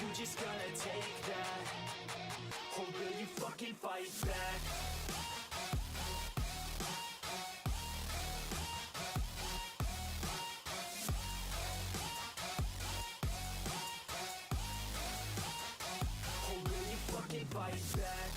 you just gonna take that? Or will you fucking fight back? Or will you fucking fight back?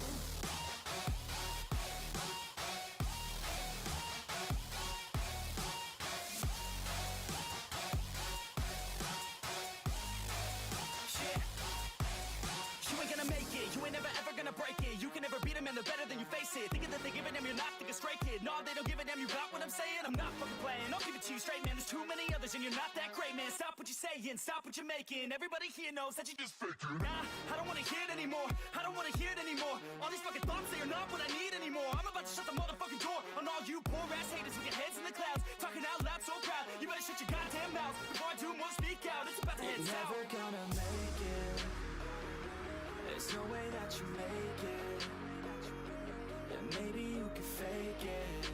You ain't never ever gonna break it. You can never beat them and they're better than you face it. Thinking that they give a damn, you're not thinking straight, kid. No, they don't give a damn, you got what I'm saying? I'm not fucking playing, I'll give it to you straight, man. There's too many others and you're not that great, man. Stop what you're saying, stop what you're making. Everybody here knows that you just faking. Nah, I don't wanna hear it anymore, I don't wanna hear it anymore. All these fucking thoughts, they are not what I need anymore. I'm about to shut the motherfucking door on all you poor ass haters with your heads in the clouds, talking out loud so proud. You better shut your goddamn mouth before I do more, speak out. It's about to head south. You're never gonna make it. There's no way that you make it. And maybe you can fake it,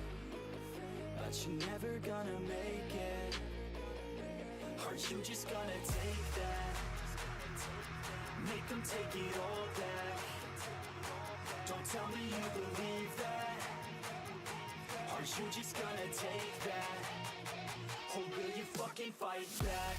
but you're never gonna make it. Aren't you just gonna take that? Make them take it all back. Don't tell me you believe that. Aren't you just gonna take that? Or will you fucking fight back?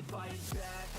Fight back.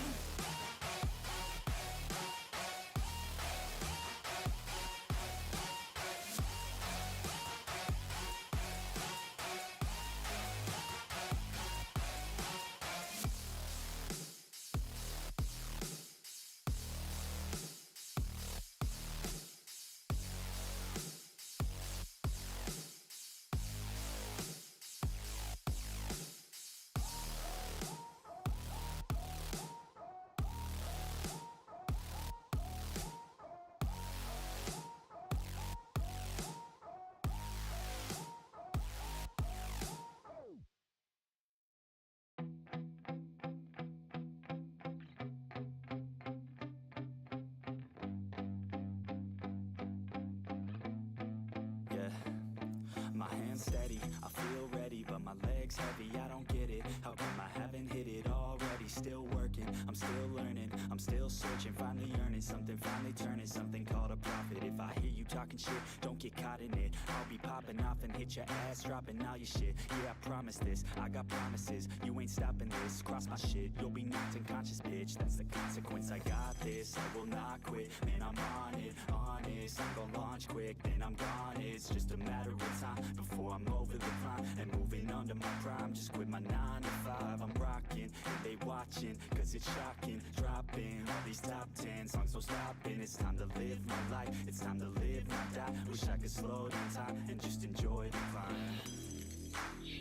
Steady, I feel ready, but my legs heavy, I don't get it. How come I haven't hit it already? Still working, I'm still learning, I'm still searching, finally earning something, finally turning something called a profit. If I hear you talking shit, don't get caught in it. I'll be popping off and hit your ass, dropping all your shit. Yeah, I promise this, I got promises, you ain't stopping this. Cross my shit, you'll be knocked unconscious, bitch. That's the consequence, I got this, I will not quit. Man, I'm on it, honest, I'm gonna launch quick, then I'm gone. It's just a matter of time before I'm over the climb and moving under my prime. Just quit my 9 to 5, I'm rocking and they watching, cause it's shocking. Dropping all these top 10 songs, so stopping. It's time to live my life, it's time to live, not die. Wish I could slow down time and just enjoy the climb.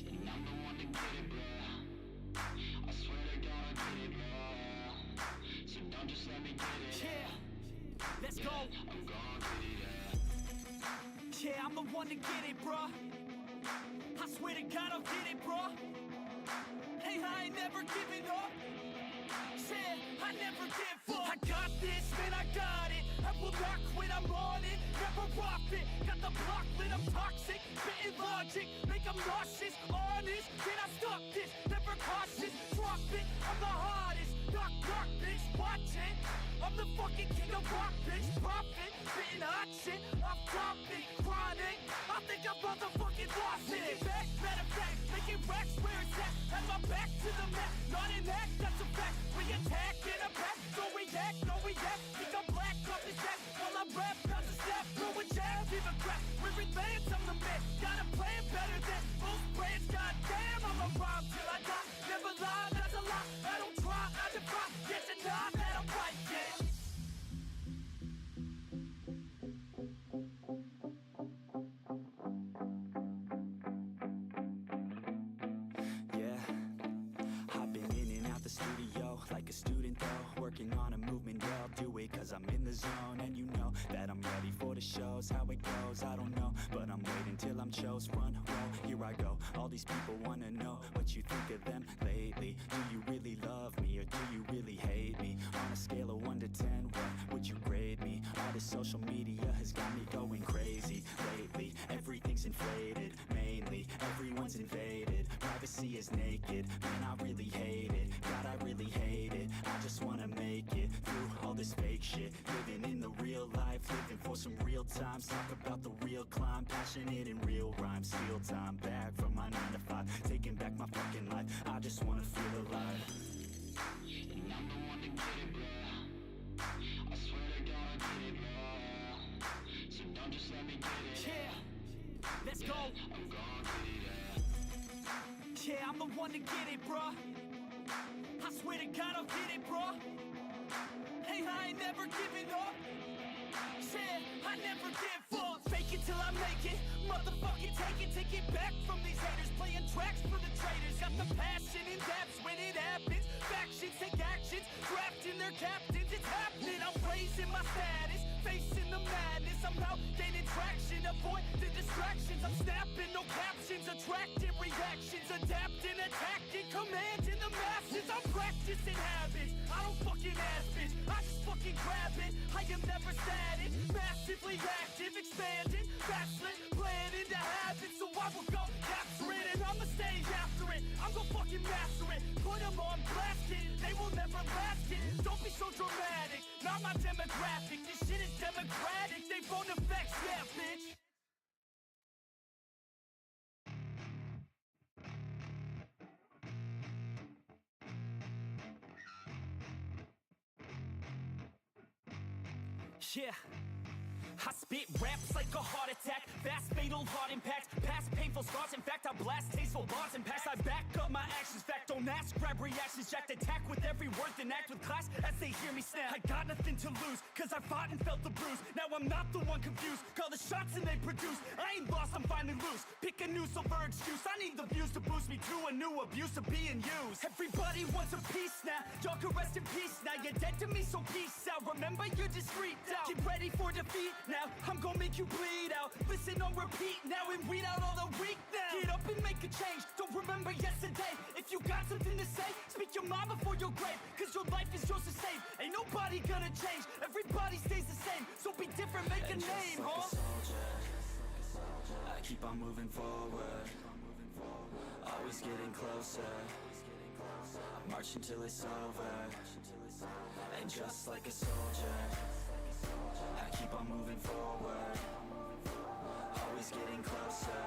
And I'm the one to get it, bro. I swear to God I get it, bro. So don't just let me get it. Yeah, let's go. I'm gonna get it, yeah, I'm the one to get it, bruh. I swear to God I'll get it, bruh. Hey, I ain't never giving up. Yeah, I never give up. I got this, man, I got it. I will not quit, I'm on it. Never off it. Got the block lit, I'm toxic. Spitting logic, make them nauseous. Honest, can I stop this? Never cautious, drop it. I'm the hardest. Knock, knock, bitch, watch it. I'm the fucking king of rock, bitch. Profit, spitting hot shit. Off topic, chronic. I think I'm motherfucking lost it. Back, matter of fact, making racks where it's at. Have my back to the map, not an act, that's a fact. We attack in a pack, so we act, no we act. Think I'm black, off his back, while I rap, not to snap. Throwing jabs, give a crap. We're advanced, I'm the man. Got a plan better than most brands. Goddamn, I'm a rhyme till I die. Never lie, that's a lie. I don't try, I defy. Yes and nah, that I'm right, yeah. Like a student though, working on a movement, yeah, I'll do it cause I'm in the zone. And you know that I'm ready for the shows. How it goes, I don't know, but I'm waiting till I'm chose. Front row, here I go. All these people wanna know what you think this social media has got me going crazy lately. Everything's inflated, mainly everyone's invaded. Privacy is naked, man, I really hate it. God, I really hate it. I just wanna make it through all this fake shit. Living in the real life, living for some real times. Talk about the real climb, passionate in real rhymes. Steal time back from my 9 to 5, taking back my fucking life. I just wanna feel alive. And I'm the one to get it, bro. I swear to God I get it, bro. So don't just let me get it. Yeah, let's go. I'm gonna get it, Yeah, I'm the one to get it, bruh. I swear to God I'll get it, bruh. Hey, I ain't never giving up. Yeah, I never give up. Fake it till I make it. Motherfucking take it back from these haters. Playing tracks for the traitors. Got the passion in depths when it happens. Factions take actions, drafting their captains. It's happening. I'm raising my status, facing the madness. I'm out gaining traction, avoid the distractions. I'm snapping, no captions, attracting reactions, adapting, attacking, commanding the masses. I'm practicing habits. I don't fucking ask bitch, I just fucking grab it. I am never static, massively active, expanding, backslid, playing into habits. So I will go capture it and I'ma stay after it. I'm gonna fucking master it, put them on blast it. They will never last it. Don't be so dramatic, not my demographic. This shit is democratic, they phone effects, yeah bitch. Yeah, I spit raps like a heart attack, fast fatal heart impact, past painful scars. In fact, I blast tasteful bars and packs. I back up my actions, fact don't ask, grab reactions, jacked attack with every word, then act with class as they hear me snap. I got nothing to lose, cause I fought and felt the bruise. Now I'm not the one confused, call the shots and they produce. I ain't lost, I'm finally loose, pick a new silver excuse. I need the views to boost me to a new abuse of being used. Everybody wants a piece now, y'all can rest in peace now. You're dead to me, so peace out. Remember you're discreet out, get ready for defeat now. I'm gonna make you bleed out. Listen on repeat now and weed out all the weak now. Get up and make a change, don't remember yesterday. If you got something to say, speak your mind before your grave. Cause your life is yours to save, ain't nobody gonna change. Everybody stays the same, so be different, make a name, huh? I keep on moving forward, always getting closer. I march until it's over, and just like a soldier, I keep on moving forward, always getting closer.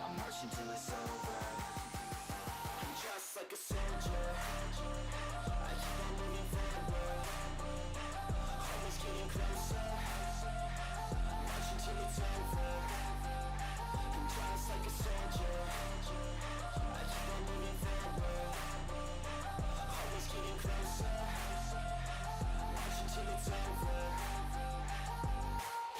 I march until it's over, and just like a soldier, I keep on moving forward, always getting closer. I march until it's over, and just like a soldier, I keep on moving forward, always getting closer. Until it's over.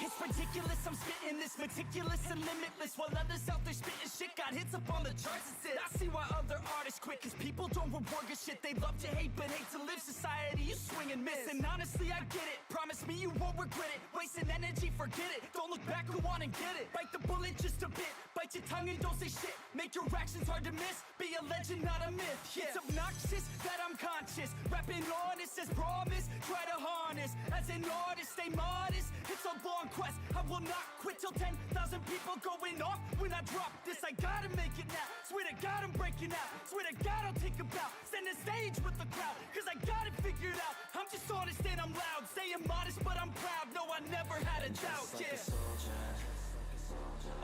It's ridiculous, I'm spitting this meticulous and limitless, while others out there spitting shit got hits up on the charts. It's it. I see why other artists quit, cause people don't reward good shit. They love to hate but hate to live. Society, you swing and miss. And honestly, I get it, promise me you won't regret it. Wasting energy, forget it, don't look back, go on and get it. Bite the bullet just a bit, bite your tongue and don't say shit. Make your actions hard to miss, be a legend, not a myth. Yeah. It's obnoxious that I'm conscious, rapping honest as promise. Try to harness, as an artist, stay modest. It's a long quest, I will not quit till 10,000 people going off when I drop this. I gotta make it now, swear to God I'm breaking out. Swear to God I'll take a bow, stand the stage with the crowd, cause I got it figured out. I'm just honest and I'm loud, staying modest but I'm proud. No, I never had a doubt, Just like yeah. a soldier,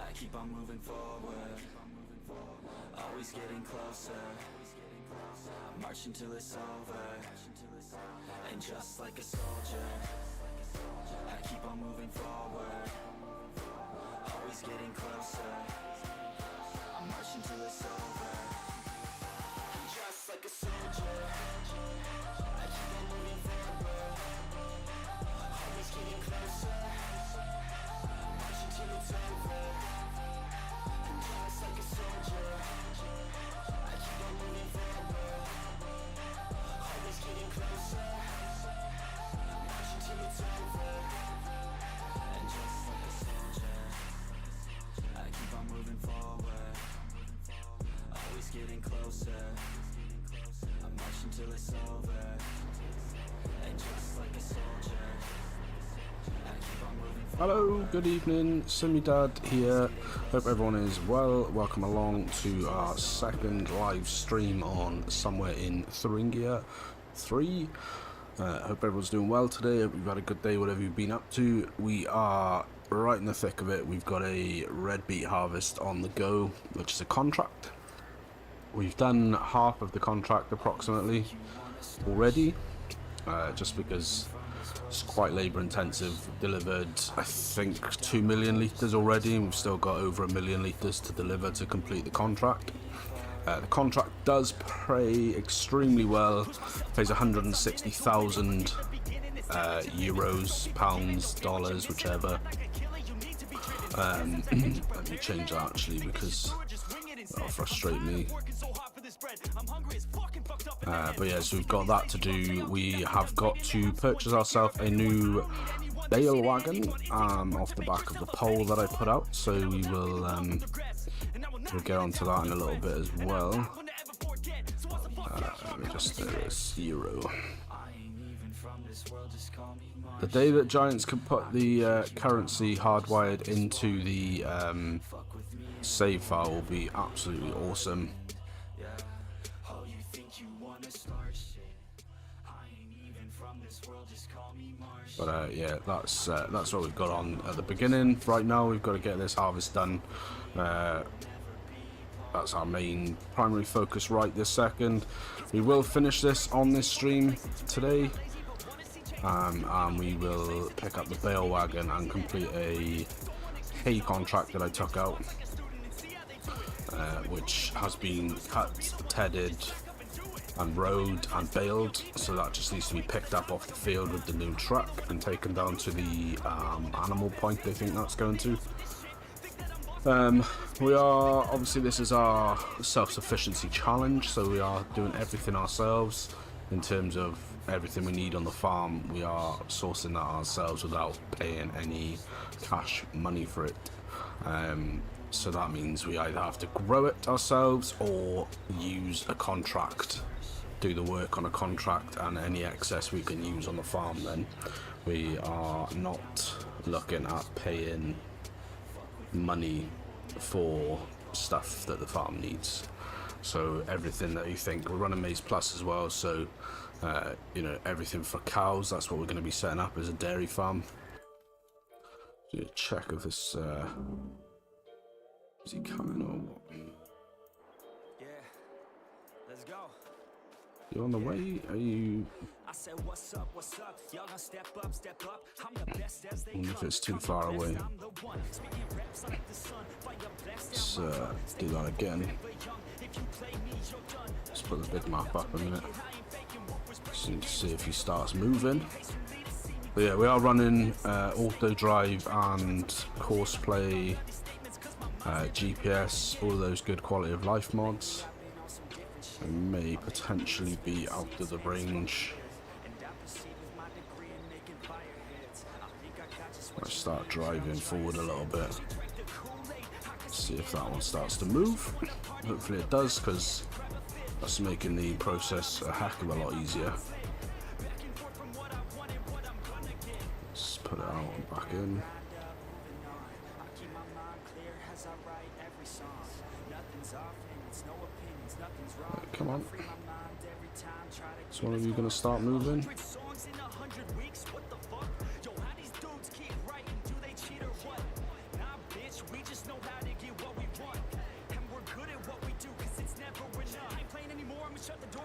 I keep on moving forward, always getting closer. I march until it's over, and just like a soldier, I keep on moving forward, always getting closer. I march until it's over, and just like a soldier, I keep on moving forward, always getting closer. I march until it's over, and just like a soldier, I keep on moving forward, always getting closer. I march until it's over, and just like a soldier, I keep on moving forward, always Hello, good evening, Simudad here. Hope everyone is well. Welcome along to our second live stream on Somewhere in Thuringia III. Hope everyone's doing well today. Hope you've had a good day, whatever you've been up to. We are right in the thick of it. We've got a Red Beet Harvest on the go, which is a contract. We've done half of the contract approximately already, just because it's quite labour intensive. Delivered, I think, 2 million litres already, and we've still got over 1 million litres to deliver to complete the contract. The contract does pay extremely well, pays 160,000 euros, pounds, dollars, whichever. Let me change that actually because that'll frustrate me. But yeah, so we've got that to do. We have got to purchase ourselves a new bale wagon off the back of the poll that I put out, so we will we'll get onto that in a little bit as well. Let me just do this euro. The day that Giants can put the currency hardwired into the save file will be absolutely awesome. But yeah, that's what we've got on at the beginning. Right now, we've got to get this harvest done. That's our main primary focus right this second. We will finish this on this stream today, and we will pick up the bale wagon and complete a hay contract that I took out, which has been cut, tedded, and rowed and baled, so that just needs to be picked up off the field with the new truck and taken down to the animal point I think that's going to. We are, obviously this is our self-sufficiency challenge, so we are doing everything ourselves in terms of everything we need on the farm. We are sourcing that ourselves without paying any cash money for it. So that means we either have to grow it ourselves or use a contract, do the work on a contract, and any excess we can use on the farm. Then we are not looking at paying money for stuff that the farm needs. So everything that you think, we're running Maize Plus as well, so you know, everything for cows, that's what we're going to be setting up as a dairy farm. So check if this is he coming or what? Yeah, let's go. You on the way? Are you? I said, what's up, y'all gonna step up, I'm the best as they I wonder if it's too far away. Let's do that again. Let's put the big map up a minute. So to see if he starts moving. But yeah, we are running auto drive and courseplay, GPS, all of those good quality of life mods. I may potentially be out of the range. Let's start driving forward a little bit. See if that one starts to move. Hopefully it does, because that's making the process a heck of a lot easier. Let's put it out and back in. Right, come on. Is one of you going to start moving?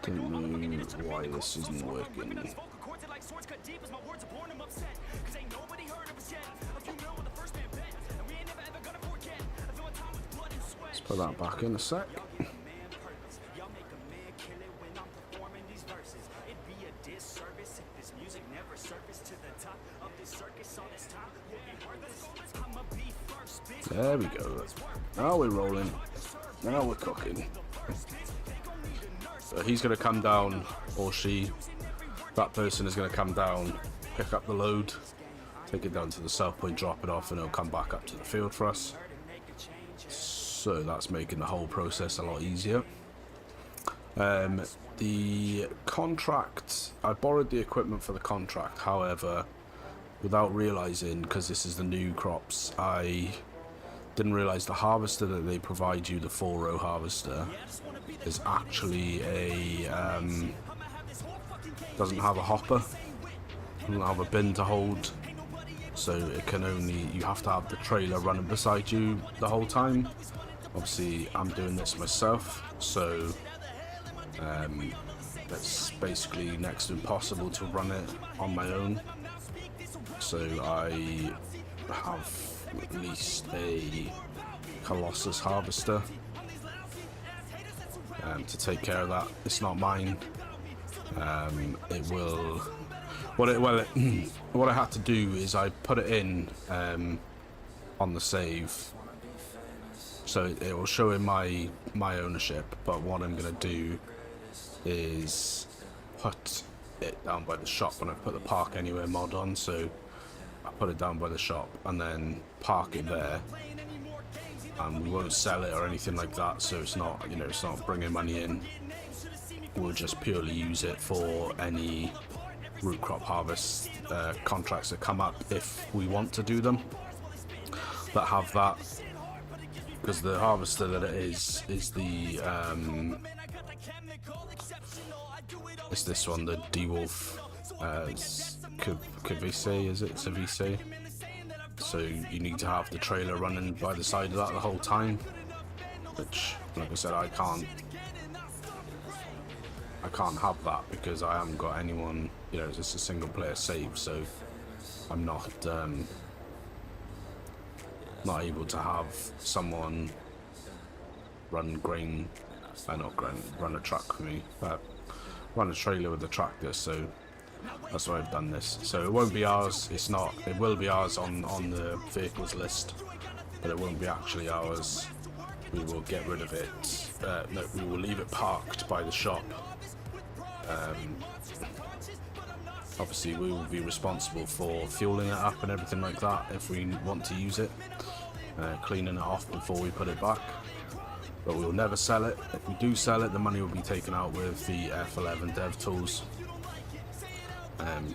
Don't know why this isn't working. Let's put that back in a sec. There we go. Now we're rolling. Now we're cooking. So he's going to come down, or she, that person is going to come down, pick up the load, take it down to the south point, drop it off, and it'll come back up to the field for us. So that's making the whole process a lot easier. The contract, I borrowed the equipment for the contract, however, without realizing, because this is the new crops, I didn't realize the harvester that they provide you, the 4-row harvester, is actually a doesn't have a hopper, doesn't have a bin to hold, so it can only, you have to have the trailer running beside you the whole time. Obviously I'm doing this myself, so it's basically next to impossible to run it on my own. So I have at least a Colossus harvester to take care of that. It's not mine. It will. What I had to do is I put it in on the save, so it will show in my ownership. But what I'm gonna do is put it down by the shop when I put the Park Anywhere mod on. So I put it down by the shop and then park it there, and we won't sell it or anything like that. So it's not, you know, it's not bringing money in. We'll just purely use it for any root crop harvest contracts that come up if we want to do them, that have that, because the harvester that it is the it's this one, the DeWolf Cavise, is it Cavise? So you need to have the trailer running by the side of that the whole time, which, like I said, I can't have that because I haven't got anyone, you know, it's just a single player save, so I'm not able to have someone run run a truck for me, run a trailer with a tractor. So that's why I've done this. So it won't be ours, it will be ours on the vehicles list, but it won't be actually ours. We will get rid of it, no, we will leave it parked by the shop. Obviously we will be responsible for fueling it up and everything like that if we want to use it, cleaning it off before we put it back, but we will never sell it. If we do sell it, the money will be taken out with the F11 dev tools.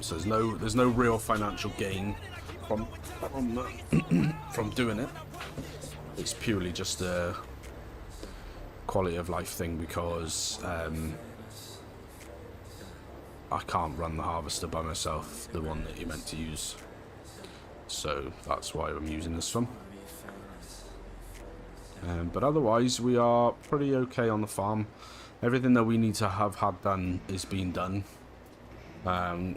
So there's no real financial gain from doing it. It's purely just a quality of life thing, because I can't run the harvester by myself, the one that you're meant to use. So that's why I'm using this one. But otherwise, we are pretty okay on the farm. Everything that we need to have had done is being done. I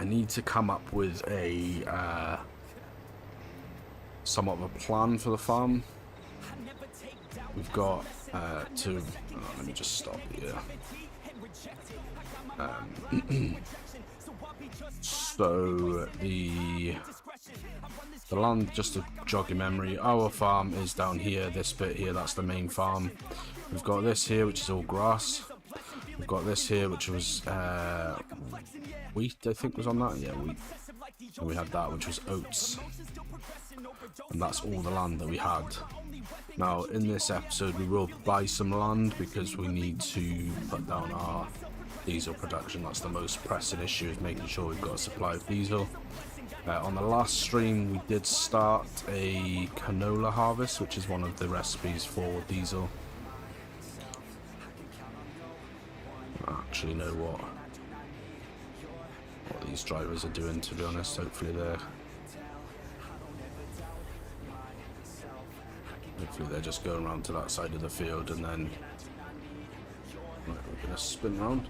need to come up with a somewhat of a plan for the farm. We've got let me just stop here. So the land, just to jog your memory, our farm is down here, this bit here, that's the main farm. We've got this here, which is all grass. We've got this here, which was wheat, I think was on that, yeah, wheat. And we had that, which was oats. And that's all the land that we had. Now in this episode we will buy some land because we need to put down our diesel production. That's the most pressing issue, is making sure we've got a supply of diesel. On the last stream we did start a canola harvest, which is one of the recipes for diesel. I don't actually know what these drivers are doing, to be honest. Hopefully they're just going around to that side of the field, and then we're going to spin around.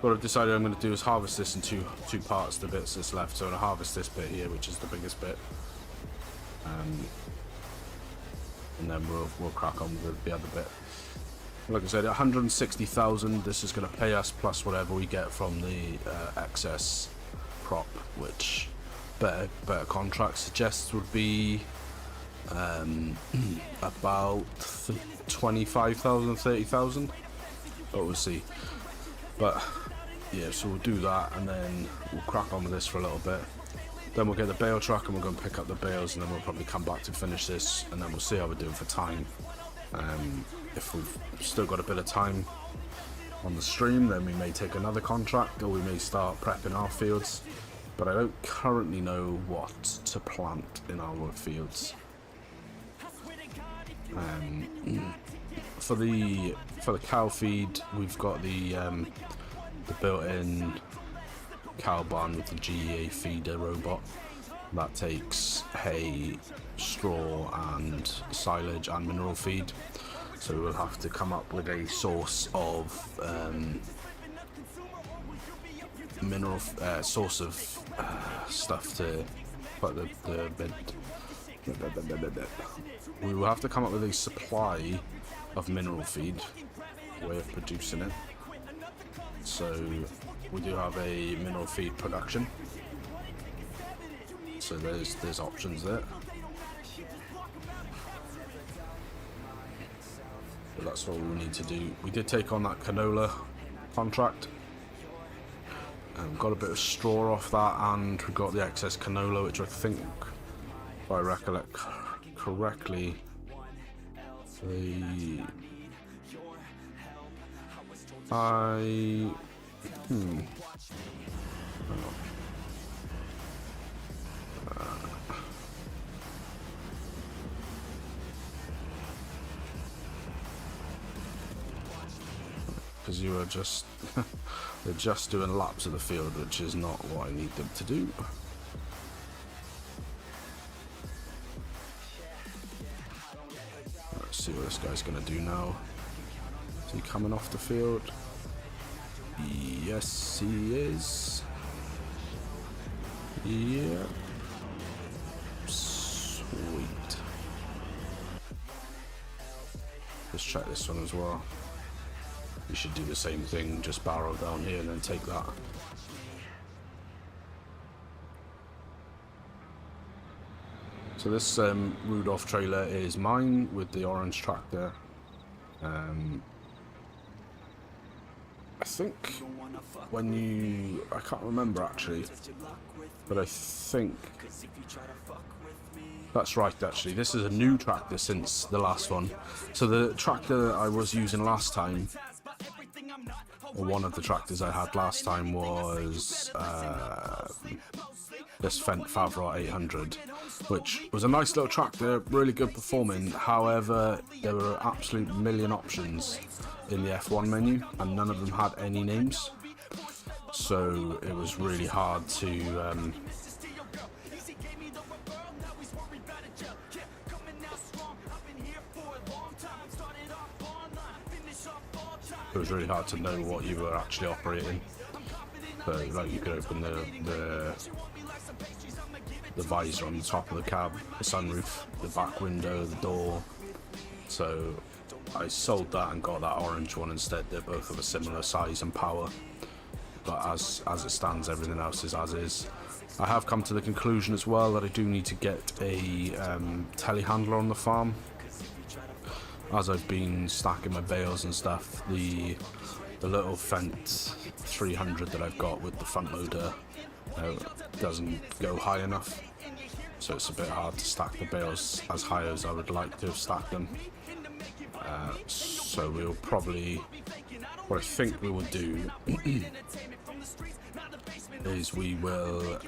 What I've decided I'm going to do is harvest this in two parts, the bits that's left. So I'm going to harvest this bit here, which is the biggest bit, and then we'll crack on with the other bit. Like I said, 160,000, this is going to pay us plus whatever we get from the excess crop, which better contract suggests would be about 25,000, 30,000, but we'll see. But yeah, so we'll do that, and then we'll crack on with this for a little bit. Then we'll get the bale truck and we're going to pick up the bales, and then we'll probably come back to finish this, and then we'll see how we're doing for time. If we've still got a bit of time on the stream, then we may take another contract, or we may start prepping our fields. but I don't currently know what to plant in our fields. For the cow feed, we've got the built-in cow barn with the GEA feeder robot that takes hay, straw and silage and mineral feed. So we'll have to come up with a source of stuff to put the bed. We will have to come up with a supply of mineral feed, way of producing it. So we do have a mineral feed production. So there's options there. But that's all we need to do. We did take on that canola contract. Got a bit of straw off that, and we got the excess canola, which I think, if I recollect correctly, because you were just they're just doing laps of the field, which is not what I need them to do. Let's see what this guy's gonna do now. Is he coming off the field? Yes, he is. Yeah. Sweet. Let's check this one as well. You should do the same thing, just barrel down here and then take that. So this Rudolph trailer is mine with the orange tractor. I think when I can't remember actually, but I think that's right actually. This is a new tractor since the last one. So the tractor that I was using last time, or one of the tractors I had last time, was this Fendt Favre 800, which was a nice little tractor, really good performing. However, there were an absolute million options in the F1 menu, and none of them had any names. So it was really hard to know what you were actually operating. So like you could open the visor on the top of the cab, the sunroof, the back window, the door. So I sold that and got that orange one instead. They're both of a similar size and power, but as it stands, everything else is as is. I have come to the conclusion as well that I do need to get a telehandler on the farm. As I've been stacking my bales and stuff, the little Fendt 300 that I've got with the front loader doesn't go high enough, so it's a bit hard to stack the bales as high as I would like to have stacked them. So we'll probably, what I think we will do is we will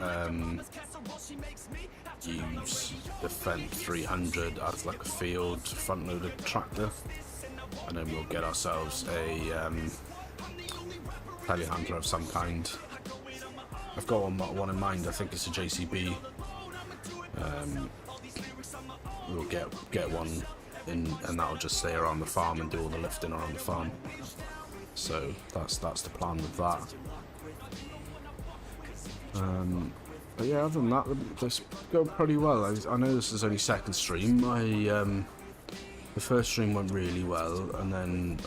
use the Fendt 300 as like a field front loaded tractor, and then we'll get ourselves a telehandler of some kind. I've got one in mind. I think it's a JCB. We'll get one in, and that'll just stay around the farm and do all the lifting around the farm. So that's the plan with that. But yeah, other than that, this go pretty well. I know this is only second stream. The first stream went really well, and then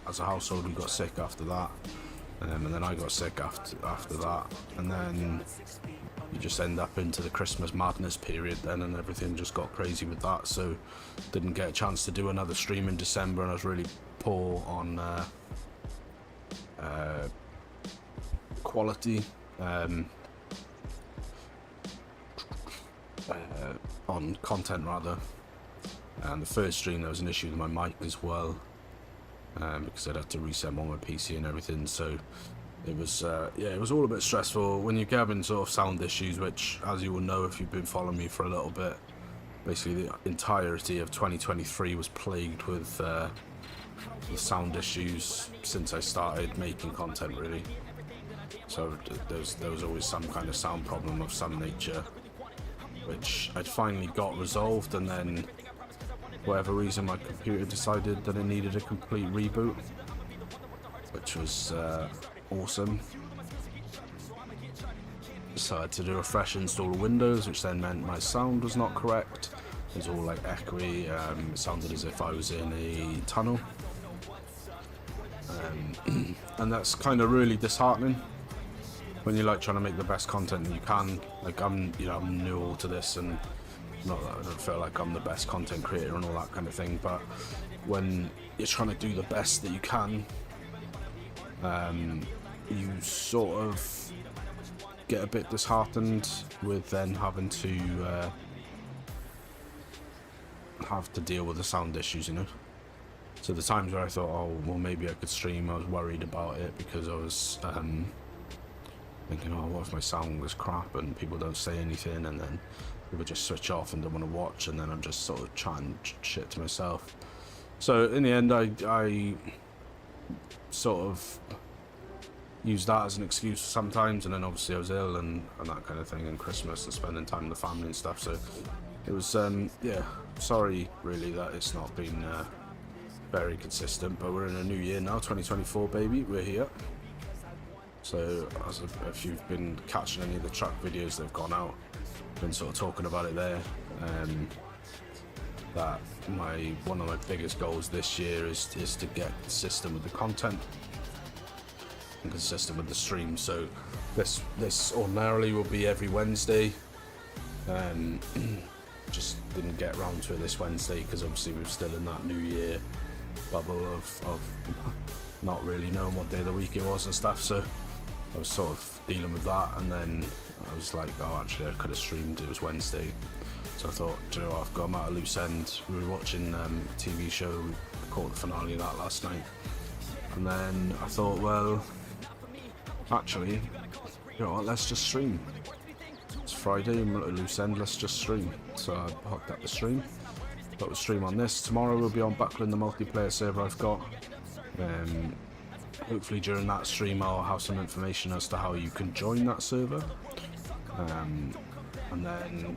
as a household we got sick after that, and then I got sick after that, and then you just end up into the Christmas madness period then, and everything just got crazy with that. So didn't get a chance to do another stream in December, and I was really poor on quality. On content rather, and the first stream there was an issue with my mic as well, because I'd had to reset all my PC and everything, so it was yeah, it was all a bit stressful when you're having sort of sound issues, which, as you will know if you've been following me for a little bit, basically the entirety of 2023 was plagued with the sound issues since I started making content, really. So there was always some kind of sound problem of some nature, which I'd finally got resolved, and then for whatever reason my computer decided that it needed a complete reboot, which was awesome. So I had to do a fresh install of Windows, which then meant my sound was not correct. It was all like echoey. It sounded as if I was in a tunnel, and that's kind of really disheartening when you're like trying to make the best content that you can. Like I'm new to this, and not that I don't feel like I'm the best content creator and all that kind of thing, but when you're trying to do the best that you can, you sort of get a bit disheartened with then having to have to deal with the sound issues, you know. So the times where I thought, oh well, maybe I could stream, I was worried about it because I was thinking, oh, what if my sound was crap and people don't say anything, and then people just switch off and don't want to watch, and then I'm just sort of chatting shit to myself. So in the end, I sort of used that as an excuse sometimes, and then obviously I was ill and that kind of thing, and Christmas and spending time with the family and stuff. So it was yeah, sorry really that it's not been very consistent, but we're in a new year now, 2024 baby, we're here. So as if you've been catching any of the truck videos that have gone out, been sort of talking about it there, that one of my biggest goals this year is to get consistent with the content and consistent with the stream. So this ordinarily will be every Wednesday. Just didn't get around to it this Wednesday because obviously we're still in that new year bubble of not really knowing what day of the week it was and stuff. So I was sort of dealing with that, and then I was like, oh, actually I could have streamed, it was Wednesday. So I thought, do you know what, I've got them at a loose end. We were watching a TV show, we caught the finale of that last night, and then I thought, well, actually, you know what, let's just stream. It's Friday, I'm at a loose end, let's just stream. So I hooked up the stream, got the stream on this. Tomorrow we'll be on Buckland, the multiplayer server I've got. Hopefully during that stream I'll have some information as to how you can join that server, and then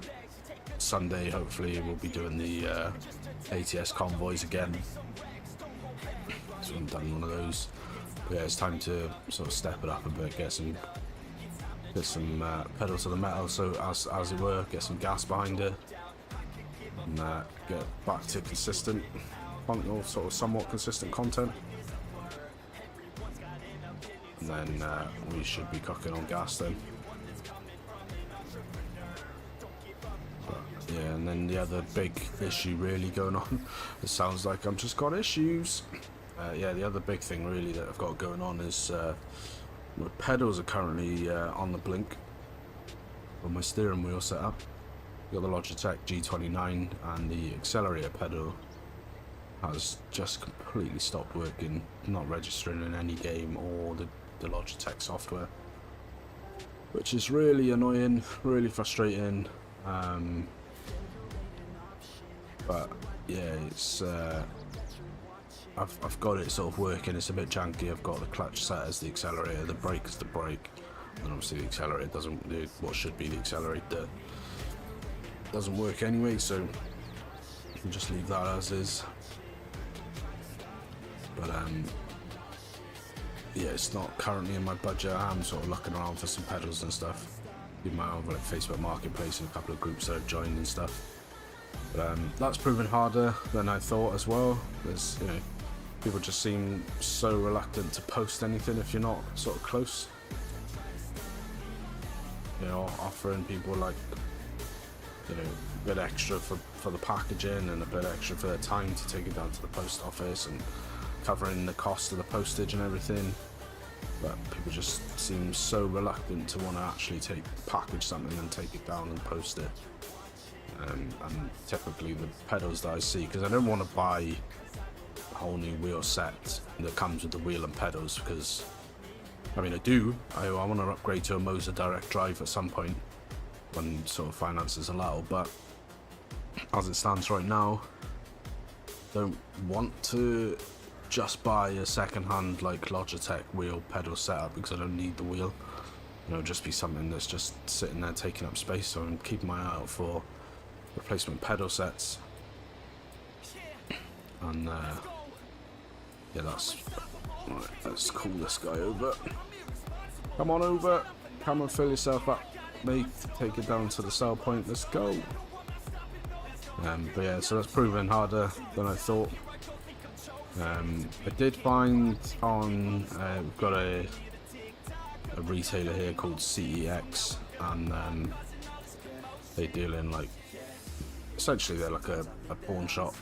Sunday hopefully we'll be doing the ATS convoys again. So I've done one of those, but yeah, it's time to sort of step it up a bit, get some pedal to the metal, so as it were, get some gas behind it, and get back to consistent, or sort of somewhat consistent content. And then we should be cooking on gas then. But, yeah, and then the other big issue really going on, it sounds like I've just got issues. Yeah, the other big thing really that I've got going on is my pedals are currently on the blink with my steering wheel set up. Got the Logitech G29, and the accelerator pedal has just completely stopped working, not registering in any game or the Logitech software, which is really annoying, really frustrating. But yeah, it's I've got it sort of working. It's a bit janky. I've got the clutch set as the accelerator, the brake is the brake, and obviously the accelerator doesn't do what should be the accelerator. Doesn't work anyway, so you can just leave that as is. But yeah, it's not currently in my budget. I'm sort of looking around for some pedals and stuff. Give my own like Facebook Marketplace and a couple of groups that I've joined and stuff. But that's proven harder than I thought as well. There's, you know, people just seem so reluctant to post anything if you're not sort of close. You know, offering people like, you know, a bit extra for the packaging and a bit extra for their time to take it down to the post office, and covering the cost of the postage and everything. But people just seem so reluctant to want to actually package something and take it down and post it. And typically the pedals that I see, because I don't want to buy a whole new wheel set that comes with the wheel and pedals, because I mean, I want to upgrade to a Moser direct drive at some point when sort of finances allow, but as it stands right now, don't want to just buy a second-hand like Logitech wheel pedal setup because I don't need the wheel. You know, just be something that's just sitting there taking up space. So I'm keeping my eye out for replacement pedal sets. And yeah, that's right. Let's call this guy over. Come on over. Come and fill yourself up, mate. Take it down to the sell point. Let's go. But yeah, so that's proving harder than I thought. I did find on we've got a retailer here called CEX, and they deal in like, essentially they're like a pawn shop,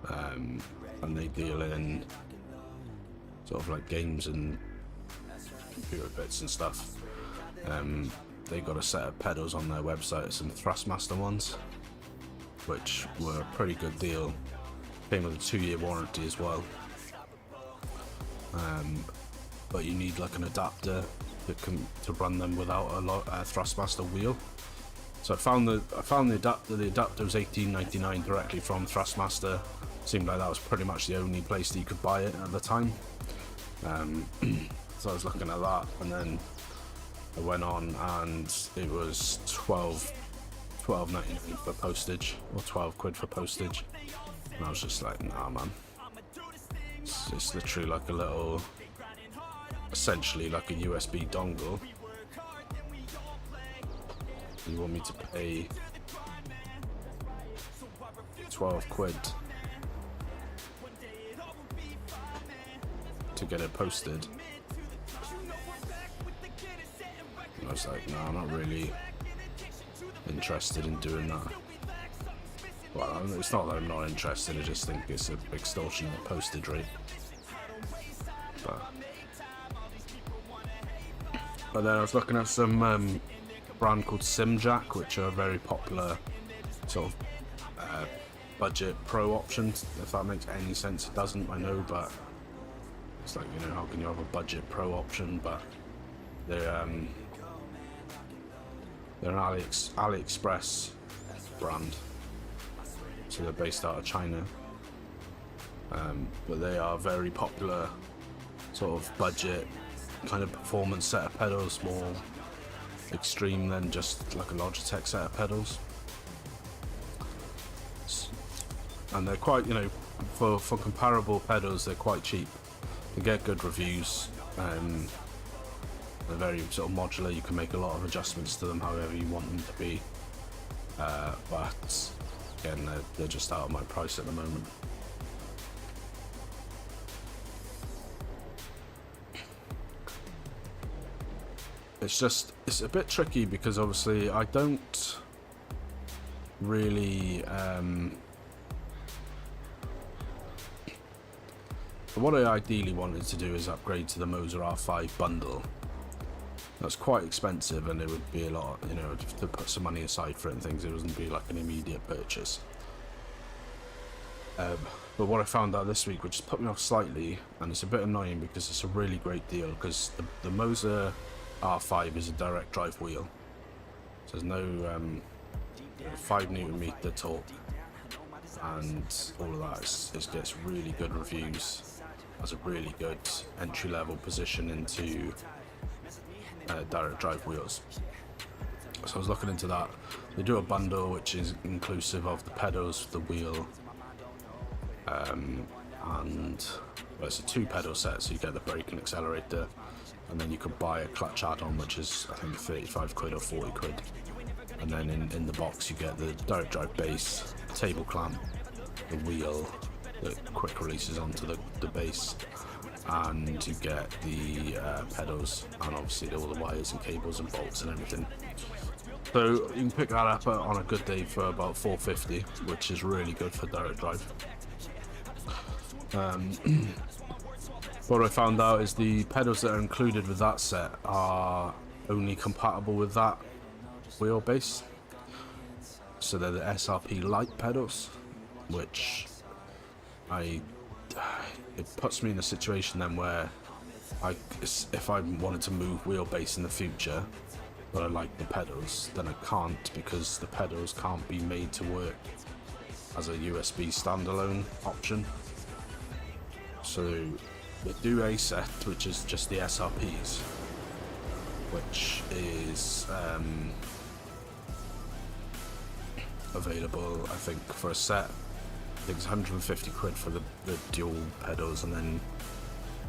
and they deal in sort of like games and computer bits and stuff. They got a set of pedals on their website, some Thrustmaster ones, which were a pretty good deal. Came with a 2-year warranty as well. But you need like an adapter to run them without a Thrustmaster wheel. So I found the adapter. The adapter was $18.99 directly from Thrustmaster. Seemed like that was pretty much the only place that you could buy it at the time. So I was looking at that, and then I went on and it was $12.99 for postage, or 12 quid for postage, and I was just like, nah man, it's literally like a little, essentially like a USB dongle. You want me to pay 12 quid to get it posted? I was like, no, I'm not really interested in doing that. Well, it's not that I'm not interested, I just think it's an extortionate postage rate. But then I was looking at some brand called SimJack, which are a very popular sort of budget pro option, if that makes any sense. It doesn't, I know, but it's like, you know, how can you have a budget pro option? But they're an AliExpress brand, so they're based out of China, but they are very popular sort of budget kind of performance set of pedals, more extreme than just like a Logitech set of pedals, and they're quite, you know, for comparable pedals, they're quite cheap. They get good reviews. They're very sort of modular. You can make a lot of adjustments to them however you want them to be, but again, they're just out of my price at the moment. It's a bit tricky because obviously I don't really what I ideally wanted to do is upgrade to the Moser R5 bundle. That's quite expensive, and it would be a lot, you know, to put some money aside for it and things. It wouldn't be like an immediate purchase. But what I found out this week, which put me off slightly, and it's a bit annoying because it's a really great deal, because the Moser R5 is a direct drive wheel. So there's no 5 Nm torque, and all of that. It gets really good reviews. Has a really good entry-level position into direct drive wheels. So I was looking into that. They do a bundle which is inclusive of the pedals, the wheel, and well, it's a 2 pedal set, so you get the brake and accelerator, and then you could buy a clutch add-on, which is I think 35 quid or 40 quid, and then in the box you get the direct drive base, table clamp, the wheel that quick releases onto the base, and you get the pedals, and obviously all the wires and cables and bolts and everything. So you can pick that up on a good day for about $4.50, which is really good for direct drive. What I found out is the pedals that are included with that set are only compatible with that wheelbase. So they're the SRP Lite pedals, which I it puts me in a situation then where if I wanted to move wheelbase in the future, but I like the pedals, then I can't, because the pedals can't be made to work as a USB standalone option. So they do a set which is just the SRPs, which is available, I think, for a set. I think it's 150 quid for the dual pedals, and then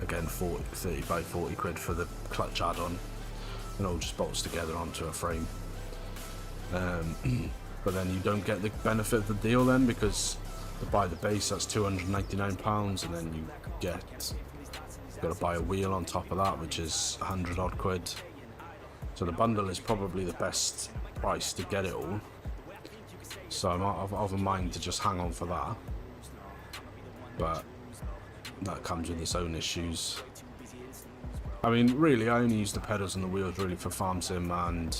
again 35, 40 quid for the clutch add-on, and all just bolts together onto a frame. But then you don't get the benefit of the deal then, because to buy the base that's £299, and then you've got to buy a wheel on top of that, which is 100 odd quid. So the bundle is probably the best price to get it all. So I'm of a mind to just hang on for that, but that comes with its own issues. I mean, really, I only use the pedals and the wheels really for farm sim and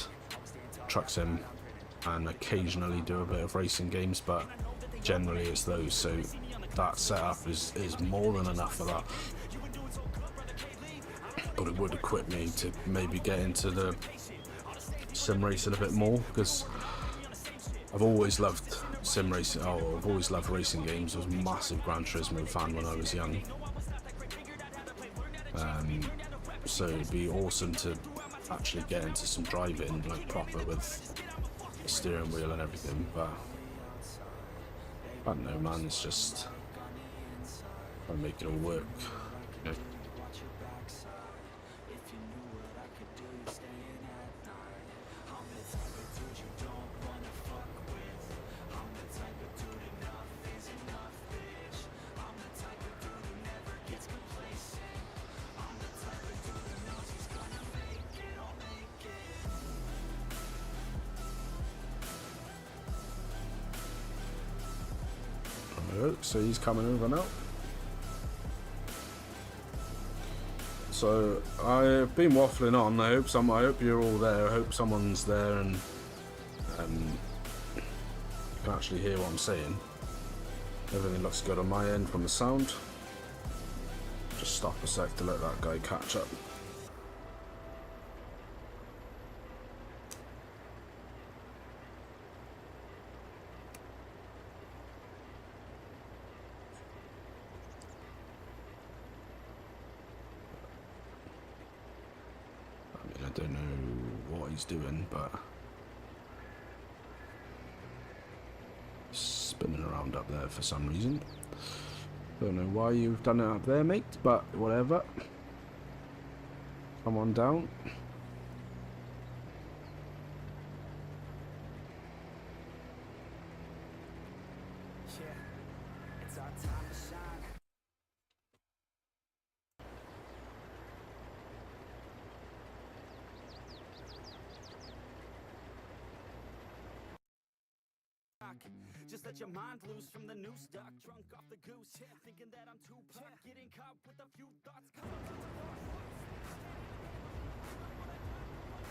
truck sim, and occasionally do a bit of racing games, but generally it's those. So that setup is more than enough for that. But it would equip me to maybe get into the sim racing a bit more, because I've always loved sim racing. Oh, I've always loved racing games. I was a massive Gran Turismo fan when I was young. So it'd be awesome to actually get into some driving, like proper, with a steering wheel and everything. But I don't know, man. It's just I make it all work. You know? So he's coming over now. So I've been waffling on. I hope you're all there. I hope someone's there and you can actually hear what I'm saying. Everything looks good on my end from the sound. Just stop a sec to let that guy catch up. I don't know what he's doing, but spinning around up there for some reason. Don't know why you've done it up there, mate, but whatever. Come on down. It's our time to shine. Just let your mind loose from the new stock, drunk off the goose, yeah, thinking that I'm too pop, getting caught with a few thoughts.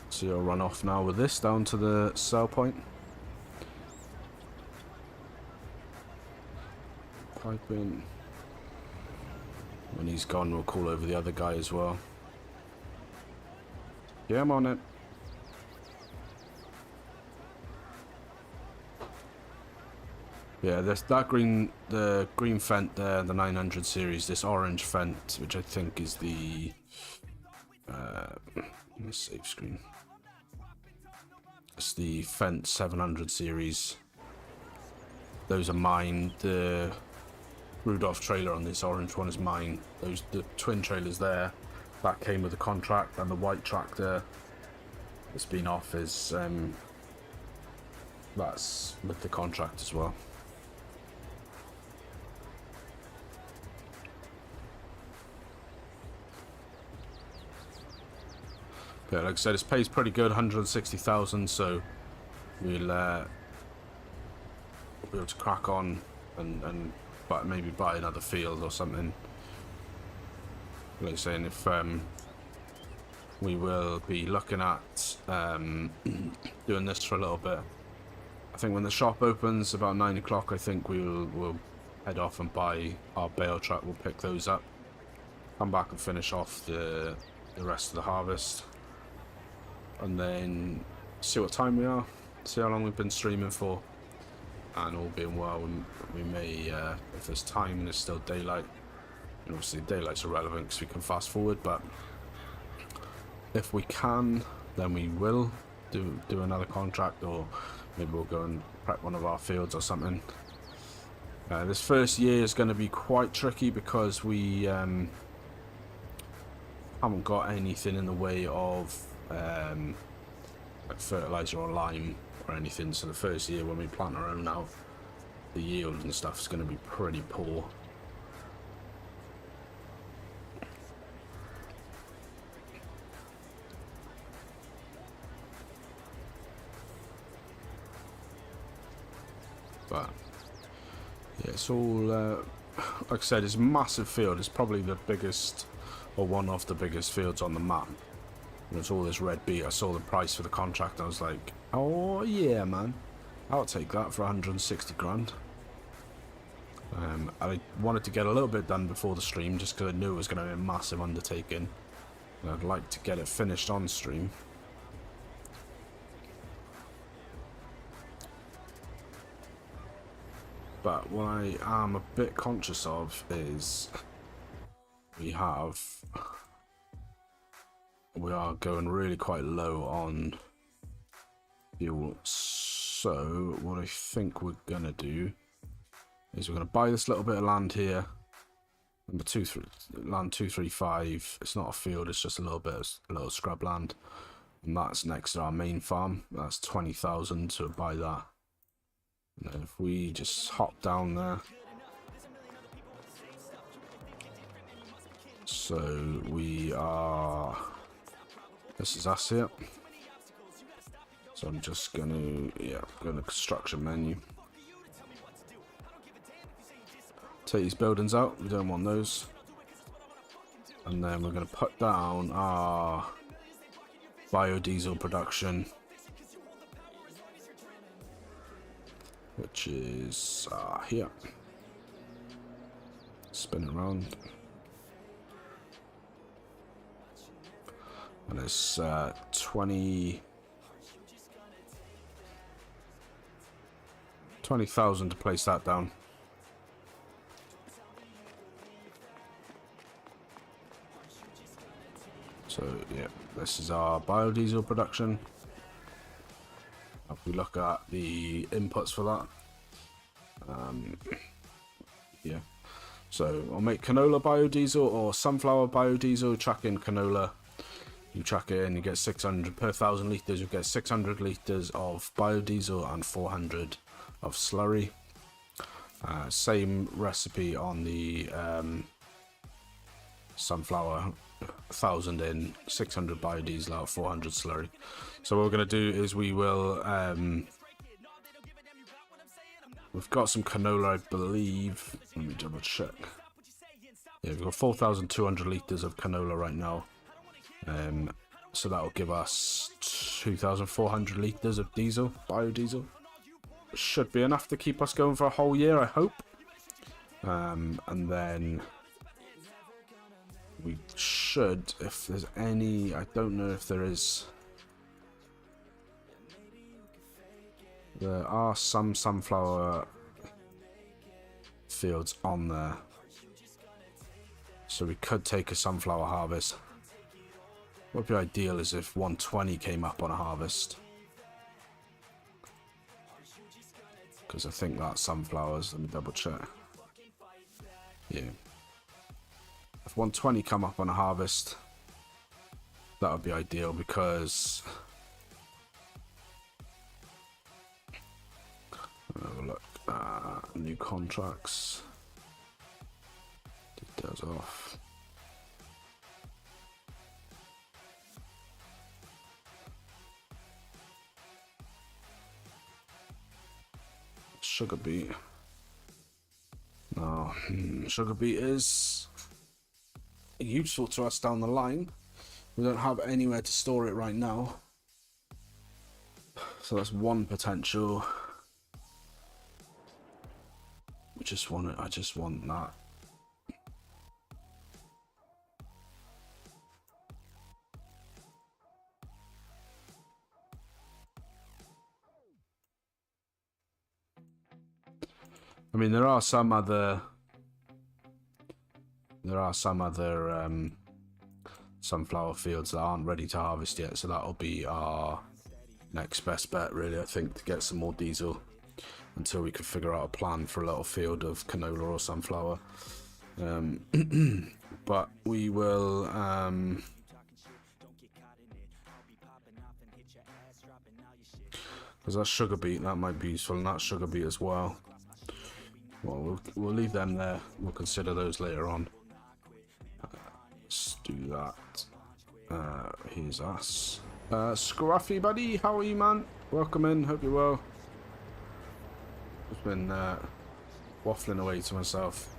So you'll run off now with this down to the sell point. Pipe in. When he's gone, we'll call over the other guy as well. Yeah, I'm on it. Yeah, there's that the green Fent there, the 900 series, this orange Fent, which I think is the, let's save screen. It's the Fent 700 series. Those are mine. The Rudolph trailer on this orange one is mine. The twin trailers there, that came with the contract, and the white tractor that's been off is, that's with the contract as well. Yeah, like I said, it's pays pretty good, 160,000, so we'll be able to crack on and maybe buy another field or something. Like I'm saying, if we will be looking at doing this for a little bit. I think when the shop opens about 9 o'clock, I think we'll head off and buy our bale truck. We'll pick those up, come back and finish off the rest of the harvest, and then see what time we are, see how long we've been streaming for, and all being well, we may, if there's time and there's still daylight, and obviously daylight's irrelevant because we can fast forward, but if we can, then we will do another contract, or maybe we'll go and prep one of our fields or something. This first year is going to be quite tricky because we haven't got anything in the way of like fertilizer or lime or anything, so the first year when we plant our own now, the yield and stuff is going to be pretty poor. But yeah, it's all like I said, it's a massive field. It's probably the biggest, or one of the biggest fields on the map. And it's all this red beet. I saw the price for the contract, I was like, oh yeah man, I'll take that for 160 grand. I wanted to get a little bit done before the stream just because I knew it was going to be a massive undertaking, and I'd like to get it finished on stream. But what I am a bit conscious of is we are going really quite low on fuel. So what I think we're gonna do is we're gonna buy this little bit of land here, land 235. It's not a field, it's just a little scrub land, and that's next to our main farm. That's 20,000 to buy that. And then if we just hop down there, so we are, this is us here. So I'm just gonna, go to construction menu. Take these buildings out, we don't want those. And then we're gonna put down our biodiesel production, which is here. Spin around. And it's 20,000 to place that down. So yeah, this is our biodiesel production. If we look at the inputs for that, yeah, so I'll make canola biodiesel or sunflower biodiesel. Chuck in canola, you chuck it in, you get 600 per 1,000 litres. You get 600 litres of biodiesel and 400 of slurry. Same recipe on the sunflower. 1,000 in, 600 biodiesel out, 400 slurry. So what we're going to do is we will we've got some canola, I believe. Let me double check. Yeah, we've got 4,200 litres of canola right now, so that will give us 2,400 litres of diesel, biodiesel. Should be enough to keep us going for a whole year, I hope. And then we should, if there's any, I don't know if there is, there are some sunflower fields on there, so we could take a sunflower harvest. What would be ideal is if 120 came up on a harvest, because I think that's sunflowers. Let me double check. Yeah, if 120 come up on a harvest, that would be ideal, because have a look. New contracts, details off. Sugar beet. No, sugar beet is useful to us down the line. We don't have anywhere to store it right now, so that's one potential. We just want it. I just want that. I mean, there are some other sunflower fields that aren't ready to harvest yet, so that'll be our next best bet, really, I think, to get some more diesel until we can figure out a plan for a little field of canola or sunflower. But we will because that's sugar beet, that might be useful, and that's sugar beet as well. Well, we'll leave them there. We'll consider those later on. Let's do that. Here's us. Scruffy buddy, how are you, man? Welcome in. Hope you're well. Just been waffling away to myself.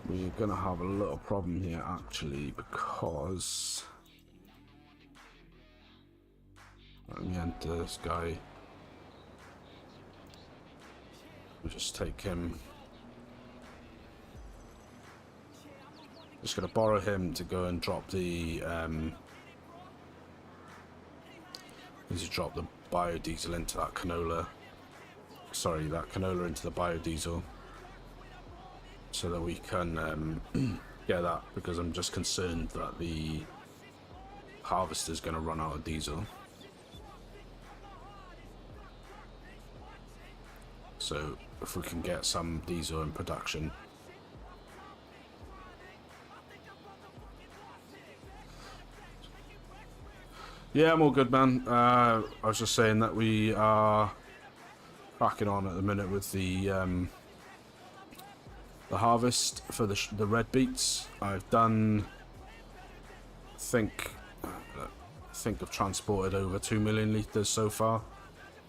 We're gonna have a little problem here, actually, because let me enter this guy. We'll just take him. Just gonna borrow him to go and drop the need to drop the biodiesel into that canola. Sorry, that canola into the biodiesel, so that we can get that, because I'm just concerned that the harvester's gonna run out of diesel. So if we can get some diesel in production. Yeah, I'm all good, man. I was just saying that we are cracking on at the minute with the harvest for the red beets. I've done, I think I've transported over 2 million litres so far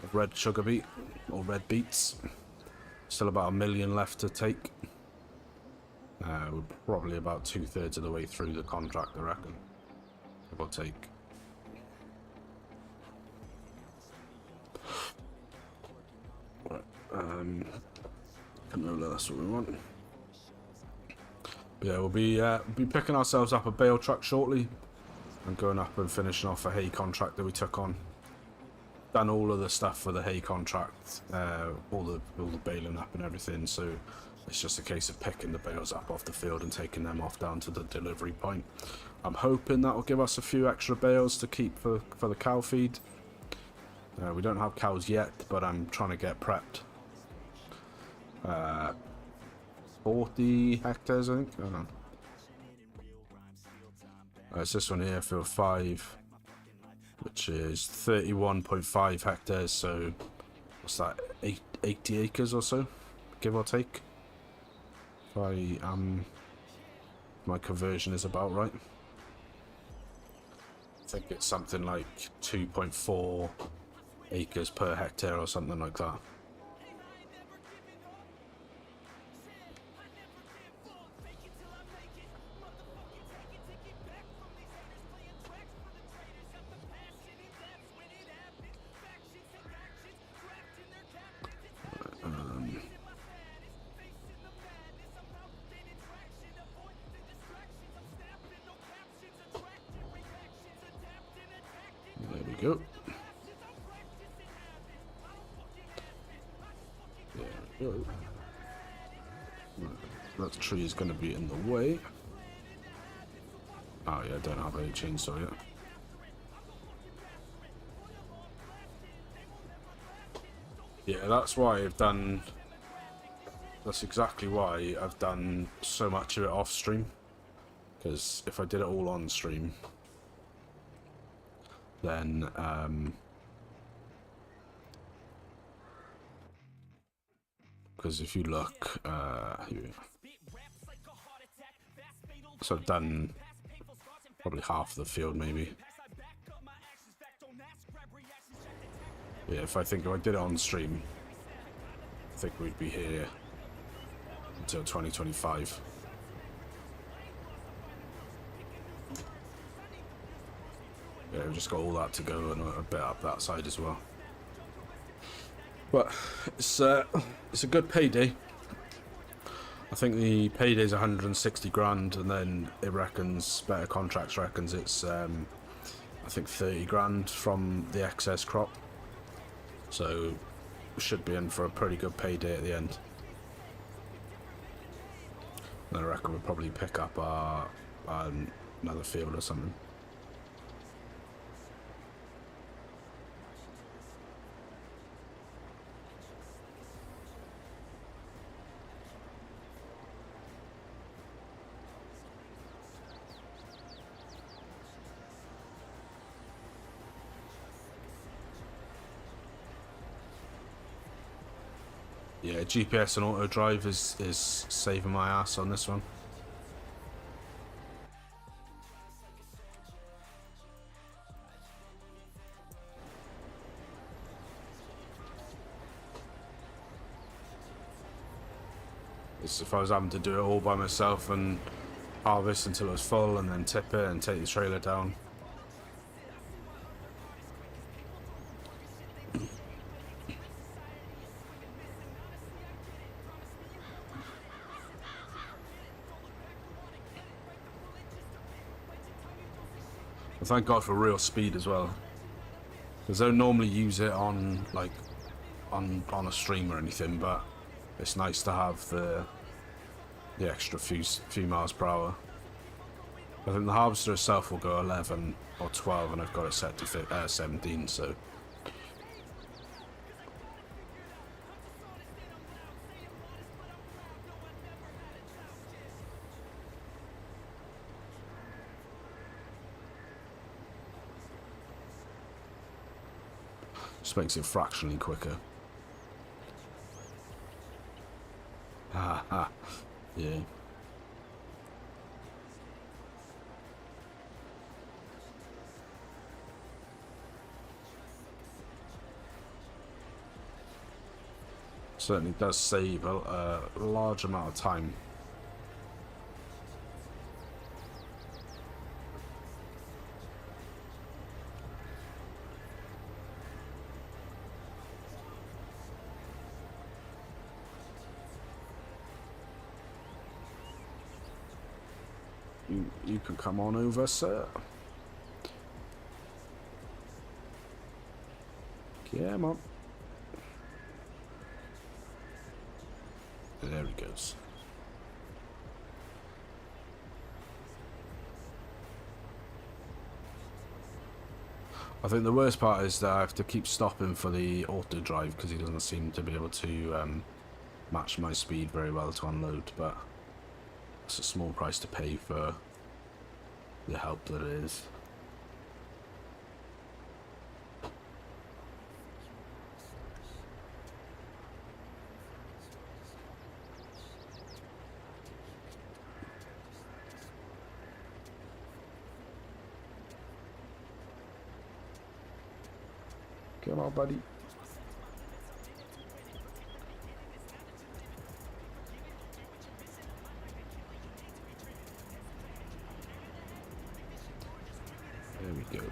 of red sugar beet, or red beets. Still about 1 million left to take. We're probably about 2/3 of the way through the contract, I reckon. Give or take. Right, canola, that's what we want. But yeah, we'll be picking ourselves up a bale truck shortly and going up and finishing off a hay contract that we took on. Done all of the stuff for the hay contract, all the baling up and everything, so it's just a case of picking the bales up off the field and taking them off down to the delivery point. I'm hoping that will give us a few extra bales to keep for the cow feed. We don't have cows yet, but I'm trying to get prepped. 40 hectares, I think. Hold on. It's this one here, field 5. Which is 31.5 hectares, so what's that, 80 acres or so, give or take. If my conversion is about right. I think it's something like 2.4 acres per hectare or something like that. There we go. There we go. That tree is going to be in the way. Oh yeah, I don't have a chainsaw yet. Yeah, that's why I've done... That's exactly why I've done so much of it off stream. Because if I did it all on stream, then because if you look here, so I've done probably half the field, maybe. Yeah, if I did it on stream, I think we'd be here until 2025. Yeah, we've just got all that to go and a bit up that side as well. But it's a good payday. I think the payday's 160 grand, and then it reckons, Better Contracts reckons it's I think 30 grand from the excess crop. So we should be in for a pretty good payday at the end. And I reckon we'll probably pick up another field or something. Yeah, GPS and auto drive is saving my ass on this one. It's if I was having to do it all by myself and harvest until it was full and then tip it and take the trailer down. Thank God for real speed as well, because I don't normally use it on like on a stream or anything, but it's nice to have the extra few miles per hour. I think the harvester itself will go 11 or 12, and I've got it set to 17. So just makes it fractionally quicker. Ha, yeah. Certainly does save a large amount of time. You can come on over, sir. Come on. There he goes. I think the worst part is that I have to keep stopping for the auto drive because he doesn't seem to be able to match my speed very well to unload, but it's a small price to pay for the help that it is. Come on, buddy. There we go.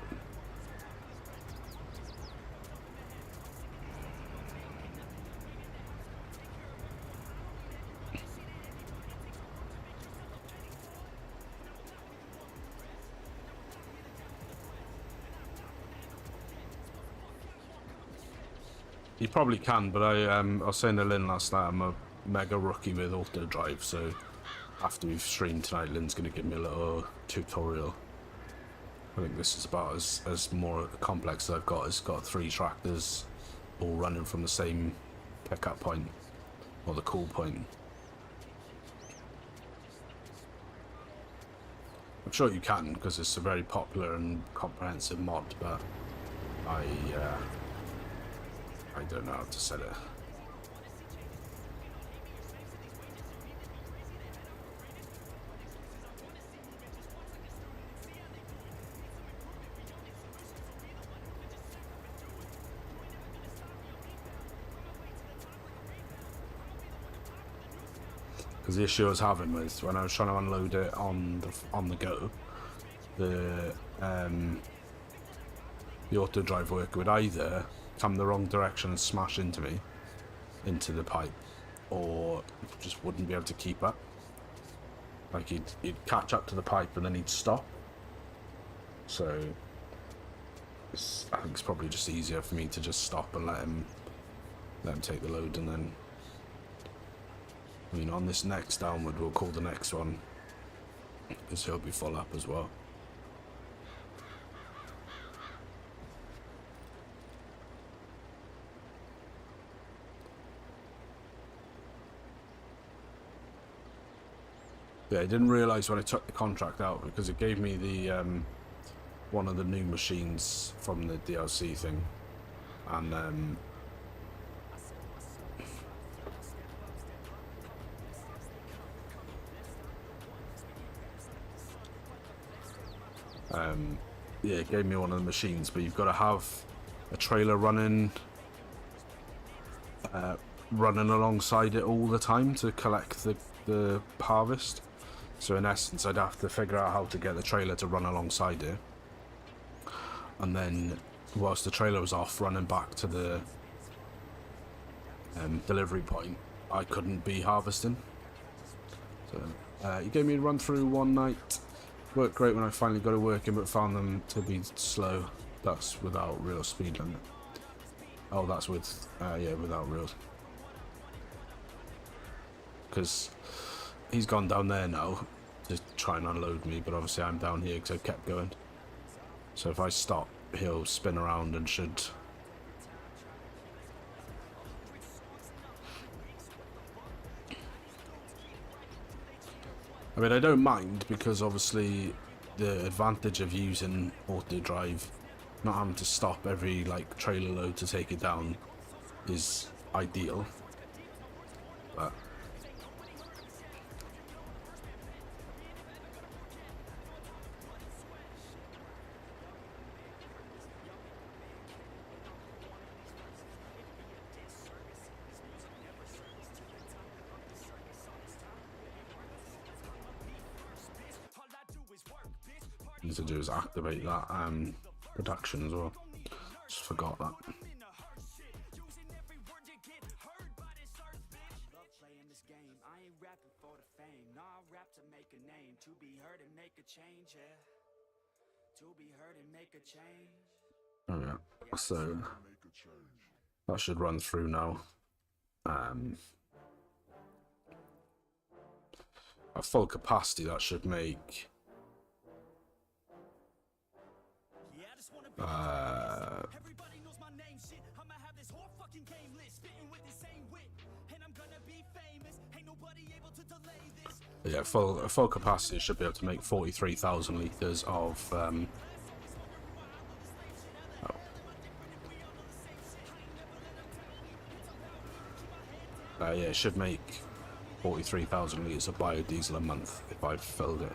You probably can, but I was saying to Lynn last night, I'm a mega rookie with auto drive, so after we've streamed tonight, Lynn's going to give me a little tutorial. I think this is about as more complex as I've got. It's got 3 tractors all running from the same pickup point, or the call point. I'm sure you can, because it's a very popular and comprehensive mod, but I don't know how to set it. Because the issue I was having was when I was trying to unload it on the go, the auto drive worker would either come the wrong direction and smash into me, into the pipe, or just wouldn't be able to keep up. Like he'd catch up to the pipe and then he'd stop. So I think it's probably just easier for me to just stop and let him take the load, and then, I mean, on this next downward, we'll call the next one, because he'll be full up as well. Yeah, I didn't realise when I took the contract out, because it gave me the one of the new machines from the DLC thing, and yeah, it gave me one of the machines, but you've got to have a trailer running alongside it all the time to collect the harvest. So in essence, I'd have to figure out how to get the trailer to run alongside it, and then whilst the trailer was off running back to the delivery point, I couldn't be harvesting. So he gave me a run through one night. Worked great when I finally got it working, but found them to be slow. That's without real speed limit. Oh, that's with yeah, without real. Because he's gone down there now to try and unload me, but obviously I'm down here because I kept going. So if I stop, he'll spin around and should... I mean, I don't mind, because obviously the advantage of using auto drive, not having to stop every like trailer load to take it down, is ideal. But need to do is activate that production as well. Just forgot that. Oh yeah, so that should run through now. At full capacity, that should make yeah, full capacity should be able to make 43,000 litres of yeah, it should make 43,000 litres of biodiesel a month if I've filled it.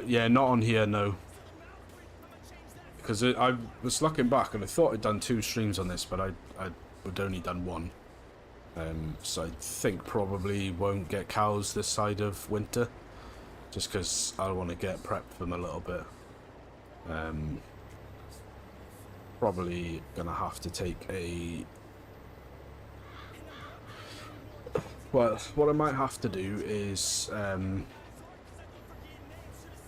Yeah, not on here, no. Because I was looking back and I thought I'd done 2 streams on this, but I would only done 1. So I think probably won't get cows this side of winter, just because I want to get prepped for them a little bit. Probably gonna have to take a... Well, what I might have to do is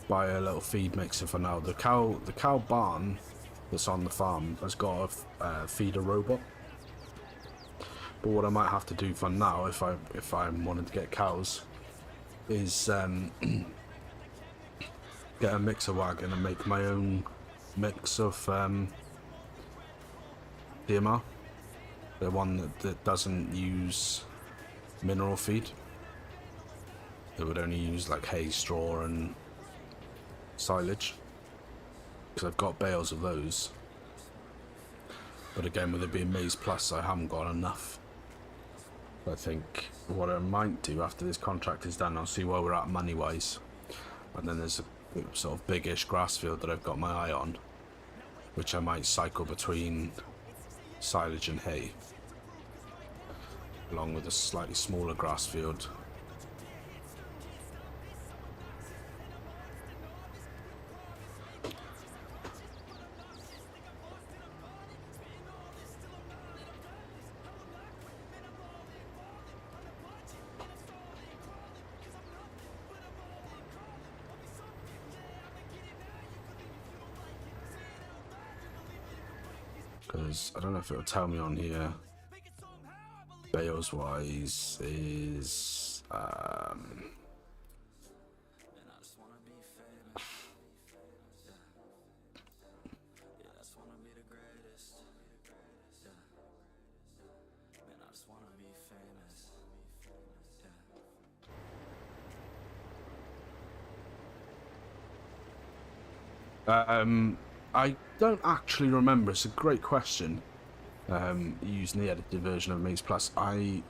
buy a little feed mixer for now. The cow barn that's on the farm has got a feeder robot. But what I might have to do for now, if I'm wanting to get cows, is get a mixer wagon and make my own mix of DMR. The one that doesn't use mineral feed. It would only use like hay, straw and silage, because I've got bales of those, but again, with it being maize plus, I haven't got enough. I think what I might do after this contract is done, I'll see where we're at money wise, and then there's a sort of biggish grass field that I've got my eye on, which I might cycle between silage and hay, along with a slightly smaller grass field. because I don't know if it'll tell me on here. Bales wise is I don't actually remember. It's a great question. Using the edited version of Maze Plus, I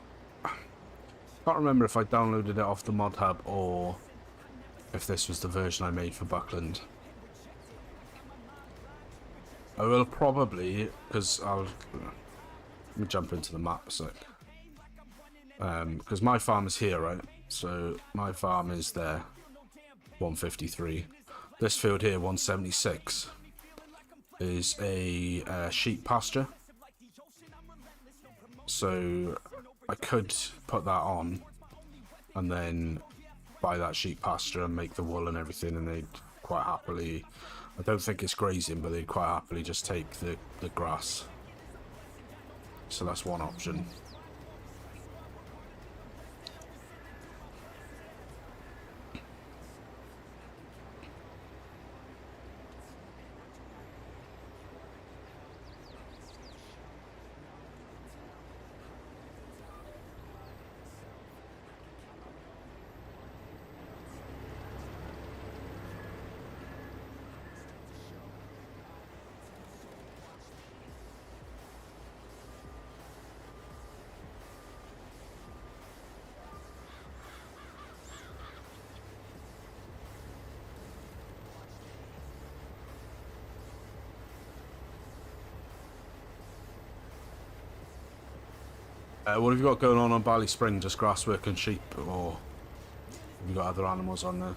can't remember if I downloaded it off the mod hub or if this was the version I made for Buckland. I will probably, because let me jump into the map a sec. Because my farm is here, right? So my farm is there, 153. This field here, 176, is a sheep pasture. So I could put that on and then buy that sheep pasture and make the wool and everything, and they'd quite happily, I don't think it's grazing, but they'd quite happily just take the grass. So that's one option. What have you got going on Barley Spring? Just grasswork and sheep, or have you got other animals on there?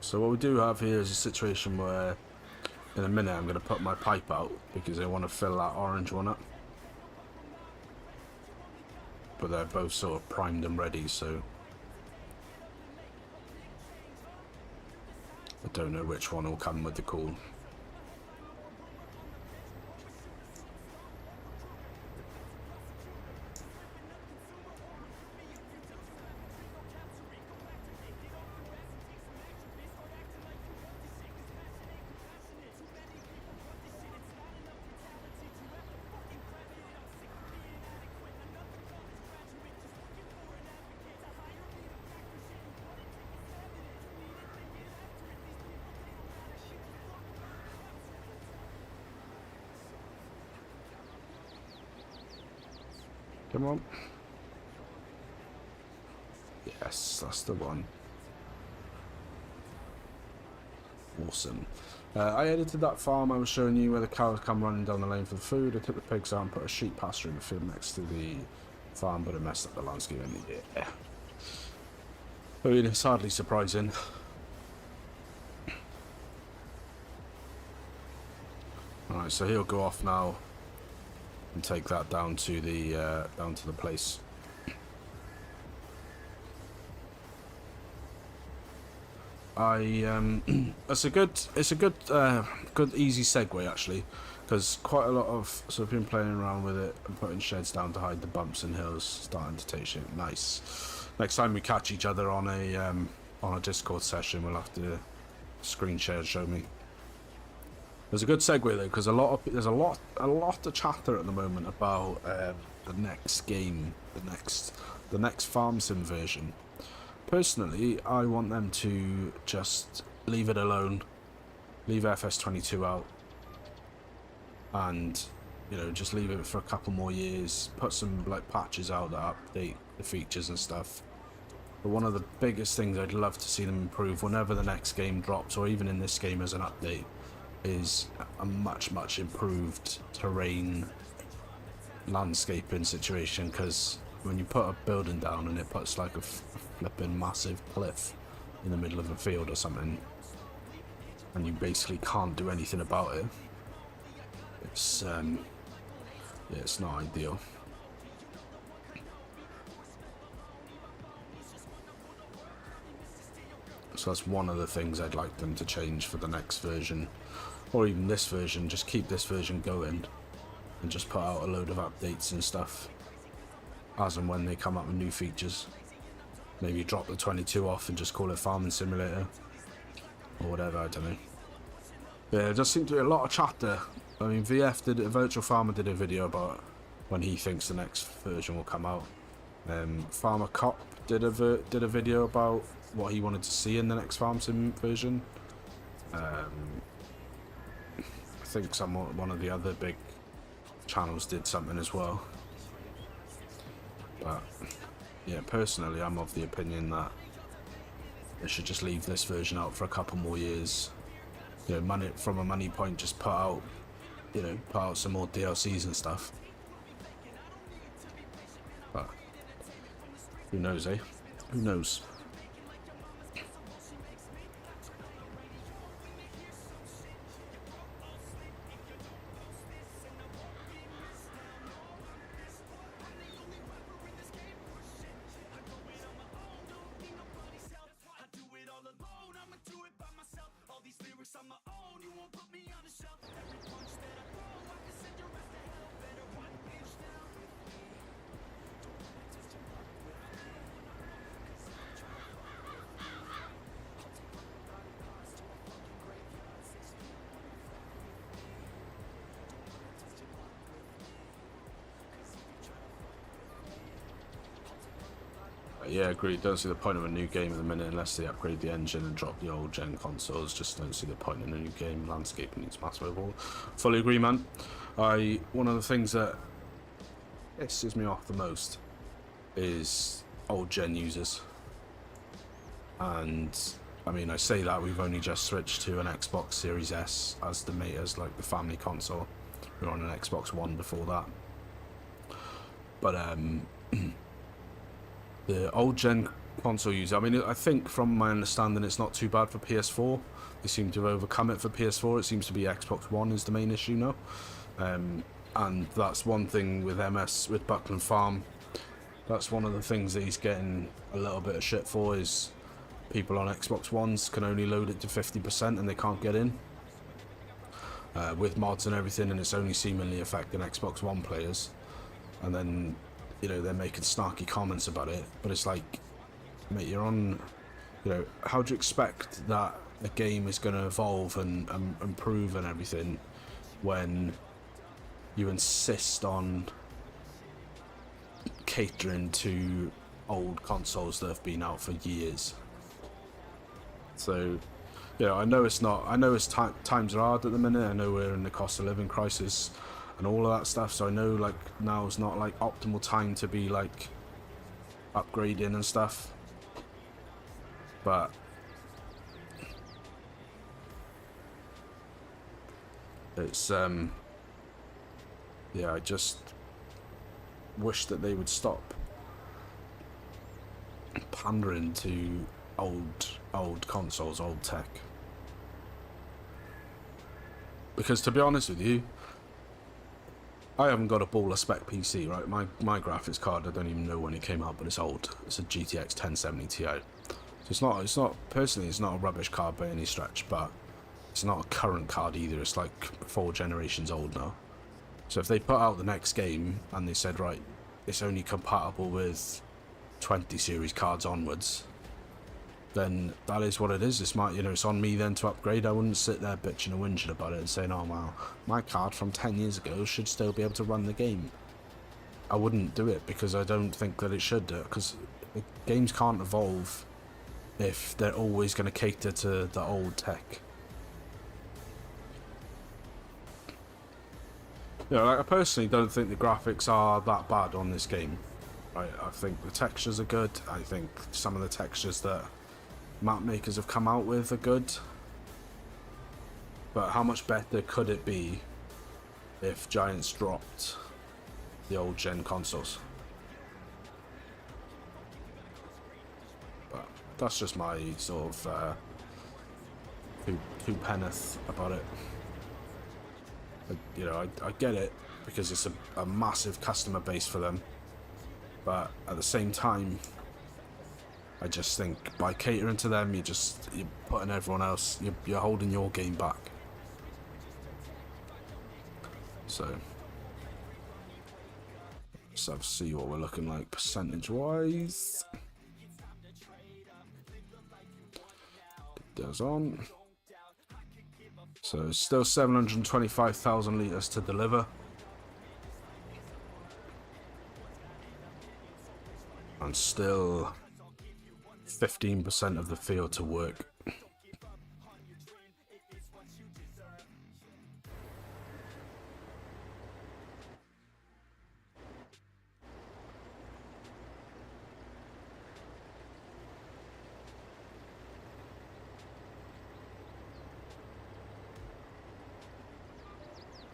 So what we do have here is a situation where in a minute I'm going to put my pipe out because I want to fill that orange one up. But they're both sort of primed and ready, so I don't know which one will come with the call. Come on. Yes, that's the one. Awesome. I edited that farm I was showing you where the cows come running down the lane for the food. I took the pigs out and put a sheep pasture in the field next to the farm, but it messed up the landscape. Yeah. I mean, it's hardly surprising. Alright, so he'll go off now and take that down to the place. It's a good easy segue actually, because quite a lot of, so I've been playing around with it and putting sheds down to hide the bumps and hills, starting to take shape. Nice. Next time we catch each other on a Discord session, we'll have to screen share and show me. There's a good segue though, because there's a lot of chatter at the moment about the next game, the next farm sim version. Personally, I want them to just leave it alone, leave FS22 out, and just leave it for a couple more years. Put some like patches out that update the features and stuff. But one of the biggest things I'd love to see them improve whenever the next game drops, or even in this game as an update, is a much improved terrain landscaping situation. Because when you put a building down and it puts like a flipping massive cliff in the middle of a field or something, and you basically can't do anything about it. It's yeah, it's not ideal. So that's one of the things I'd like them to change for the next version, or even this version. Just keep this version going and just put out a load of updates and stuff as and when they come up with new features. Maybe drop the 22 off and just call it Farming Simulator or whatever, I don't know. Yeah, there does seem to be a lot of chatter. I mean, Virtual Farmer did a video about when he thinks the next version will come out. Farmer Cop did a video about what he wanted to see in the next Farm Sim version. I think one of the other big channels did something as well. But yeah, personally, I'm of the opinion that they should just leave this version out for a couple more years. You know, from a money point, just put out some more DLCs and stuff. But who knows, eh? Who knows? Yeah, agreed. Don't see the point of a new game at the minute unless they upgrade the engine and drop the old gen consoles. Just don't see the point in a new game. Landscape needs massive overhaul. Fully agree, man. One of the things that pisses me off the most is old gen users. And I mean, I say that we've only just switched to an Xbox Series S as like the family console. We were on an Xbox One before that. But the old gen console user, I mean, I think from my understanding it's not too bad for PS4. They seem to have overcome it for PS4. It seems to be Xbox One is the main issue now. And that's one thing with with Buckland Farm. That's one of the things that he's getting a little bit of shit for, is people on Xbox Ones can only load it to 50% and they can't get in. With mods and everything, and it's only seemingly affecting Xbox One players. And then, you know, they're making snarky comments about it, but it's like, mate, you're on, you know, how do you expect that a game is going to evolve and improve and everything when you insist on catering to old consoles that have been out for years? So, you know, I know it's times are hard at the minute. I know we're in the cost of living crisis and all of that stuff, so I know like now is not like optimal time to be like upgrading and stuff, but it's yeah, I just wish that they would stop pandering to old consoles, old tech, because to be honest with you, I haven't got a baller spec PC, right? My graphics card, I don't even know when it came out, but it's old. It's a GTX 1070 Ti. So it's not personally, it's not a rubbish card by any stretch, but it's not a current card either. It's like 4 generations old now. So if they put out the next game and they said, right, it's only compatible with 20 series cards onwards, then that is what it is. It's it's on me then to upgrade. I wouldn't sit there bitching and whinging about it and saying, oh wow, my card from 10 years ago should still be able to run the game. I wouldn't do it, because I don't think that it should do it, because games can't evolve if they're always going to cater to the old tech. You know, like, I personally don't think the graphics are that bad on this game. Right? I think the textures are good. I think some of the textures that map makers have come out with are good, but how much better could it be if Giants dropped the old gen consoles? that's just my sort of two penneth about it. You know, I get it because it's a massive customer base for them, but at the same time, I just think by catering to them, you're putting everyone else, you're holding your game back. So let's see what we're looking like percentage wise. Goes on. So still 725,000 litres to deliver. And still 15% of the field to work.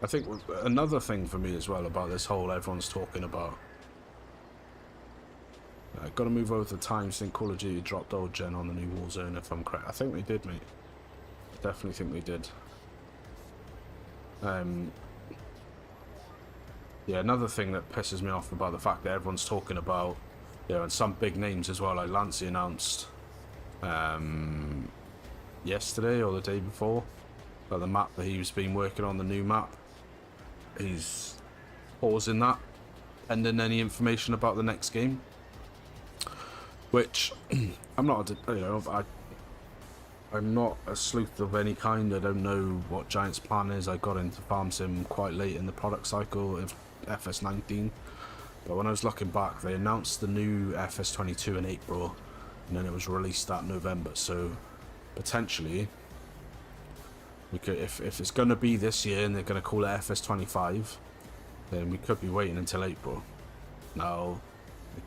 I think another thing for me as well about this whole everyone's talking about. I've got to move over the time since Call of Duty dropped old gen on the new Warzone, if I'm correct. I think they did, mate. I definitely think they did. Yeah, another thing that pisses me off about the fact that everyone's talking about, you know, and some big names as well, like Lancey announced yesterday or the day before, about the map that he's been working on, the new map. He's pausing that, pending any information about the next game. Which I'm not, you know, I'm not a sleuth of any kind. I don't know what Giant's plan is. I got into Farm Sim quite late in the product cycle of FS19, but when I was looking back, they announced the new FS22 in April, and then it was released that November. So potentially, we could, if it's going to be this year and they're going to call it FS25, then we could be waiting until April. Now,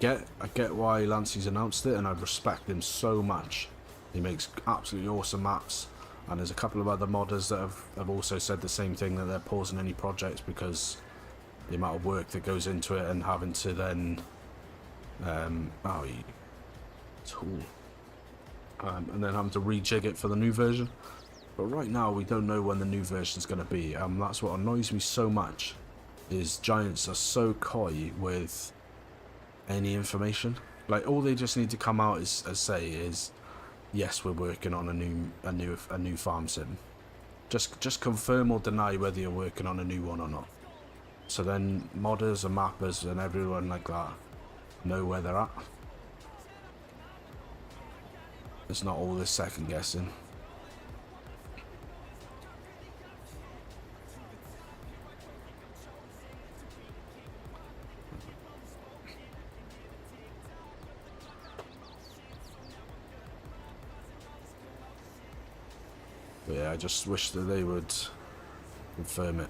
I get why Lancey's announced it, and I respect him so much. He makes absolutely awesome maps, and there's a couple of other modders that have also said the same thing, that they're pausing any projects because the amount of work that goes into it and having to then and then having to rejig it for the new version. But right now we don't know when the new version is going to be. That's what annoys me so much, is Giants are so coy with any information. Like, all they just need to come out as say is, yes, we're working on a new farm sim. Just confirm or deny whether you're working on a new one or not. So then modders and mappers and everyone like that know where they're at. It's not all this second guessing. But yeah, I just wish that they would confirm it.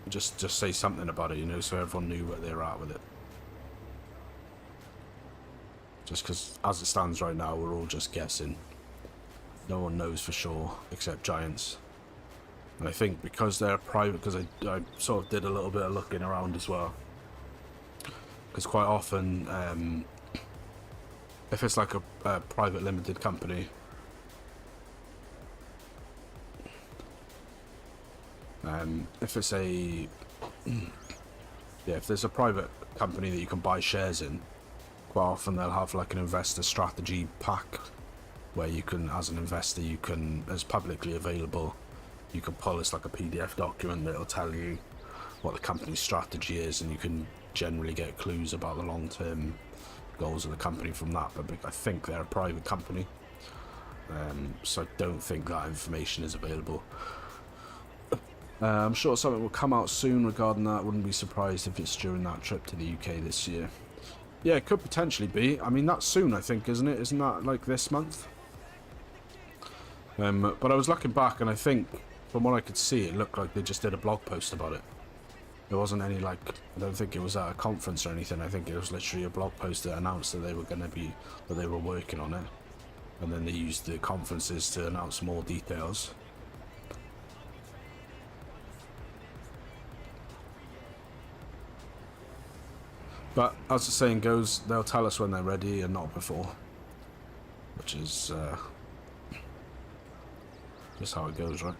Just say something about it, you know, so everyone knew where they're at with it. Just because, as it stands right now, we're all just guessing. No one knows for sure, except Giants. And I think because they're private, because I sort of did a little bit of looking around as well. Because quite often, if it's like a private limited company, if it's a if there's a private company that you can buy shares in, quite often they'll have like an investor strategy pack where you can, as an investor, you can, as publicly available, you can pull this like a PDF document that'll tell you what the company's strategy is, and you can generally get clues about the long-term goals of the company from that. But I think they're a private company, so I don't think that information is available. I'm sure something will come out soon regarding that. Wouldn't be surprised if it's during that trip to the UK this year. Yeah, it could potentially be. I mean, that's soon, I think, isn't it? Isn't that like this month? But I was looking back, and I think, from what I could see, it looked like they just did a blog post about it. There wasn't any, like, I don't think it was at a conference or anything. I think it was literally a blog post that announced that they were going to be, that they were working on it. And then they used the conferences to announce more details. But as the saying goes, they'll tell us when they're ready and not before. which is just how it goes, right?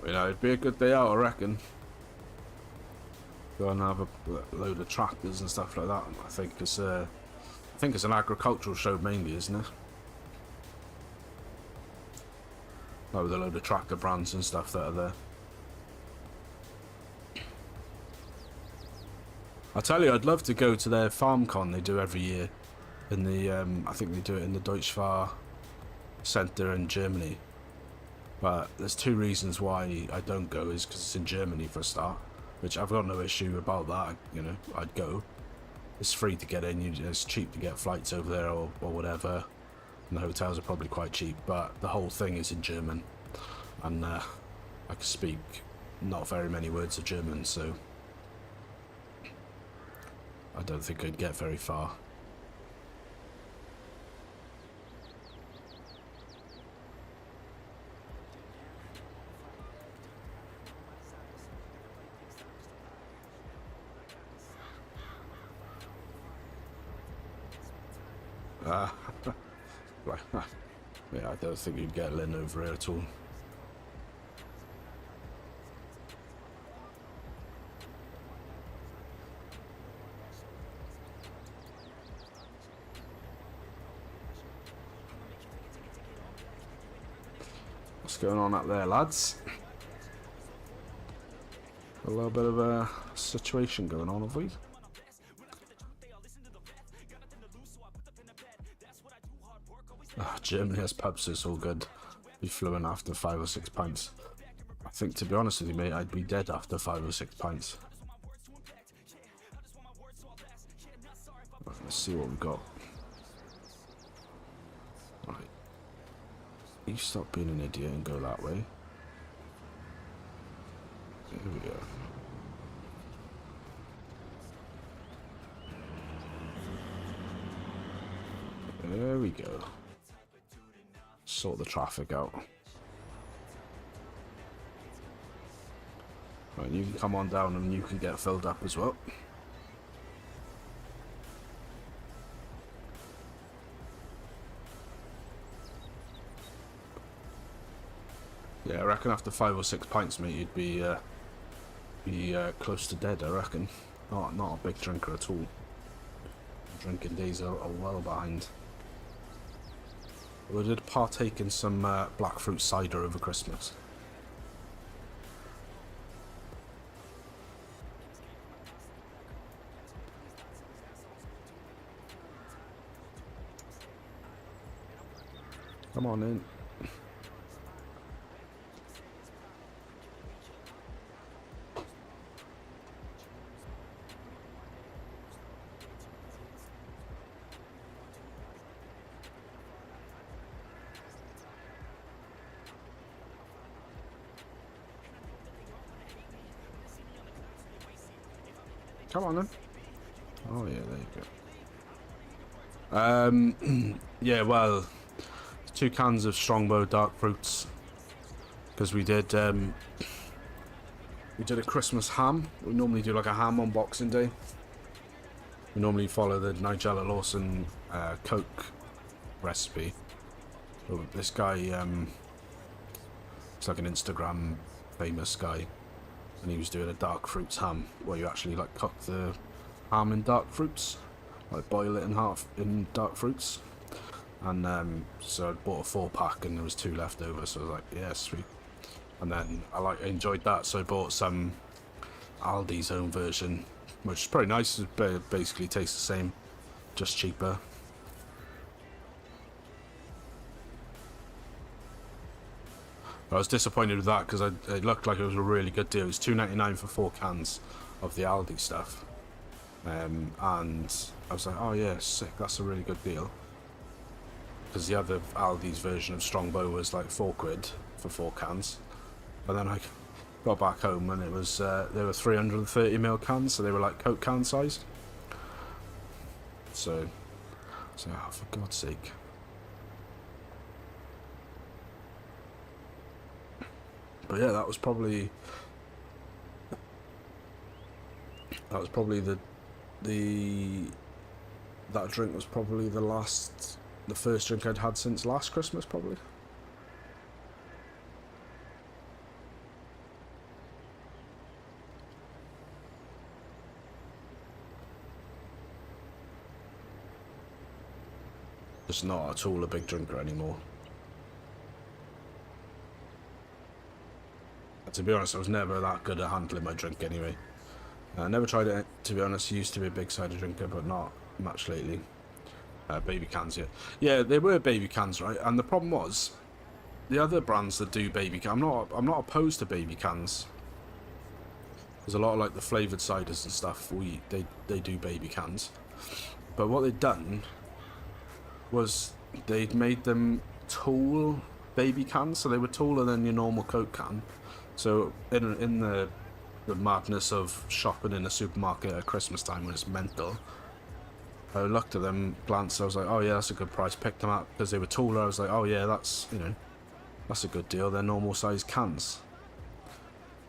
You know, it'd be a good day out, I reckon. Go and have a load of tractors and stuff like that. I think it's an agricultural show mainly, isn't it? Like with a load of tractor brands and stuff that are there. I tell you, I'd love to go to their FarmCon they do every year. In the I think they do it in the Deutschfahr Center in Germany. But there's two reasons why I don't go. Is because it's in Germany for a start, which I've got no issue about that. You know, I'd go. It's free to get in. It's cheap to get flights over there or whatever. And the hotels are probably quite cheap. But the whole thing is in German, and I can speak not very many words of German, so I don't think I'd get very far. Yeah, I don't think you'd get Lynn over here at all. What's going on up there, lads? A little bit of a situation going on, have we? Germany has pubs, so it's all good. Be fluent after 5 or 6 pints. I think, to be honest with you, mate, I'd be dead after 5 or 6 pints. Let's see what we've got. Right. You stop being an idiot and go that way. Here we go. There we go. Sort the traffic out. Right, you can come on down and you can get filled up as well. Yeah, I reckon after 5 or 6 pints, mate, you'd be close to dead, I reckon. Not a big drinker at all. Drinking days are well behind. We did partake in some black fruit cider over Christmas. Come on in. Come on then. Oh yeah, there you go. Yeah, well, 2 cans of Strongbow dark fruits, because we did a Christmas ham. We normally do like a ham on Boxing Day. We normally follow the Nigella Lawson Coke recipe. But this guy, it's like an Instagram famous guy. And he was doing a dark fruits ham, where you actually like cook the ham in dark fruits, like boil it in half in dark fruits. And so I bought a 4-pack, and there was 2 left over, so I was like, yeah, sweet. And then I enjoyed that, so I bought some Aldi's own version, which is pretty nice. It basically tastes the same, just cheaper. I was disappointed with that because it looked like it was a really good deal. It was $2.99 for 4 cans of the Aldi stuff, and I was like, "Oh yeah, sick! That's a really good deal." Because the other Aldi's version of Strongbow was like £4 for 4 cans, and then I got back home and it was they were 330ml cans, so they were like Coke can sized. So So, oh, for God's sake. But yeah, that was probably that drink was probably the first drink I'd had since last Christmas, probably. Just not at all a big drinker anymore. And to be honest, I was never that good at handling my drink anyway. I never tried it, to be honest. Used to be a big cider drinker, but not much lately. Baby cans, yeah. Yeah, they were baby cans, right? And the problem was, the other brands that do baby cans, I'm not opposed to baby cans. There's a lot of like the flavoured ciders and stuff, they do baby cans. But what they'd done was they'd made them tall baby cans, so they were taller than your normal Coke can. So in the madness of shopping in a supermarket at Christmas time when it's mental, I looked at them, glanced, I was like, oh yeah, that's a good price, picked them up because they were taller. I was like, oh yeah, that's, you know, that's a good deal, they're normal size cans.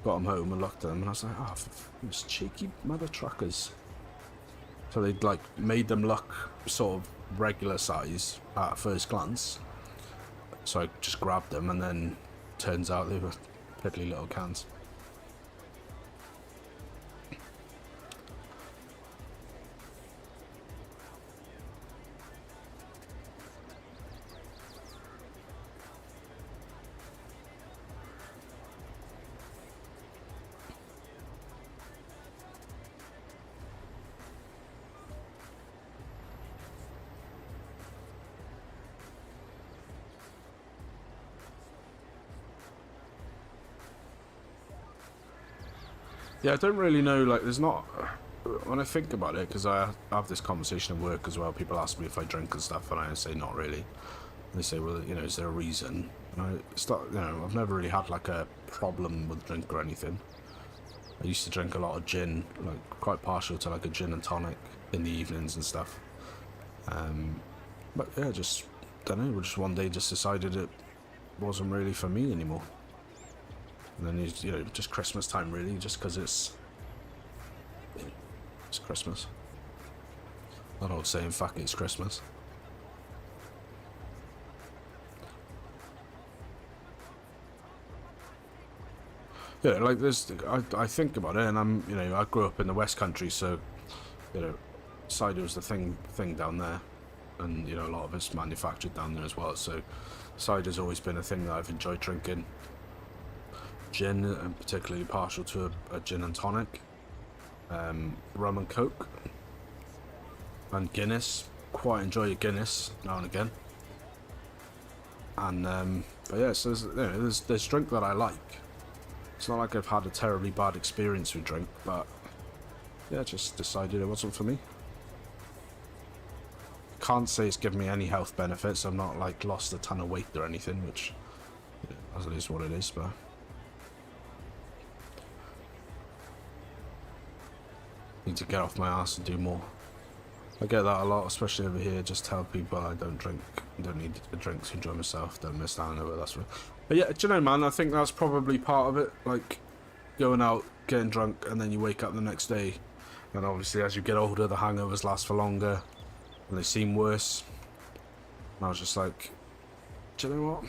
Got them home and looked at them and I was like, oh, those cheeky mother truckers. So they'd like made them look sort of regular size at first glance, so I just grabbed them and then turns out they were piddly little cans. Yeah, I don't really know, like, there's not, when I think about it, because I have this conversation at work as well, people ask me if I drink and stuff, and I say not really. They say, well, you know, is there a reason? And you know, I've never really had, like, a problem with drink or anything. I used to drink a lot of gin, like, quite partial to, like, a gin and tonic in the evenings and stuff. But, yeah, just, don't know, just one day just decided it wasn't really for me anymore. And then, you know, just Christmas time, really, just because it's Christmas. That old saying, fuck it, it's Christmas. Yeah, like, there's, I think about it, and you know, I grew up in the West Country, so, you know, cider was the thing down there. And, you know, a lot of it's manufactured down there as well, so cider's always been a thing that I've enjoyed drinking. Gin, and particularly partial to a gin and tonic, rum and coke, and Guinness. Quite enjoy a Guinness now and again. And but yeah, so there's drink that I like. It's not like I've had a terribly bad experience with drink, but yeah, just decided it wasn't for me. Can't say it's given me any health benefits. I'm not like lost a ton of weight or anything, which, you know, as it is what it is, but. Need to get off my ass and do more. I get that a lot, especially over here. Just tell people I don't drink, don't need a drink to enjoy myself, don't miss down over, that's right. But yeah, do you know, man, I think that's probably part of it, like going out, getting drunk, and then you wake up the next day, and obviously as you get older the hangovers last for longer and they seem worse. And I was just like, do you know what,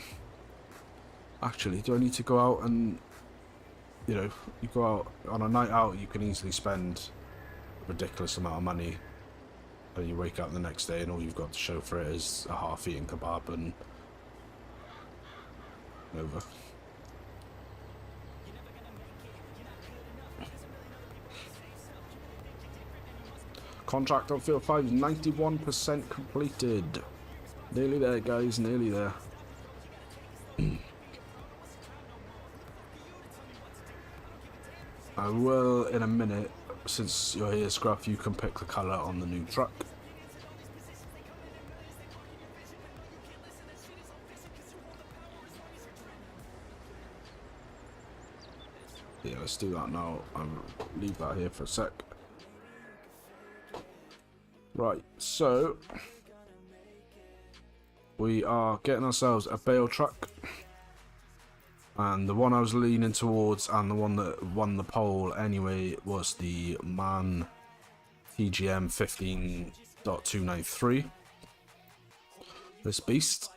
actually, do I need to go out? And you know, you go out on a night out, you can easily spend ridiculous amount of money, and you wake up the next day and all you've got to show for it is a half-eaten kebab and over. Contract on field 5 is 91% completed. Nearly there, guys, nearly there. I will in a minute. Since you're here, Scruff, you can pick the colour on the new truck. Yeah, let's do that now. I'll leave that here for a sec. Right, so we are getting ourselves a bale truck. And the one I was leaning towards and the one that won the poll anyway was the MAN TGM 15.293. This beast.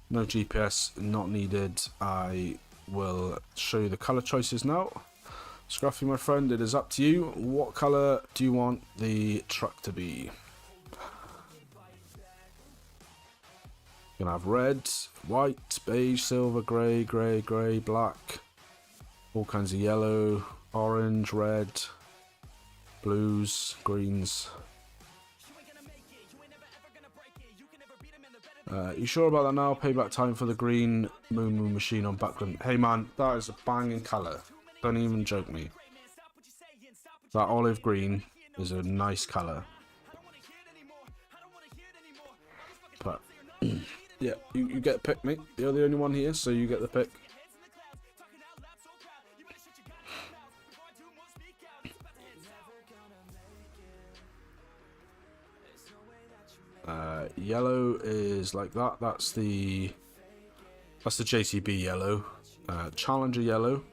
No GPS, not needed. I will show you the colour choices now. Scruffy, my friend, it is up to you. What colour do you want the truck to be? Gonna have red, white, beige, silver, grey, grey, grey, black, all kinds of yellow, orange, red, blues, greens. You sure about that now? Payback time for the green Moon machine on Buckland. Hey man, that is a banging colour. Don't even joke me. That olive green is a nice colour. But yeah, you get a pick, mate. You're the only one here, so you get the pick. Yellow is like that. That's the JCB yellow. Challenger yellow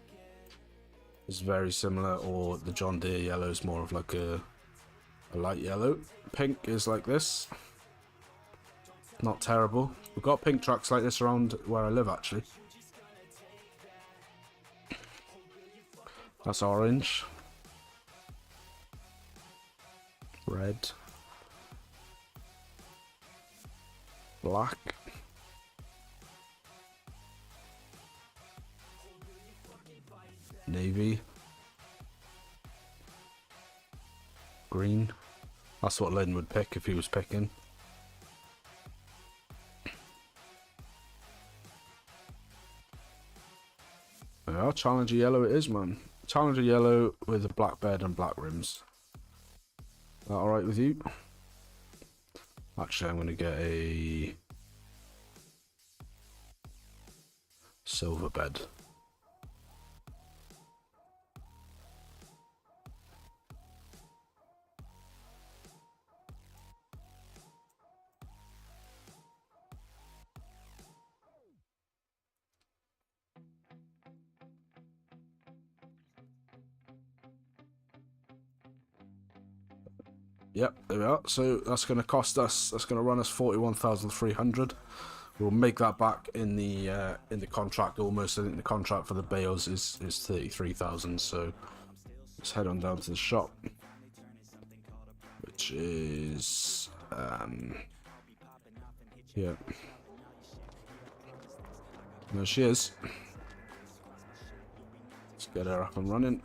is very similar, or the John Deere yellow is more of like a light yellow. Pink is like this. Not terrible. We've got pink trucks like this around where I live, actually. That's orange. Red. Black. Navy. Green. That's what Len would pick if he was picking. Yeah, Challenger yellow it is, man. Challenger yellow with a black bed and black rims. That alright with you? Actually, I'm going to get a silver bed. Yep, there we are. So that's going to cost us. That's going to run us 41,300. We'll make that back in the contract almost. I think the contract for the bales is 33,000. So let's head on down to the shop, which is yeah. There she is. Let's get her up and running.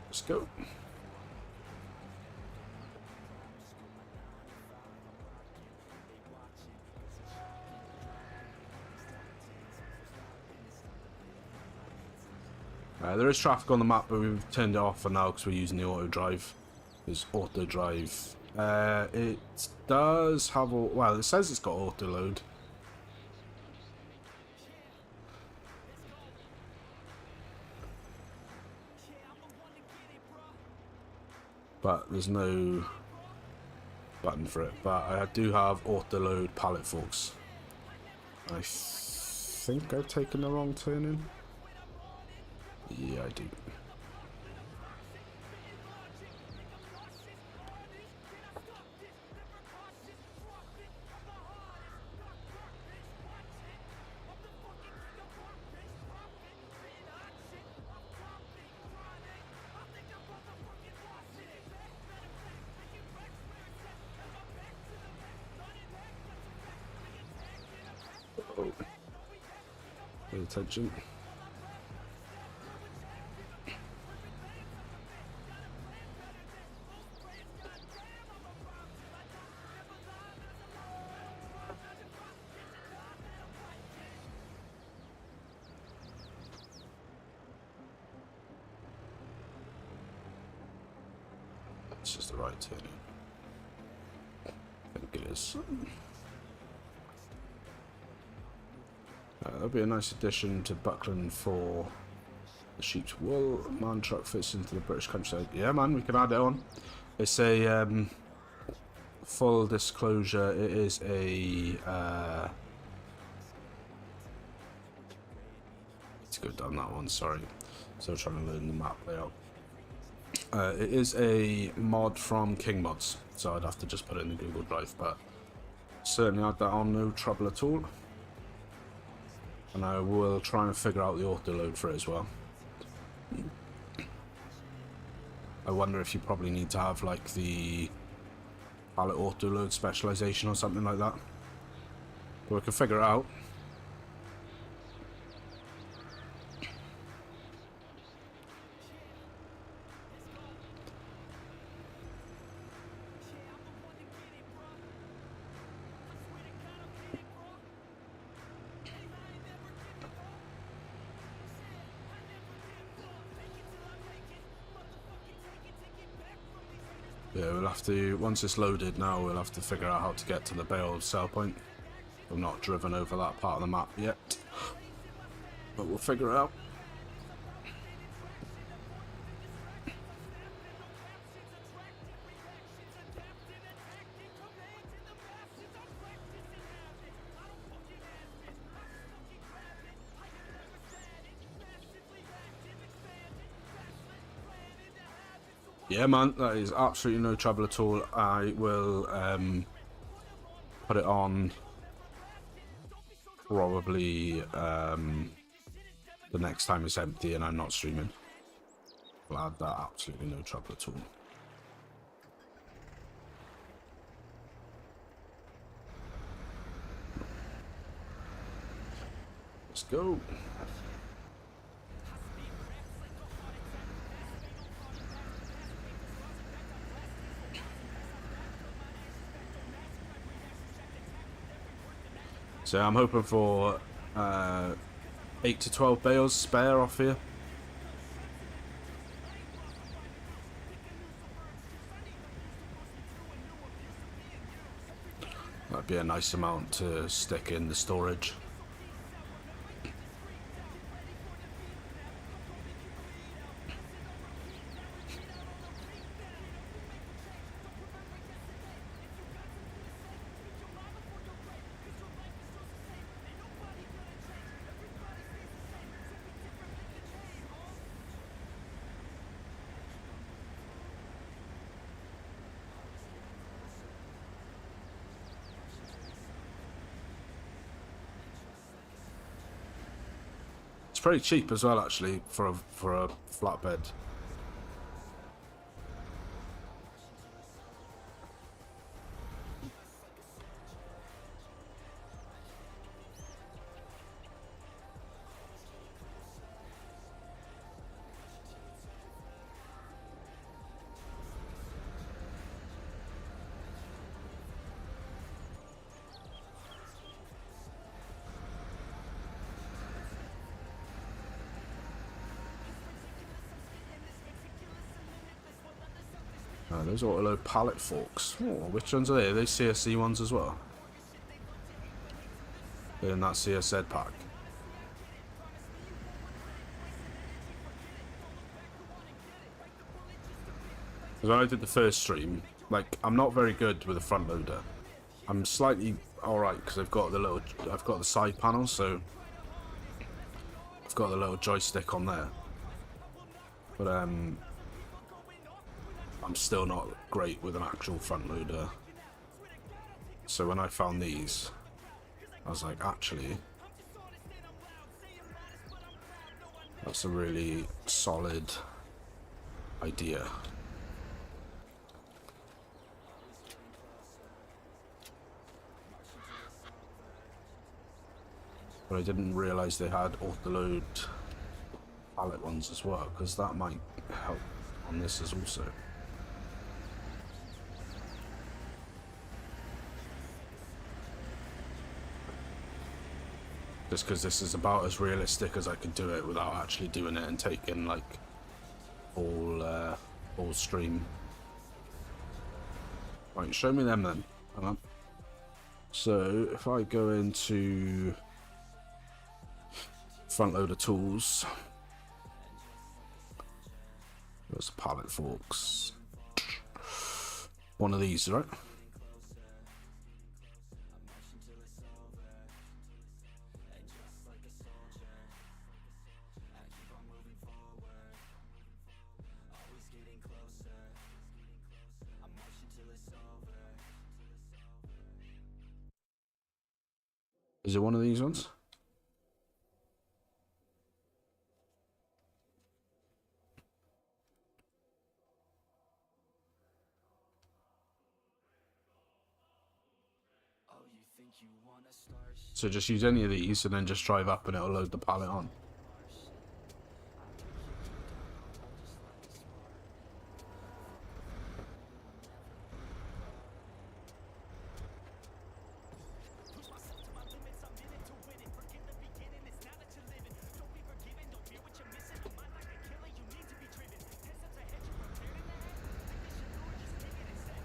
Let's go. There is traffic on the map, but we've turned it off for now because we're using the auto drive. It's auto drive. It does have a, well, it says it's got auto load. But there's no button for it. But I do have auto load pallet forks. I think I've taken the wrong turn in. Yeah, I do. Oh. Pay attention. This is the right turn. I think it is. That'll be a nice addition to Buckland for The sheep's wool. Man truck fits into the British countryside. Yeah, man, we can add it on. It's a full disclosure. It is a. Let's go down that one. Sorry, still trying to learn the map layout. It is a mod from King Mods, so I'd have to just put it in the Google Drive, but certainly add that on, no trouble at all. And I will try and figure out the auto load for it as well. I wonder if you probably need to have like the pallet auto load specialization or something like that, but we can figure it out. Yeah, we'll have to, once it's loaded now, we'll have to figure out how to get to the bale sell point. I've not driven over that part of the map yet, but we'll figure it out. Yeah, man, that is absolutely no trouble at all. I will put it on probably the next time it's empty and I'm not streaming. I'll add that, absolutely no trouble at all. Let's go. So I'm hoping for 8 to 12 bales spare off here. That'd be a nice amount to stick in the storage. Pretty cheap as well, actually, for a flatbed. Those auto-load pallet forks. Oh, which ones are they? Are they CSC ones as well? They're in that CSZ pack. Because when I did the first stream, like, I'm not very good with a front loader. I'm slightly alright because I've got the side panel, so I've got the little joystick on there. But I'm still not great with an actual front loader. So when I found these, I was like, actually, that's a really solid idea. But I didn't realize they had auto-load pallet ones as well, because that might help on this as also. Just because this is about as realistic as I can do it without actually doing it and taking like all stream. Right, show me them then. Hang on. So if I go into front loader tools, There's the pallet forks. One of these, right? Is it one of these ones? So just use any of these and then just drive up and it'll load the pallet on.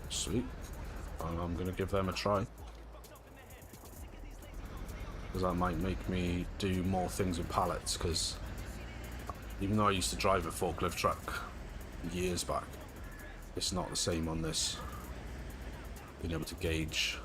Sweet. I'm gonna give them a try. Because that might make me do more things with pallets, because even though I used to drive a forklift truck years back, it's not the same on this. Being able to gauge.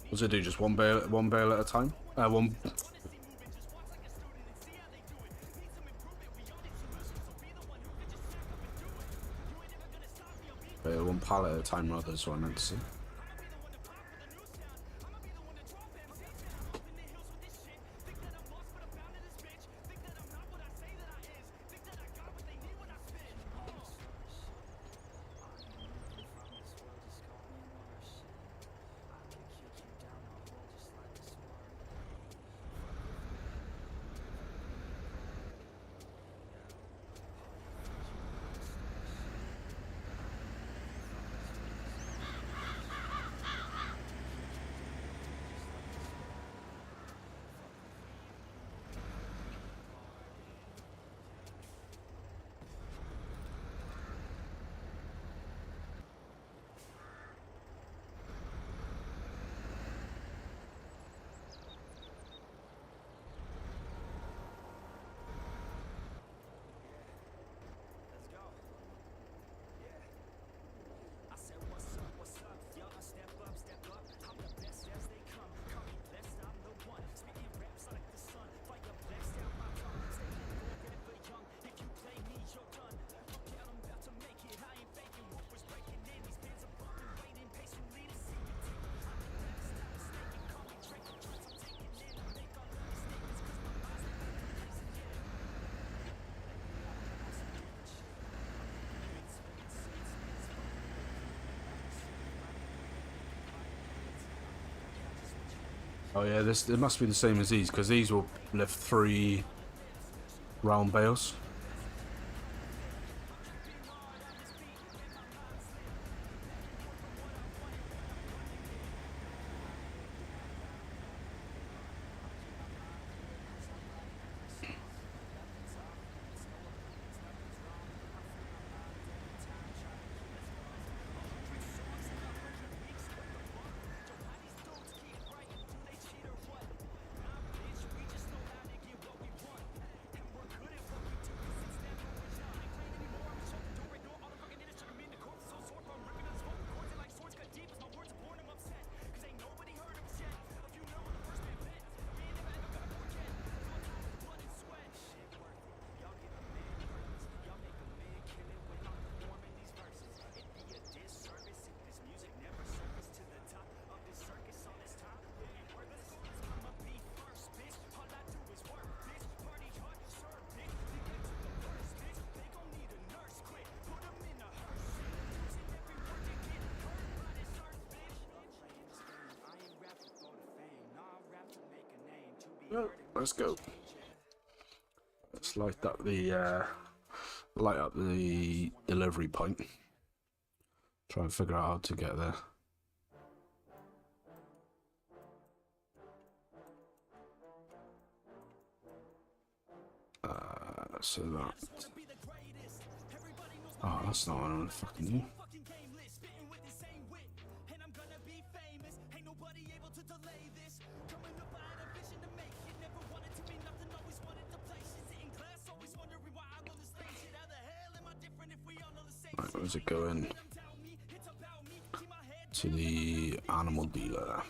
What does it do? Just one bale at a time? One. One pallet at a time, rather, is what I meant to say. Oh yeah, it must be the same as these, because these will lift 3 round bales. Well, let's go. Let's light up the delivery point. Try and figure out how to get there. So that. Oh, that's not what I want to fucking do. Right, where's it going? To the animal dealer.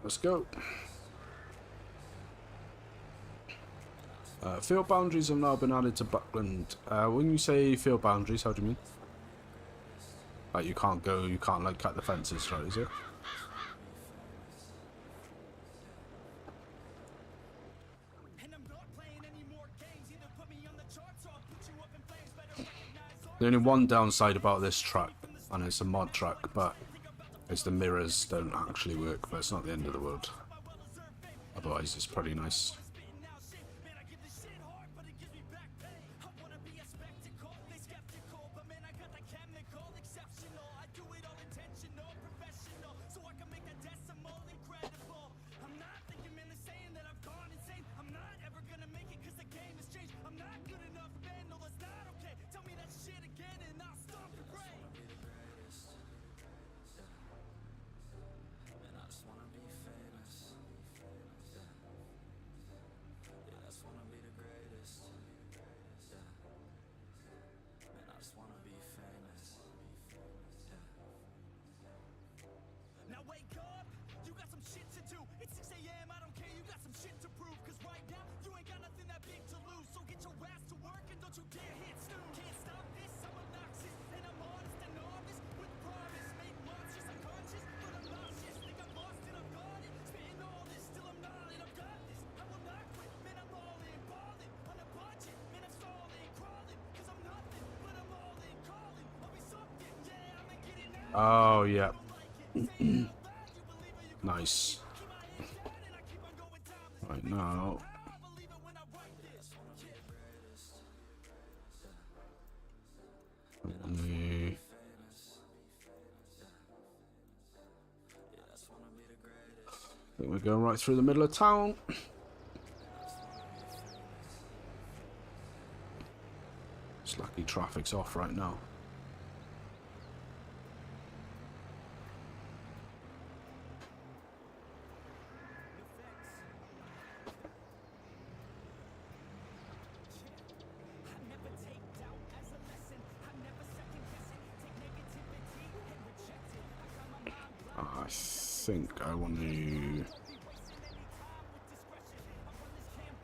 Let's go. Field boundaries have now been added to Buckland. When you say field boundaries, how do you mean? Like you can't like cut the fences, right, is it? There's only one downside about this track, and it's a mod track, but it's the mirrors don't actually work, but it's not the end of the world. Otherwise, it's pretty nice. Oh, yeah. Nice. Right now. I think we're going right through the middle of town. It's lucky traffic's off right now. I think I want to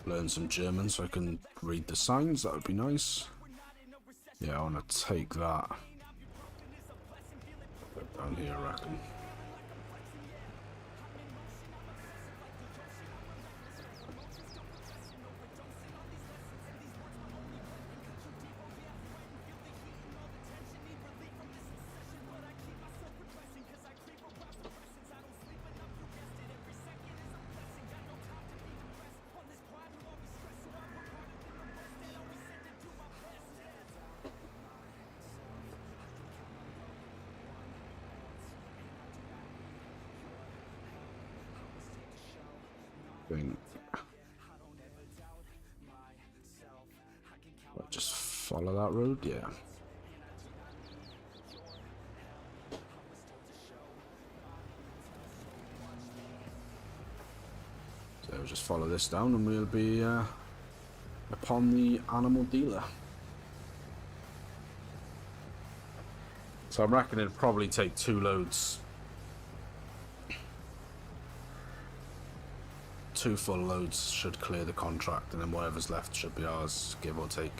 learn some German so I can read the signs. That would be nice. Yeah, I want to take that. Put down here, I reckon. Just follow that road, yeah. So we'll just follow this down and we'll be upon the animal dealer. So I'm reckoning it'll probably take 2 loads. 2 full loads should clear the contract, and then whatever's left should be ours, give or take.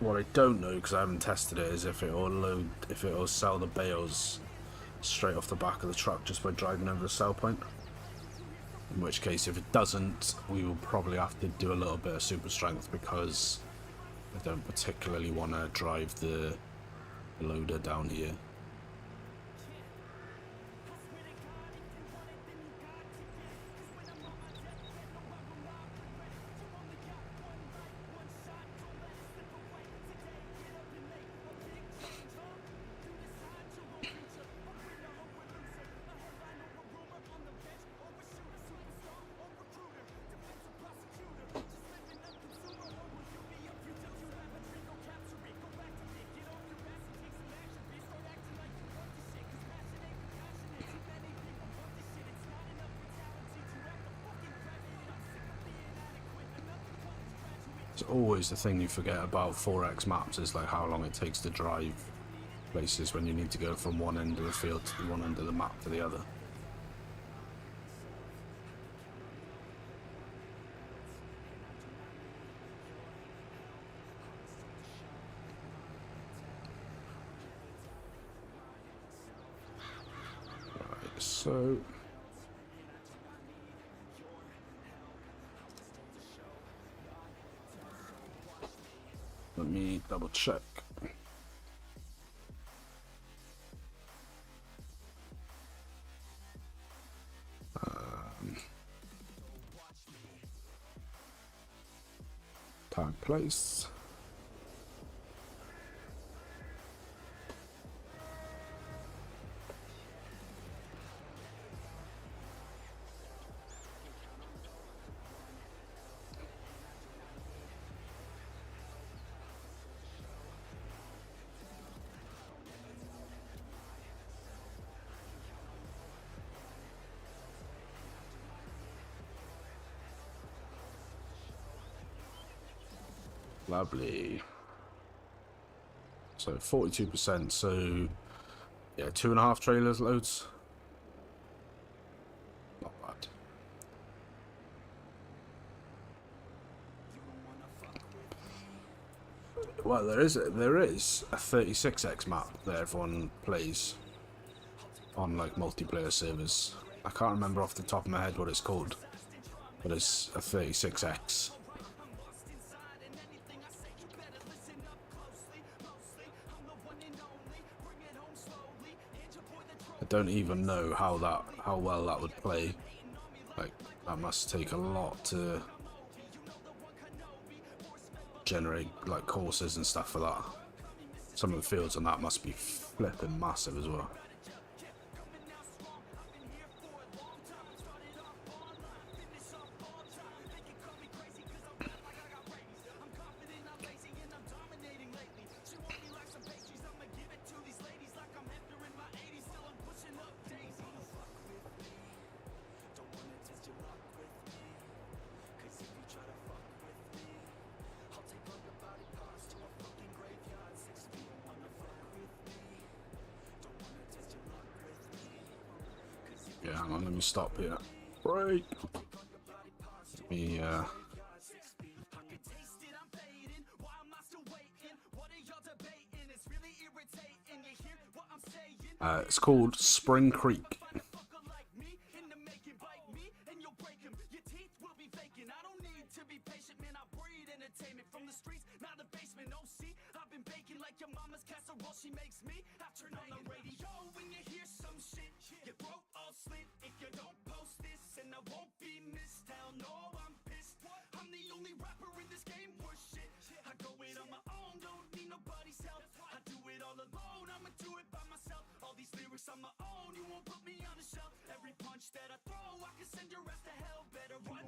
What I don't know, because I haven't tested it, is if it'll sell the bales straight off the back of the truck just by driving over the sell point. In which case, if it doesn't, we will probably have to do a little bit of super strength, because I don't particularly want to drive the loader down here. It's always the thing you forget about 4X maps, is like how long it takes to drive places when you need to go from one end of the field to one end of the map to the other. Right, so let me double check. Time, place. Lovely. So 42%, so yeah, 2.5 trailers loads. Not bad. Well, there is a 36x map that everyone plays on like multiplayer servers. I can't remember off the top of my head what it's called, but it's a 36x. I don't even know how well that would play. Like, that must take a lot to generate like courses and stuff for that. Some of the fields on that must be flipping massive as well. Yeah, hang on, let me stop here. Break. Let me, it's called Spring Creek.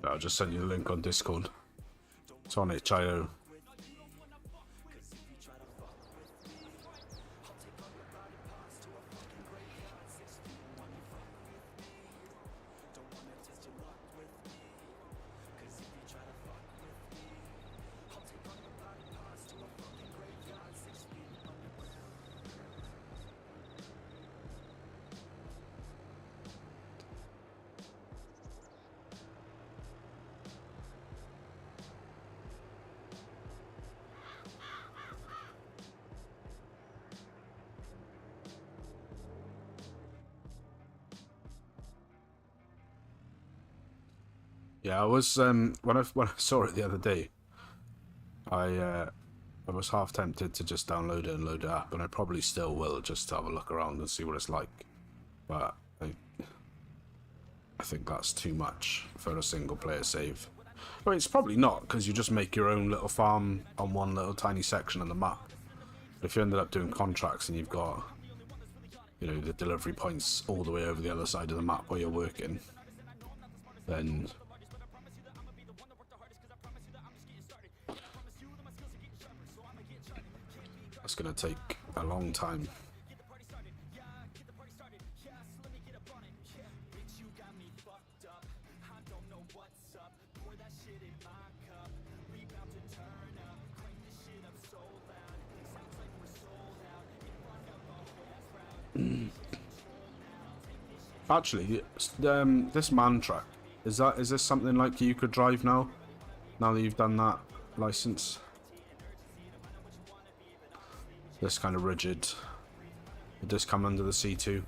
I'll just send you the link on Discord. It's on itch.io. Yeah, I was when I saw it the other day, I was half tempted to just download it and load it up, and I probably still will just to have a look around and see what it's like. But I think that's too much for a single player save. I mean, it's probably not, because you just make your own little farm on one little tiny section of the map. But if you ended up doing contracts and you've got, you know, the delivery points all the way over the other side of the map where you're working, then that's going to take a long time. Actually, this man truck, is this something like you could drive now? Now that you've done that license? This kind of rigid. Would this come under the C2?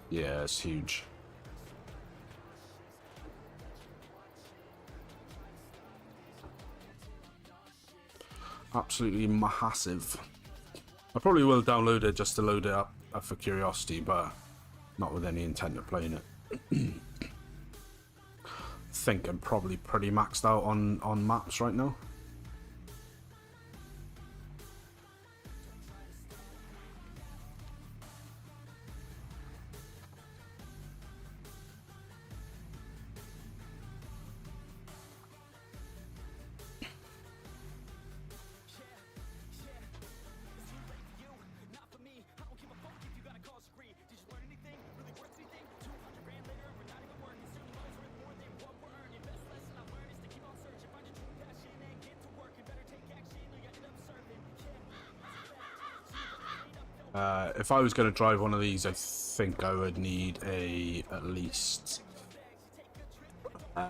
Yeah, it's huge. Absolutely massive. I probably will download it just to load it up for curiosity, but not with any intent of playing it. I think I'm probably pretty maxed out on maps right now. If I was going to drive one of these, I think I would need at least I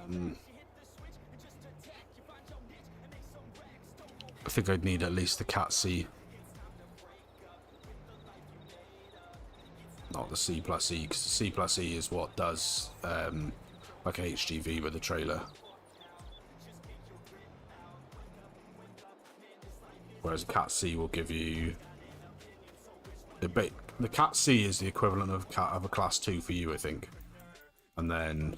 think I'd need at least the Cat C, not the C plus E, because the C plus E is what does like a HGV with a trailer, whereas Cat C will give you the Cat C is the equivalent of a Class 2 for you, I think, and then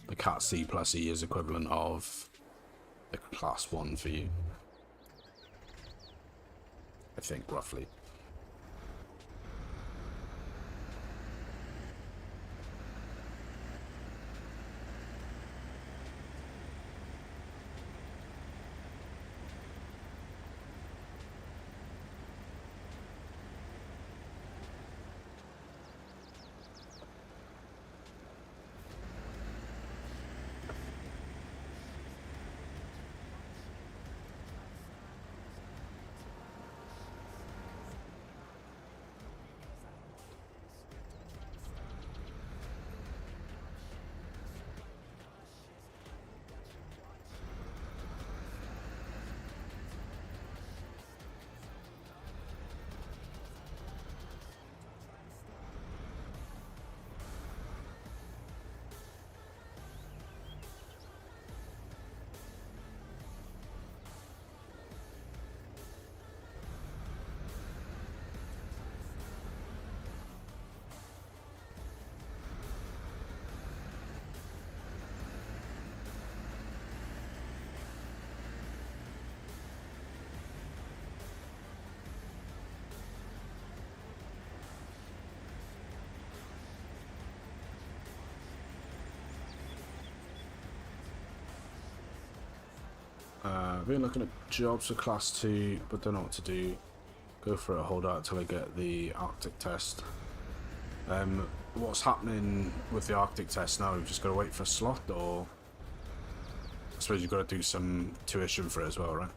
the Cat C plus E is equivalent of the Class 1 for you, I think, roughly. I've been looking at jobs for class 2, but don't know what to do. Go for it, hold out till I get the Arctic test. What's happening with the Arctic test now? We've just got to wait for a slot, or I suppose you've got to do some tuition for it as well, right?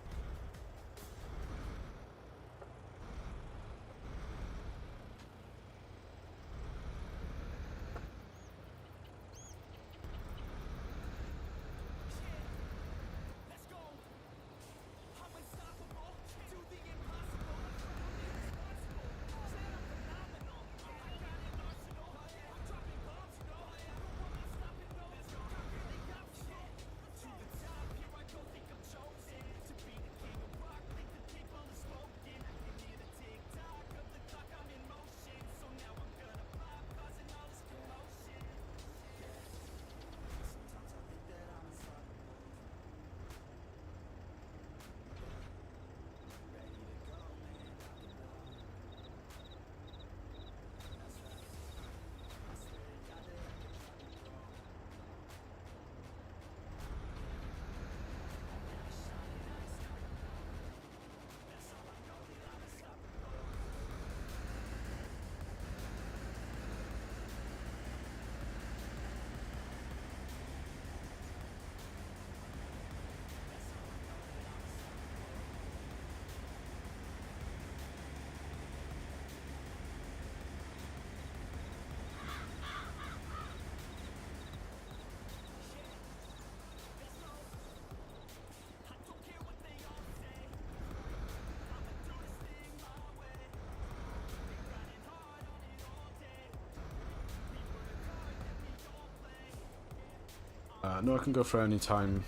No, I can go for any time,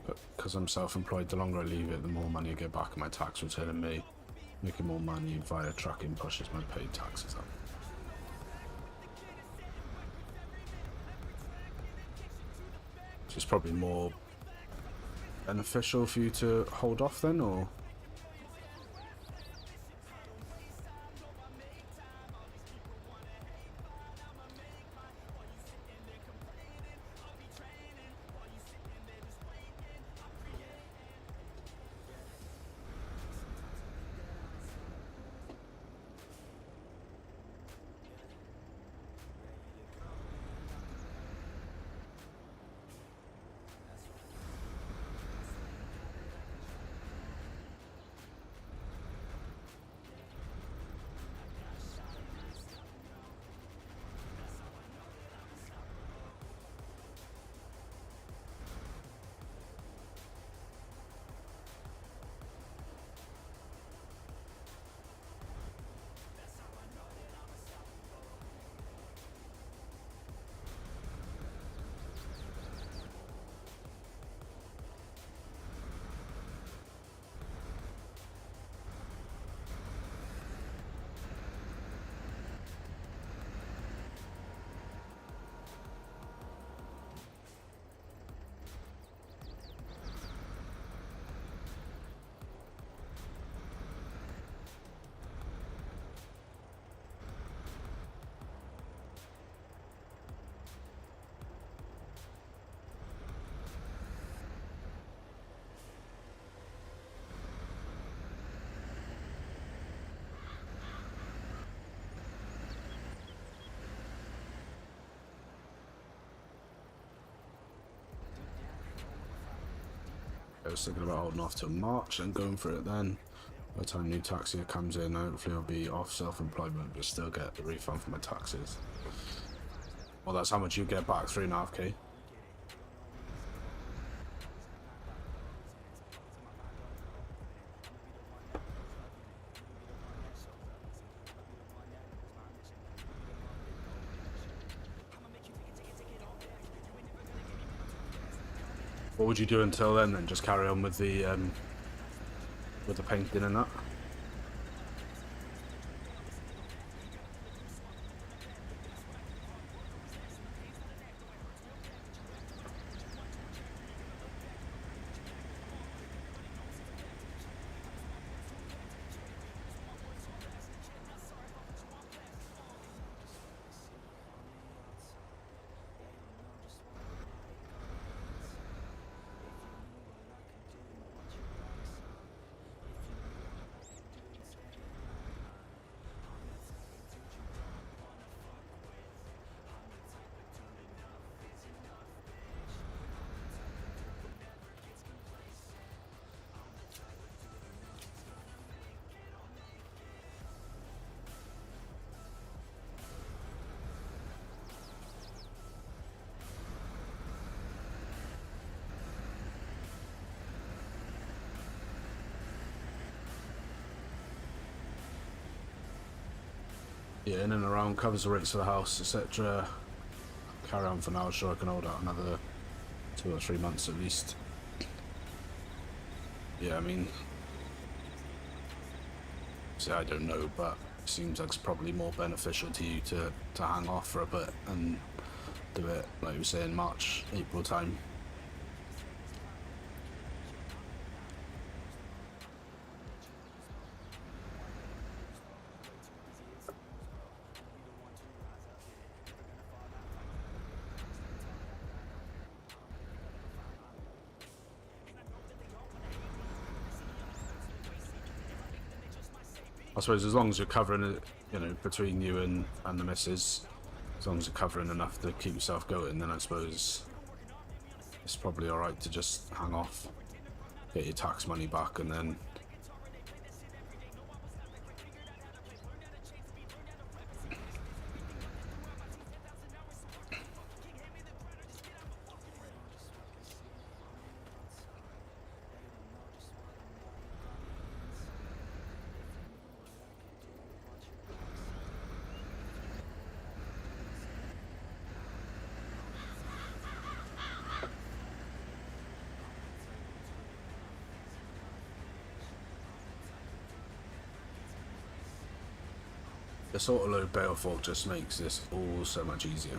but because I'm self-employed, the longer I leave it, the more money I get back in my tax return, and me making more money via tracking pushes my paid taxes up. So it's probably more beneficial for you to hold off then, or? I was thinking about holding off till March and going for it then. By the time new tax year comes in, hopefully I'll be off self-employment but still get a refund for my taxes. Well, that's how much you get back, 3.5k. What would you do until then just carry on with the painting and that? Yeah, in and around, covers the rates for the house, etc. Carry on for now. Sure, I can hold out another 2 or 3 months at least. Yeah, I mean, see, I don't know, but it seems like it's probably more beneficial to you to hang off for a bit and do it, like you were saying, March, April time. I suppose as long as you're covering it, you know, between you and the missus, as long as you're covering enough to keep yourself going, then I suppose it's probably alright to just hang off, get your tax money back, and then the sort of low bale fork just makes this all so much easier.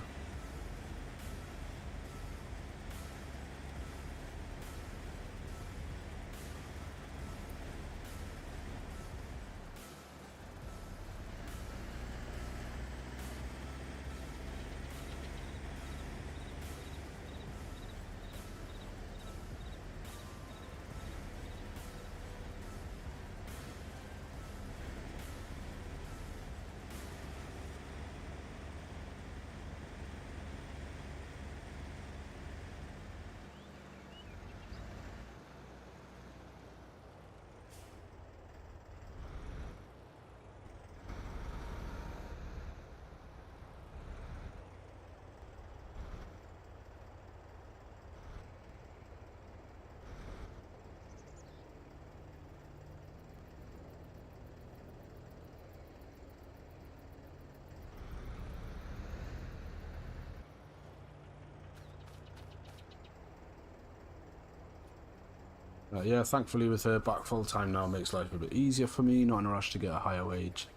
Yeah, thankfully with her back full time now makes life a bit easier for me, not in a rush to get a higher wage.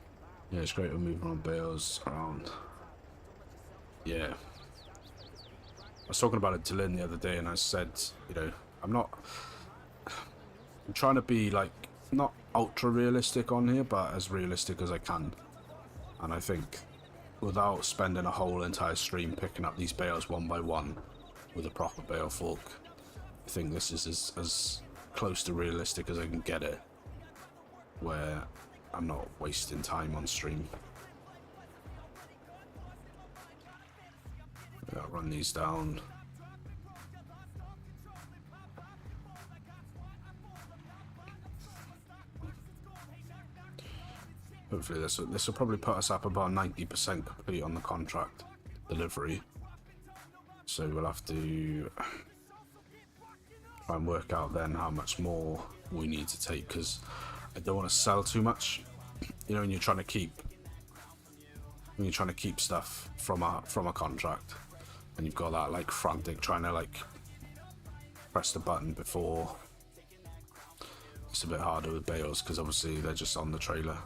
Yeah, it's great to move on bales around. Yeah. I was talking about it to Lynn the other day and I said, you know, I'm trying to be like, not ultra realistic on here, but as realistic as I can. And I think without spending a whole entire stream picking up these bales one by one with a proper bale fork, I think this is as close to realistic as I can get it, where I'm not wasting time on stream. Yeah, I'll run these down. Hopefully this will probably put us up about 90% complete on the contract delivery. So we'll have to try and work out then how much more we need to take, because I don't want to sell too much. You know, when you're trying to keep stuff from a contract, and you've got that like frantic trying to like press the button before. It's a bit harder with bales because obviously they're just on the trailer.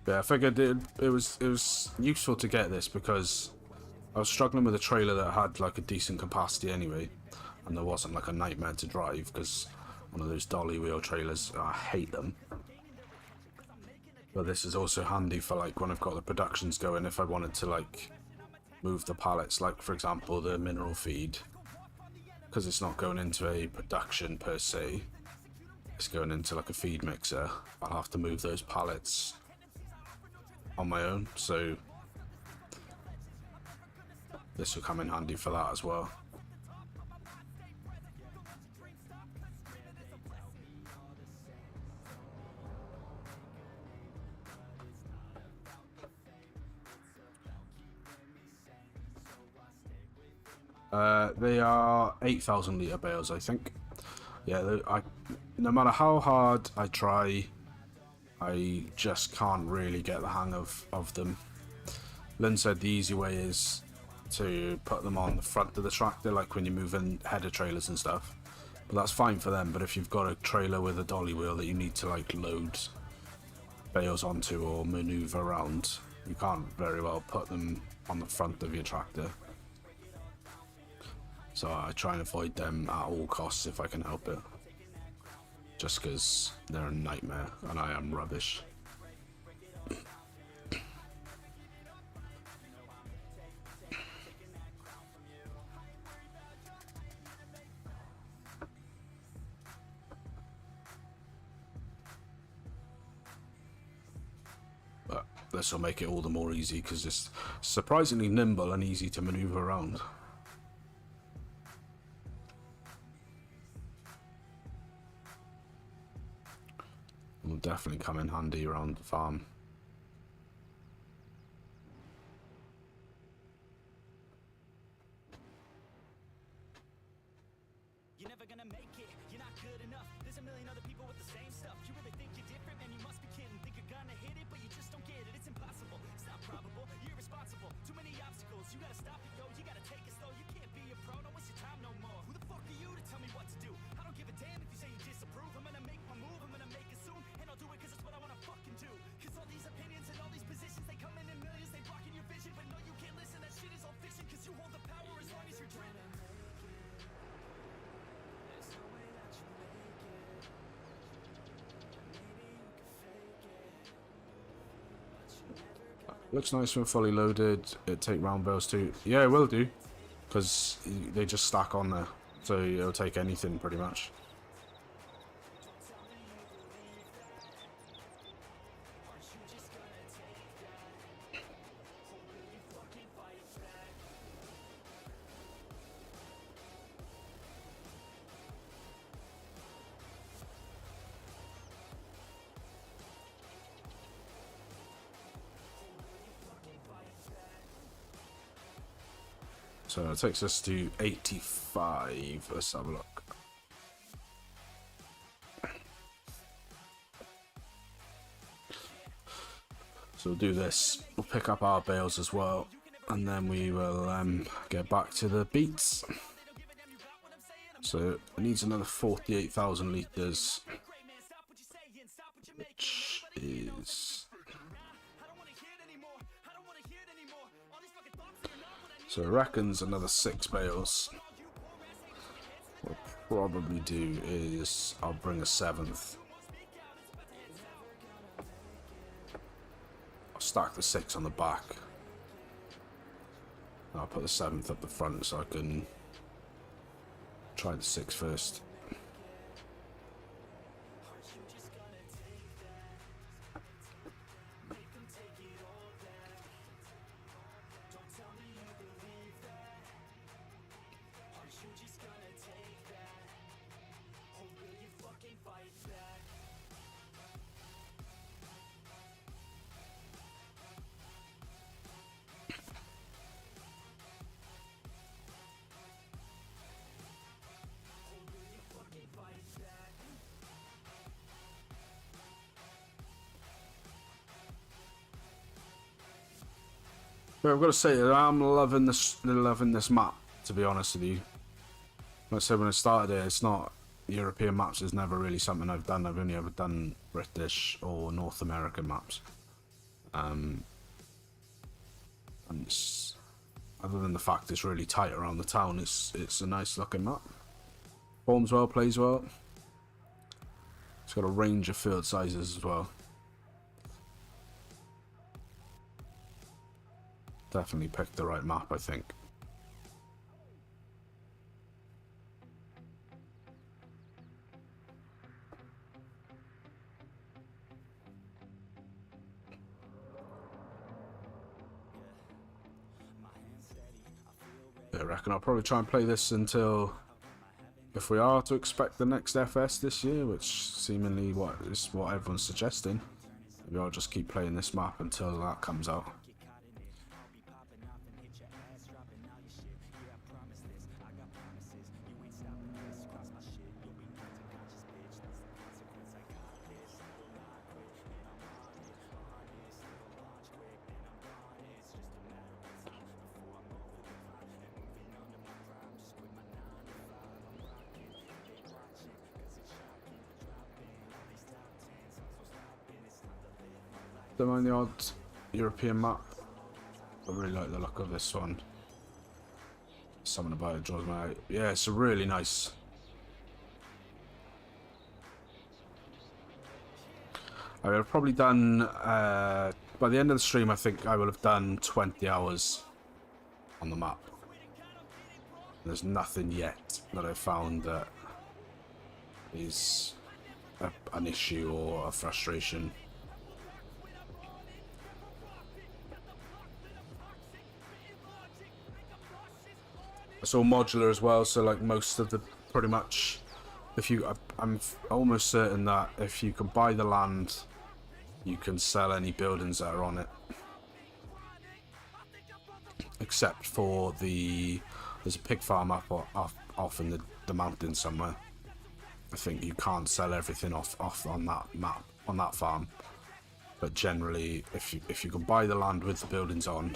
Yeah, I figured it was useful to get this because I was struggling with a trailer that had like a decent capacity anyway, and there wasn't like a nightmare to drive because one of those dolly wheel trailers, I hate them. But this is also handy for like when I've got the productions going, if I wanted to like move the pallets, like for example the mineral feed, because it's not going into a production per se, it's going into like a feed mixer. I'll have to move those pallets on my own, so this will come in handy for that as well. They are 8,000 litre bales, I think. Yeah, no matter how hard I try, I just can't really get the hang of them. Lynn said the easy way is to put them on the front of the tractor, like when you're moving header trailers and stuff. But that's fine for them, but if you've got a trailer with a dolly wheel that you need to like load bales onto or maneuver around, you can't very well put them on the front of your tractor. So I try and avoid them at all costs if I can help it. Just because they're a nightmare and I am rubbish. But this will make it all the more easy because it's surprisingly nimble and easy to maneuver around. Will definitely come in handy around the farm. You're never gonna make it, you're not good enough. There's a million other people with the same stuff. You really think you're different, man, you must be kidding. Think you're gonna hit it, but you just don't get it. It's impossible, it's not probable, you're irresponsible. Too many obstacles, you gotta stop it, yo. You gotta take it slow, you can't be a pro, don't waste your time no more. Who the fuck are you to tell me what to do? I don't give a damn if you say you disapprove. I'm gonna make my move, I'm gonna make it soon. And I'll do it cause it's what I wanna fucking do. Cause all these opinions and all these positions, they come in millions, they blocking your vision. But no, you can't listen, that shit is all fiction. Cause you hold the power as long as you're dreaming. Looks nice when fully loaded. It take round bales too. Yeah, it will do, because they just stack on there, so it'll take anything pretty much. So it takes us to 85. Let's have a look. So we'll do this. We'll pick up our bales as well, and then we will get back to the beets. So it needs another 48,000 litres, which is... So it reckons another 6 bales. What I'll probably do is I'll bring a 7th. I'll stack the 6 on the back. And I'll put the 7th up the front so I can try the 6 first. But I've got to say, I'm loving this map, to be honest with you. Like I said when I started it, it's not European maps is never really something I've done. I've only ever done British or North American maps. And it's, other than the fact it's really tight around the town, it's a nice looking map. Forms well, plays well. It's got a range of field sizes as well. Definitely picked the right map, I think. I reckon I'll probably try and play this until, if we are to expect the next FS this year, which seemingly what everyone's suggesting, maybe I'll just keep playing this map until that comes out. Don't mind the odd European map. I really like the look of this one. Something about it draws me out. Yeah, it's a really nice. I've probably done, by the end of the stream, I think I will have done 20 hours on the map. There's nothing yet that I've found that is an issue or a frustration. It's all modular as well, so like most of the, pretty much, if you, I'm almost certain that if you can buy the land, you can sell any buildings that are on it. Except for there's a pig farm up off in the mountains somewhere. I think you can't sell everything off on that map, on that farm. But generally, if you can buy the land with the buildings on,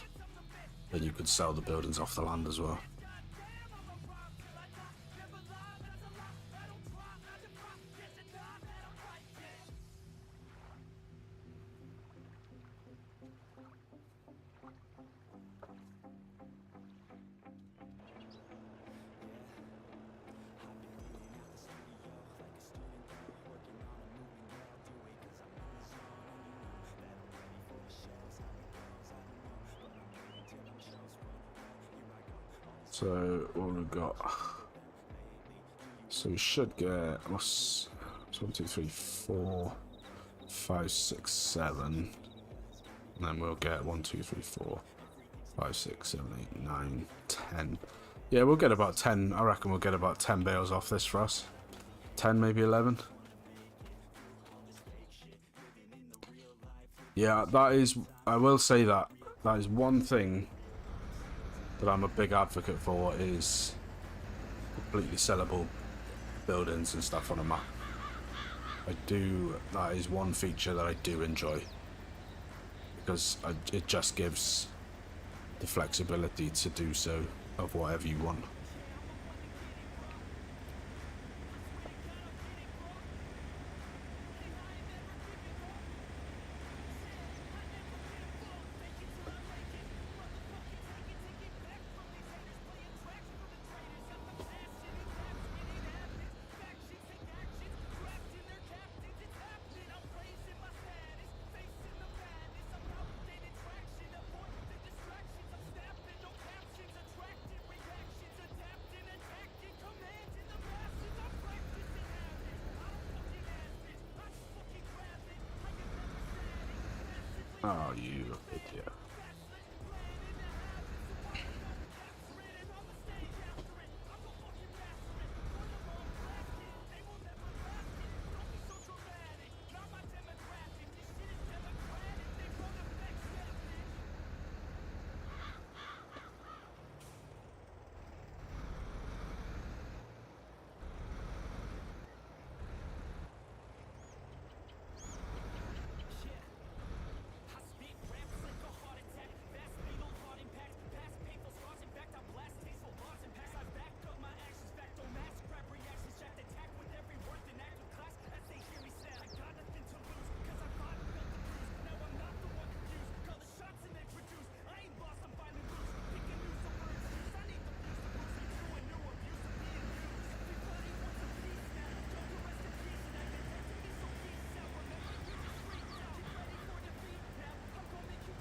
then you could sell the buildings off the land as well. So what we've got, so we should get what's 1, 2, 3, 4, 5, 6, 7, and then we'll get 1, 2, 3, 4, 5, 6, 7, 8, 9, 10. Yeah, we'll get about 10. I reckon we'll get about 10 bales off this for us. 10, maybe 11. Yeah, that is. I will say that is one thing that I'm a big advocate for, is completely sellable buildings and stuff on a map. That is one feature that I do enjoy, because it just gives the flexibility to do so of whatever you want. Oh, you idiot.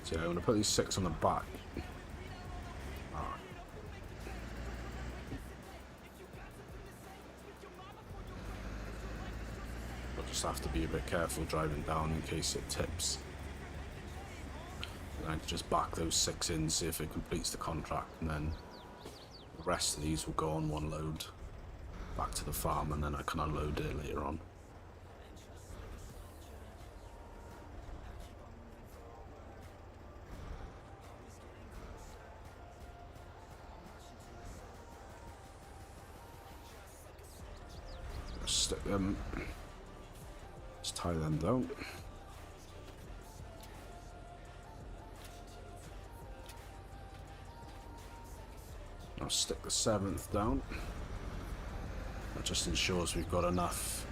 So I'm going to put these 6 on the back. I'll just have to be a bit careful driving down in case it tips. And I can just back those 6 in, see if it completes the contract, and then the rest of these will go on one load back to the farm, and then I can unload it later on. Stick them, just tie them down. I'll stick the 7th down. That just ensures we've got enough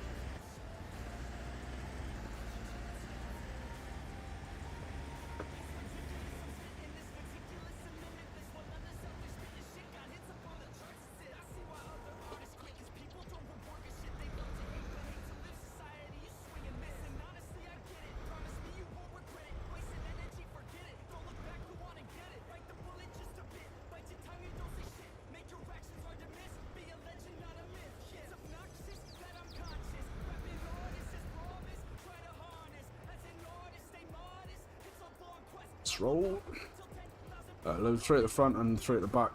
Let's roll. Load 3 at the front and 3 at the back.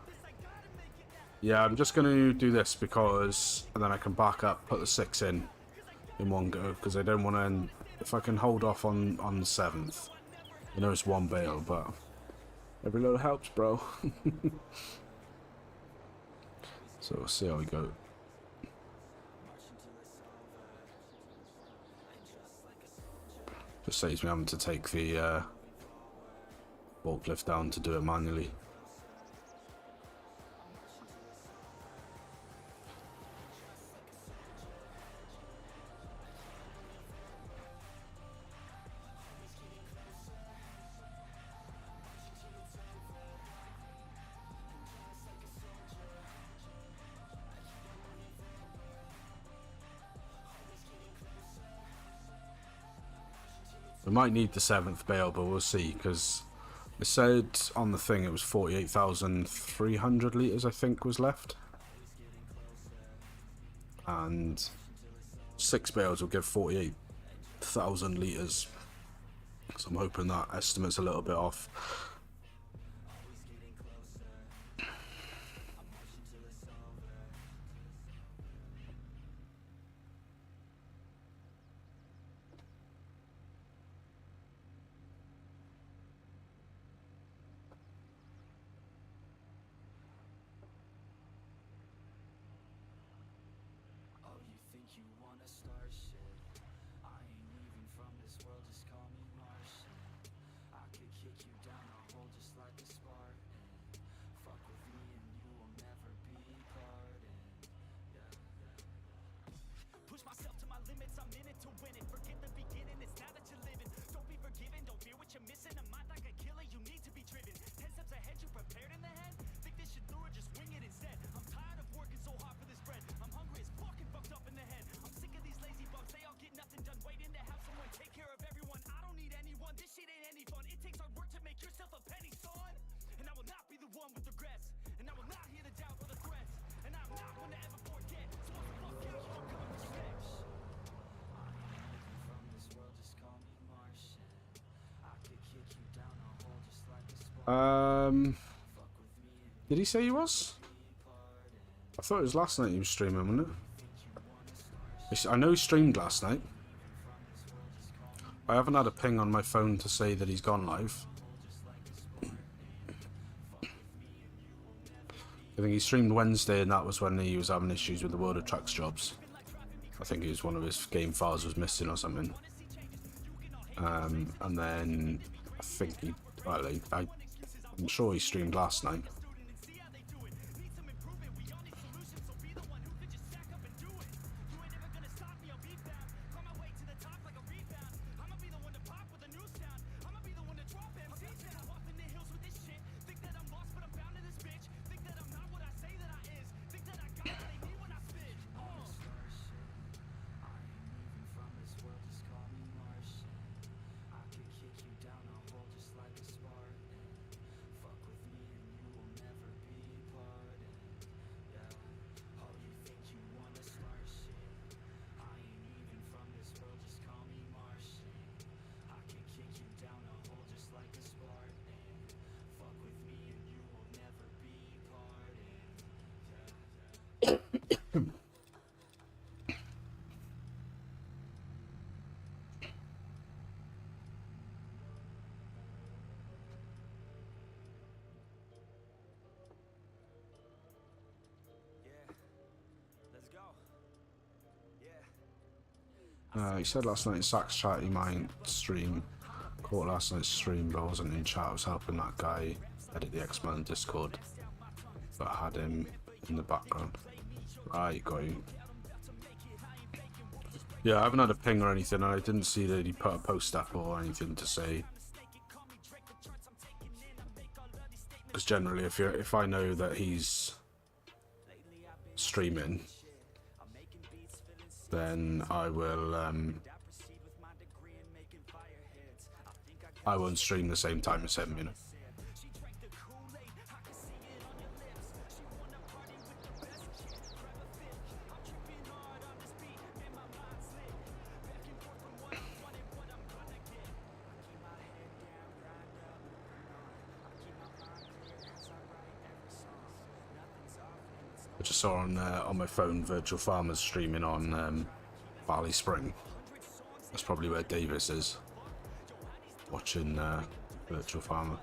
Yeah, I'm just going to do this because, and then I can back up, put the 6 in one go, because I don't want to, if I can hold off on the 7th. I know it's 1 bale, but every little helps, bro. So we'll see how we go. Just saves me having to take the forklift down to do it manually. We might need the 7th bale, but we'll see, because it said on the thing it was 48,300 litres, I think, was left. And 6 bales will give 48,000 litres. So I'm hoping that estimate's a little bit off. Did he say he was? I thought it was last night he was streaming, wasn't it? I know he streamed last night. I haven't had a ping on my phone to say that he's gone live. I think he streamed Wednesday, and that was when he was having issues with the World of Trucks jobs. I think it was one of his game files was missing or something. And then I think he, well, I'm sure he streamed last night. He said last night in Sack's chat he might stream. Caught last night's stream, but I wasn't in chat. I was helping that guy edit the X-Men Discord, but I had him in the background. Right, got you. Yeah, I haven't had a ping or anything, and I didn't see that he put a post up or anything to say. Because generally, if I know that he's streaming, then I will I won't stream the same time as him, you know. I just saw on my phone Virtual Farmers streaming on Barley Spring. That's probably where Davis is, watching Virtual Farmer.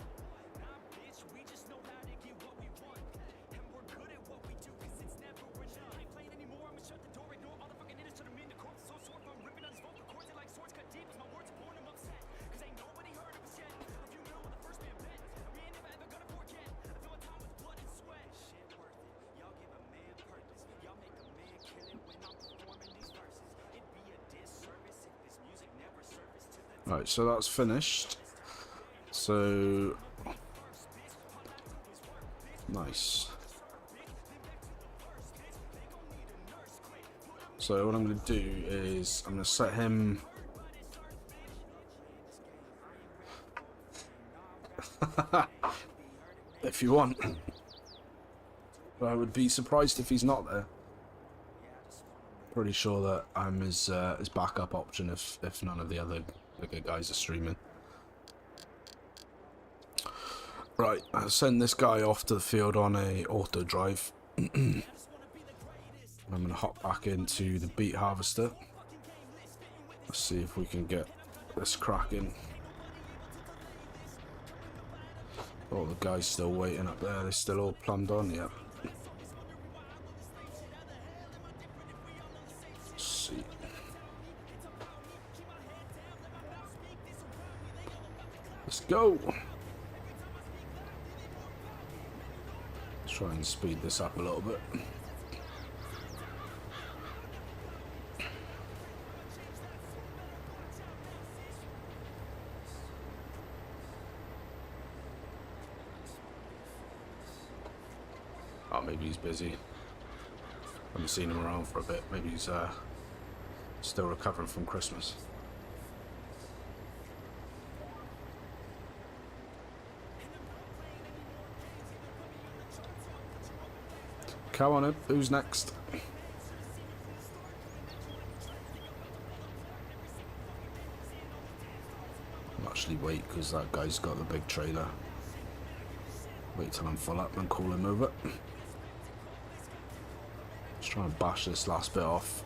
Right, so that's finished. So nice. So what I'm going to do is I'm going to set him. If you want. I would be surprised if he's not there. Pretty sure that I'm his backup option if none of the other guys are streaming. Right, I'll send this guy off to the field on a auto drive. I'm going to hop back into the beet harvester. Let's see if we can get this cracking. Oh, the guy's still waiting up there. They're still all plumbed on yet. Let's see. Let's go. Let's try and speed this up a little bit. Oh, maybe he's busy. Haven't seen him around for a bit. Maybe he's still recovering from Christmas. Come on in. Who's next? I'll actually wait because that guy's got the big trailer. Wait till I'm full up and call him over. Let's try and bash this last bit off.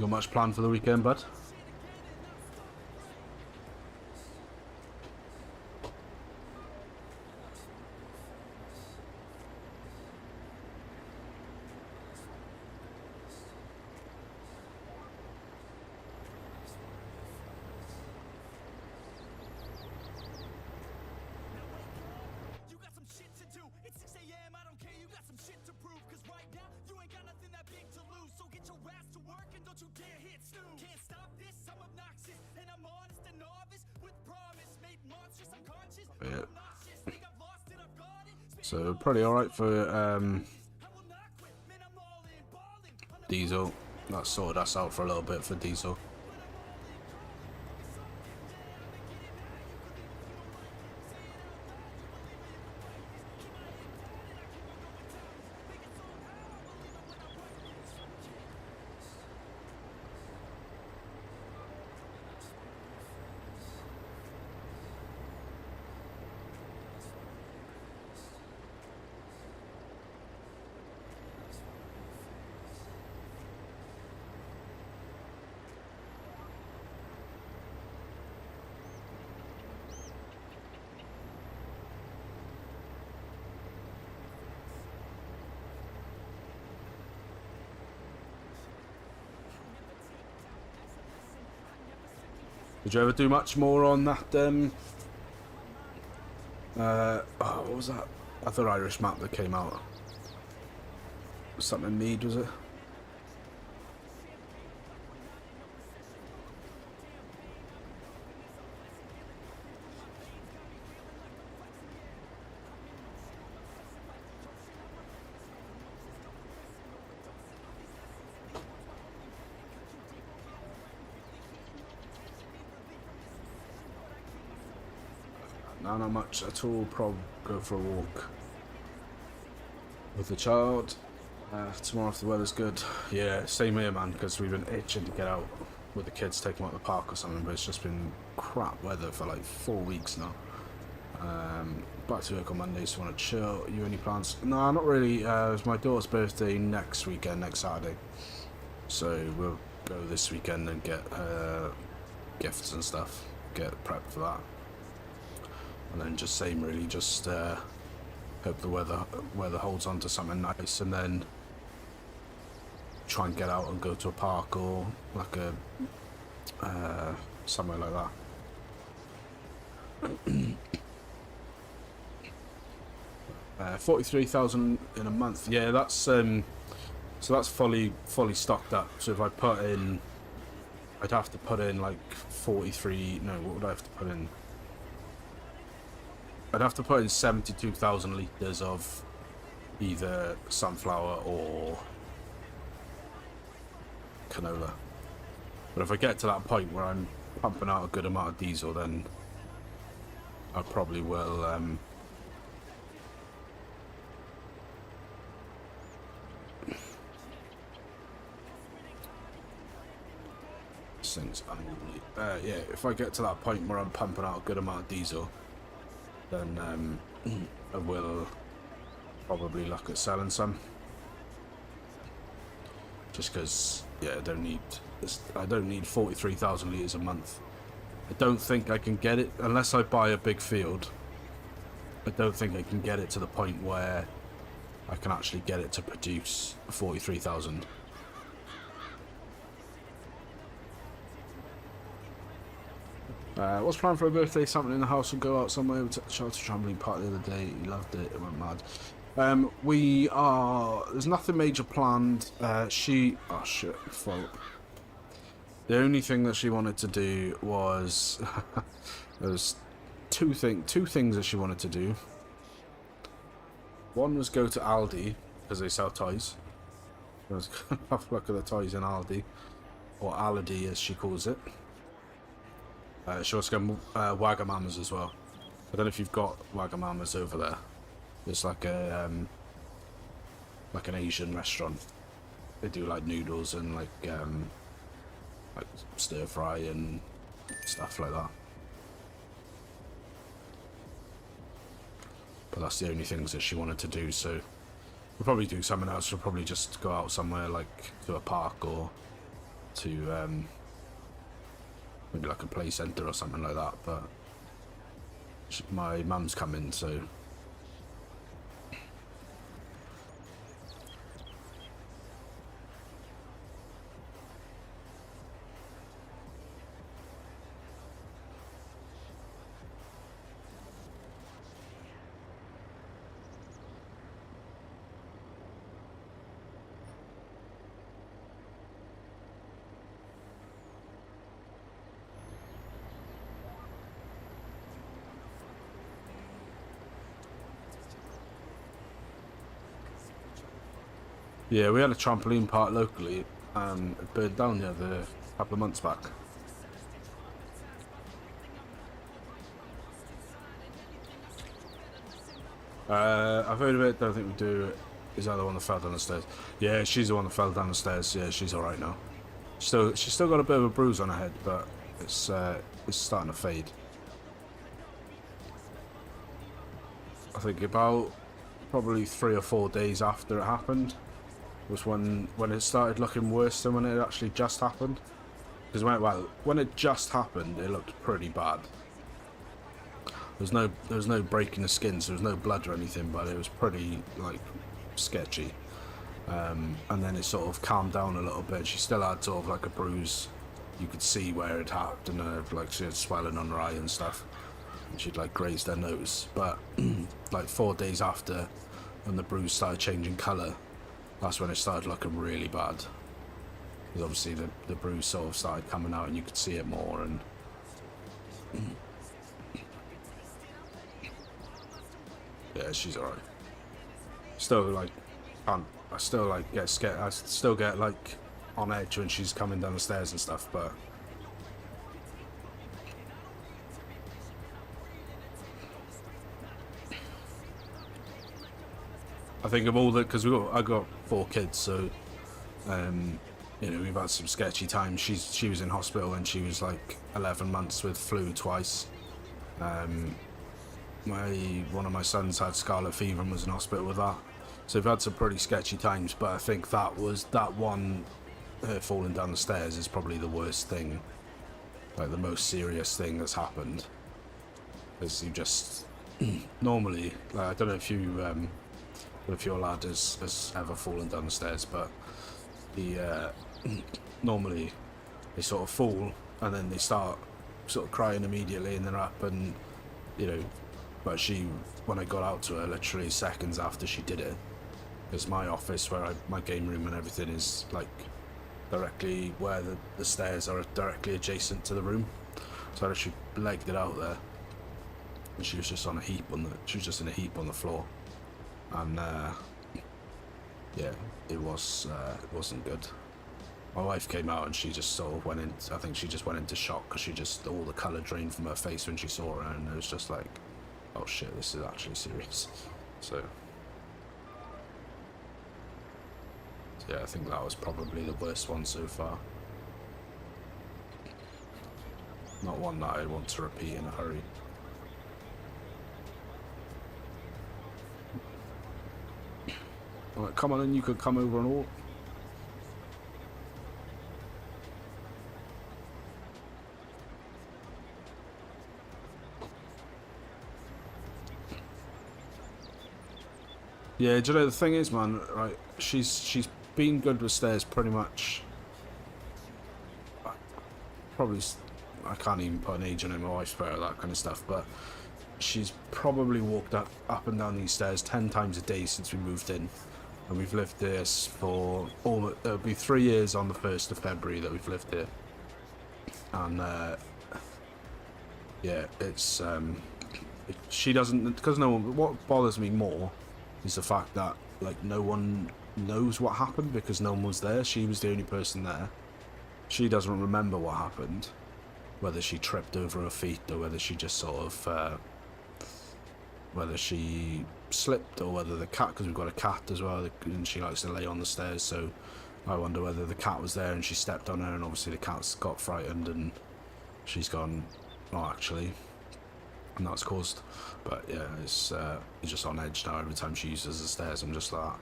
Got much planned for the weekend, bud? So probably alright for Diesel. That sorted us out for a little bit for Diesel. Did you ever do much more on that, what was that other Irish map that came out? Something Mead, was it? No, not much at all. Probably go for a walk with the child tomorrow if the weather's good. Yeah, same here, man, because we've been itching to get out. with the kids, take them out to the park or something, but it's just been crap weather for like 4 weeks now. Back to work on Monday, so want to chill. You any plans? No, not really. It's my daughter's birthday next weekend, next Saturday, so we'll go this weekend and get gifts and stuff, get prepped for that, and then just same really, just hope the weather holds on to something nice, and then try and get out and go to a park or like a somewhere like that. 43,000 in a month. Yeah, that's so that's fully stocked up. So if I put in, I'd have to put in like 43. No, what would I have to put in? I'd have to put in 72,000 litres of either sunflower or canola. But if I get to that point where I'm pumping out a good amount of diesel, then I probably will things yeah, if I get to that point where I'm pumping out a good amount of diesel, then I will probably look at selling some, just because, yeah, I don't need 43,000 litres a month. I don't think I can get it unless I buy a big field. I don't think I can get it to the point where I can actually get it to produce 43,000. What's planned for a birthday? Something in the house, or go out somewhere. We took the child to trampoline park the other day. He loved it. It went mad. There's nothing major planned. Oh shit, fault. The only thing that she wanted to do was there was two things that she wanted to do. One was go to Aldi because they sell toys. I was gonna have a look at the toys in Aldi, or Aldi as she calls it. She wants to go Wagamama's as well. I don't know if you've got Wagamama's over there. It's like a like an Asian restaurant. They do like noodles and like stir fry and stuff like that. But that's the only things that she wanted to do. So we'll probably do something else. We'll probably just go out somewhere like to a park or to maybe like a play centre or something like that, but my mum's coming, so yeah, we had a trampoline park locally. It burned down the other couple of months back. I've heard of it. Don't think we do it. Is that the one that fell down the stairs? Yeah, she's the one that fell down the stairs. Yeah, she's all right now. She's still got a bit of a bruise on her head, but it's starting to fade. I think about probably 3 or 4 days after it happened was when it started looking worse than when it actually just happened. Because when it just happened, it looked pretty bad. There was no breaking the skin, so there was no blood or anything, but it was pretty like sketchy. And then it sort of calmed down a little bit. She still had sort of like a bruise. You could see where it happened, and like she had swelling on her eye and stuff. And she'd like grazed her nose. But like 4 days after, when the bruise started changing colour, that's when it started looking really bad. Because obviously the bruise sort of started coming out, and you could see it more. And yeah, she's alright. Still like I still like get scared. I still get like on edge when she's coming down the stairs and stuff, but I think of all the, because I got 4 kids, so you know, we've had some sketchy times. She was in hospital when she was like 11 months with flu twice. One of my sons had scarlet fever and was in hospital with that. So we've had some pretty sketchy times, but I think that one, her falling down the stairs, is probably the worst thing, like the most serious thing that's happened. Because you just normally, like, I don't know if your lad has ever fallen down the stairs, but normally they sort of fall and then they start sort of crying immediately and they're up, and you know, but when I got out to her literally seconds after she did it, because my office where my game room and everything is like directly where the stairs are directly adjacent to the room, so I literally legged it out there, and she was just in a heap on the floor, and yeah, it wasn't good. My wife came out and she just sort of I think she just went into shock, because all the colour drained from her face when she saw her, and it was just like, oh shit, this is actually serious. So yeah, I think that was probably the worst one so far. Not one that I want to repeat in a hurry. Alright, come on in, you could come over and all. Yeah, do you know, the thing is, man, right, she's been good with stairs pretty much. Probably, I can't even put an age on it, my wife's better at that kind of stuff, but she's probably walked up and down these stairs 10 times a day since we moved in. And we've lived there for it'll be 3 years on the 1st of February that we've lived here. And yeah, it's she doesn't, because no one, what bothers me more is the fact that like no one knows what happened, because no one was there. She was the only person there. She doesn't remember what happened, whether she tripped over her feet or whether she just sort of whether she slipped, or whether the cat, because we've got a cat as well and she likes to lay on the stairs, so I wonder whether the cat was there and she stepped on her, and obviously the cat's got frightened and she's gone, oh actually, and that's caused. But yeah, it's just on edge now. Every time she uses the stairs, I'm just like,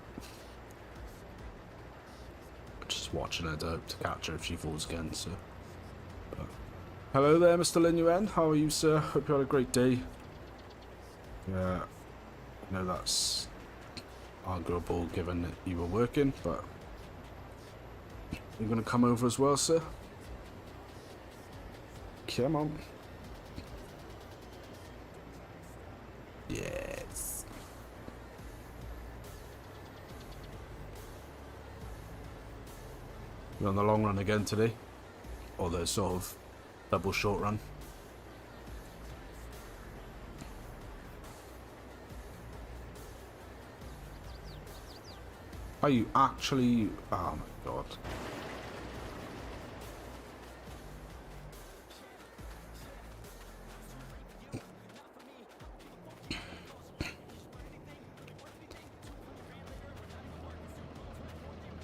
just watching her to catch her if she falls again. So, but hello there, Mr. Linuen. How are you, sir? Hope you had a great day. Yeah, I know that's arguable given that you were working, but you're gonna come over as well, sir? Come on. Yes. You're on the long run again today? Or the sort of double short run? Are you actually... oh my god.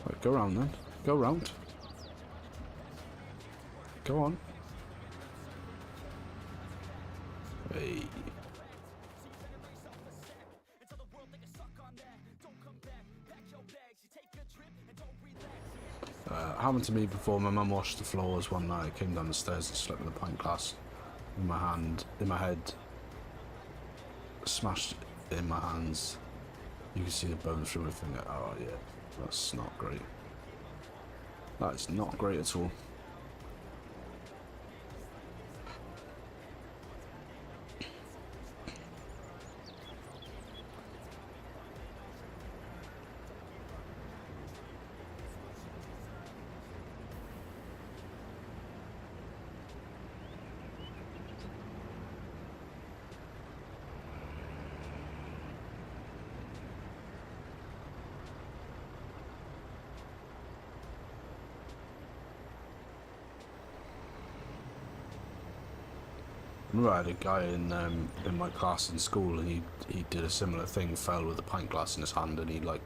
Right, go round then. Go round. Go on. Hey. Happened to me before. My mum washed the floors one night. I came down the stairs and slept with a pint glass in my head, smashed in my hands. You can see the bones through my finger. Oh yeah, that's not great. That is not great at all. I remember I had a guy in my class in school, and he did a similar thing. Fell with a pint glass in his hand, and he like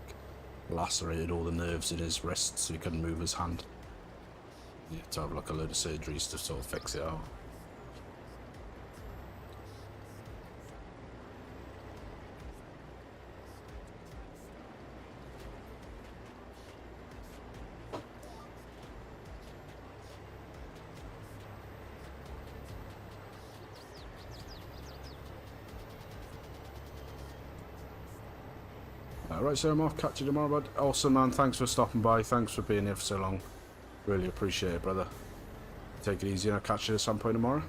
lacerated all the nerves in his wrists, so he couldn't move his hand. You have to have like a load of surgeries to sort of fix it out. Right, so I'm off. Catch you tomorrow, bud. Awesome, man. Thanks for stopping by. Thanks for being here for so long. Really appreciate it, brother. Take it easy, and I'll catch you at some point tomorrow.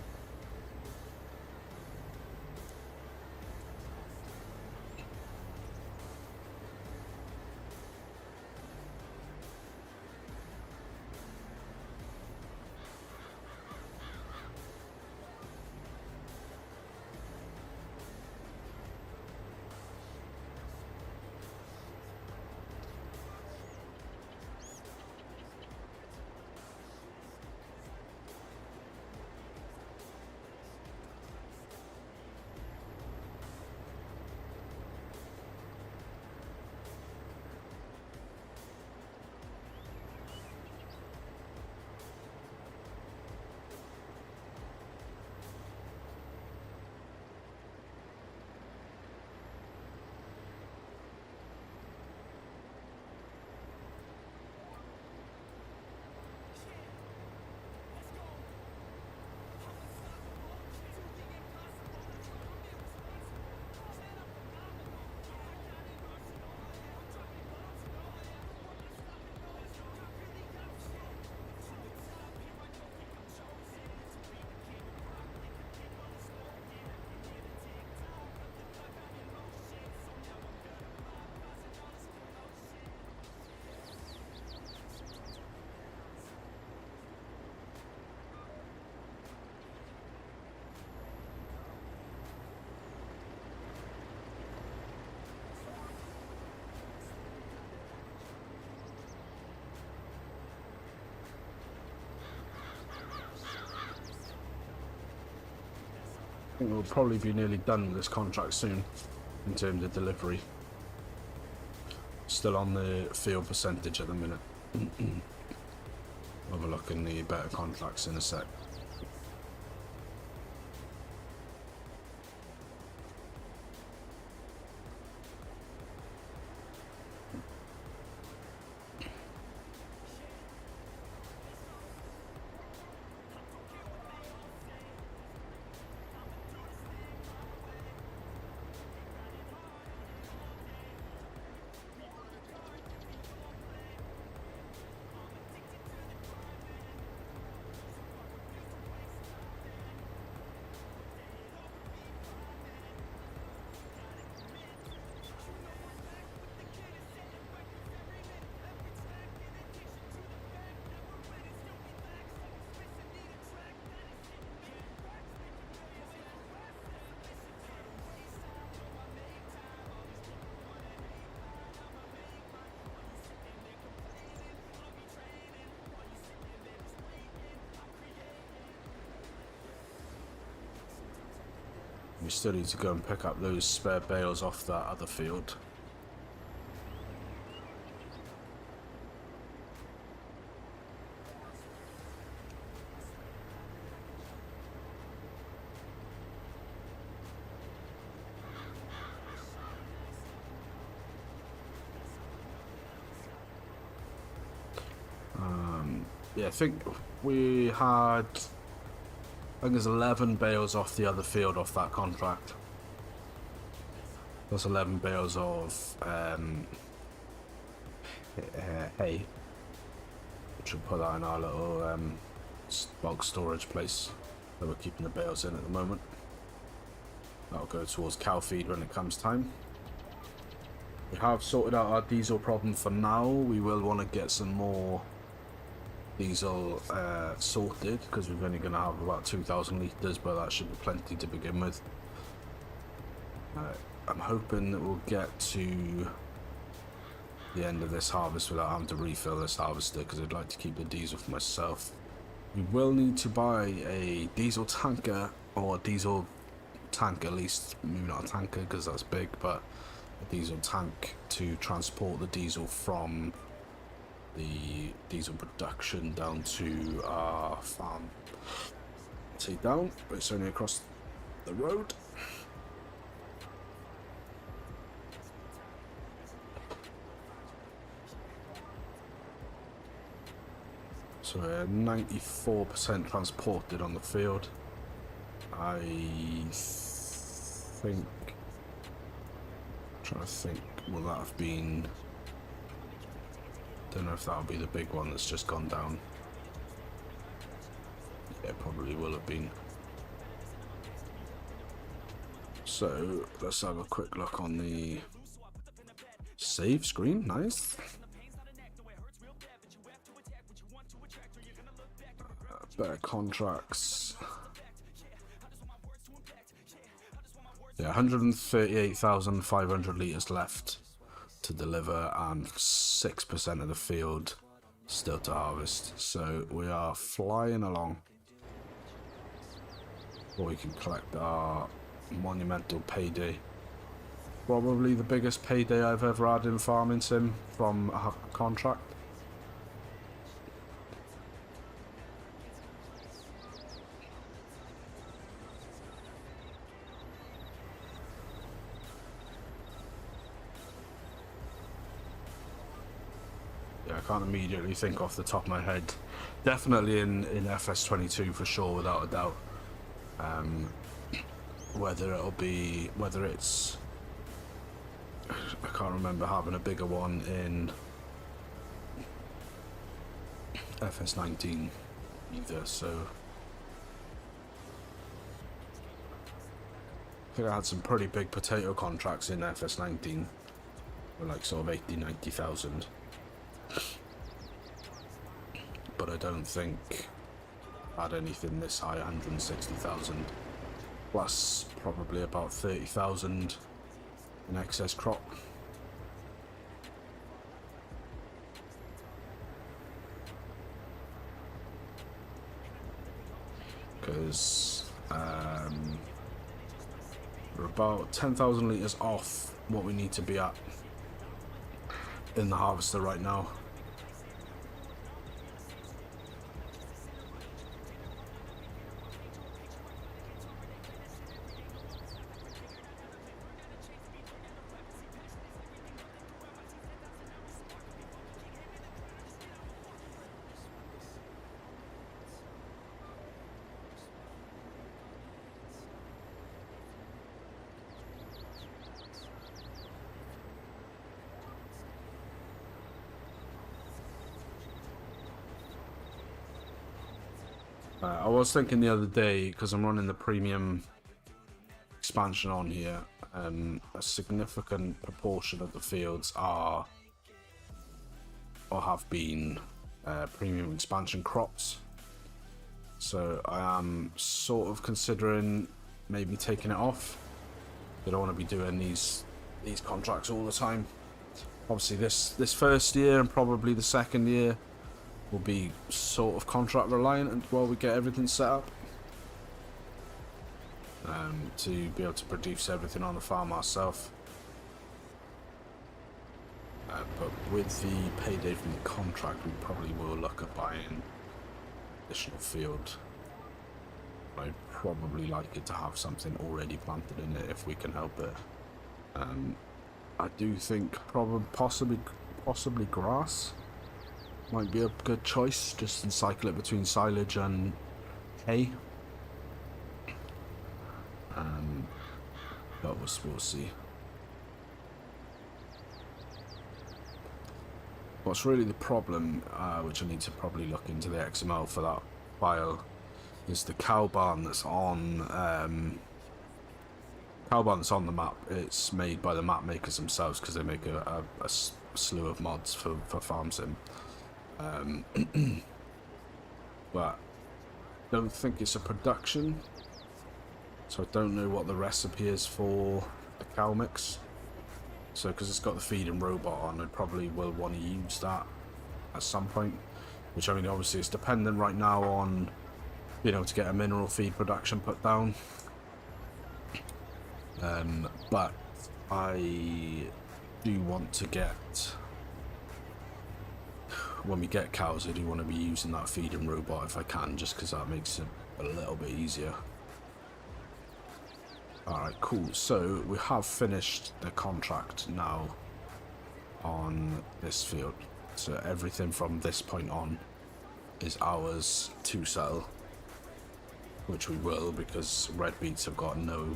I think we'll probably be nearly done with this contract soon in terms of delivery. Still on the field percentage at the minute. Have a look in the better contracts in a sec. We still need to go and pick up those spare bales off that other field. Yeah, I think we had... I think there's 11 bales off the other field off that contract. That's 11 bales of hay. Which will put that in our little box storage place that we're keeping the bales in at the moment. That'll go towards cow feed when it comes time. We have sorted out our diesel problem for now. We will want to get some more diesel sorted, because we're only going to have about 2,000 litres, but that should be plenty to begin with. I'm hoping that we'll get to the end of this harvest without having to refill this harvester, because I'd like to keep the diesel for myself. We will need to buy a diesel tanker, or a diesel tank at least, maybe not a tanker because that's big, but a diesel tank to transport the diesel from the diesel production down to our farm. Say down, but it's only across the road. So we're 94% transported on the field. I think, I'm trying to think, will that have been, don't know if that'll be the big one that's just gone down. Yeah, probably will have been. So let's have a quick look on the save screen. Nice. Better contracts. Yeah, 138,500 litres left to deliver and 6% of the field still to harvest. So we are flying along. Or we can collect our monumental payday. Probably the biggest payday I've ever had in Farming Sim from a contract. I can't immediately think off the top of my head. Definitely in FS22 for sure, without a doubt. Whether it's, I can't remember having a bigger one in FS19 either. So I think I had some pretty big potato contracts in FS19, for like sort of 80-90,000. But I don't think I had anything this high, 160,000, plus probably about 30,000 in excess crop. Because we're about 10,000 litres off what we need to be at in the harvester right now. I was thinking the other day, because I'm running the premium expansion on here, a significant proportion of the fields are or have been premium expansion crops. So I am sort of considering maybe taking it off. I don't want to be doing these contracts all the time. Obviously this first year and probably the second year will be sort of contract reliant until we get everything set up, to be able to produce everything on the farm ourselves. But with the payday from the contract, we probably will look at buying additional field. I'd probably like it to have something already planted in it if we can help it. I do think possibly grass might be a good choice, just to cycle it between silage and hay. But we'll see. What's really the problem, which I need to probably look into the XML for that file, is the cow barn that's on the map. It's made by the map makers themselves because they make a slew of mods for Farm Sim. But don't think it's a production, so I don't know what the recipe is for the cow mix. So because it's got the feeding robot on, I probably will want to use that at some point, which, I mean, obviously it's dependent right now on, you know, to get a mineral feed production put down. But I do want to get, when we get cows, I do want to be using that feeding robot if I can, just because that makes it a little bit easier. Alright, cool. So we have finished the contract now on this field. So everything from this point on is ours to sell, which we will, because red beets have got no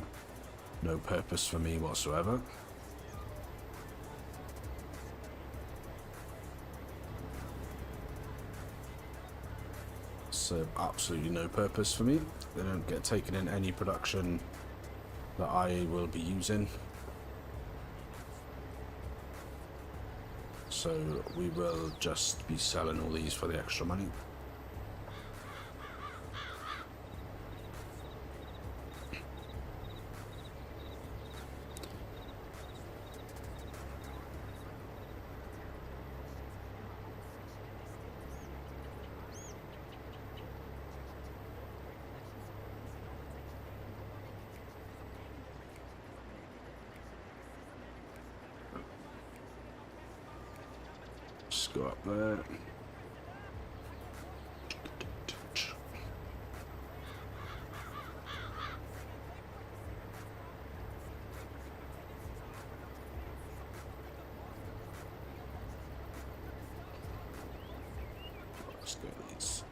purpose for me whatsoever. So absolutely no purpose for me. They don't get taken in any production that I will be using. So we will just be selling all these for the extra money. Just go up there. Let's go these.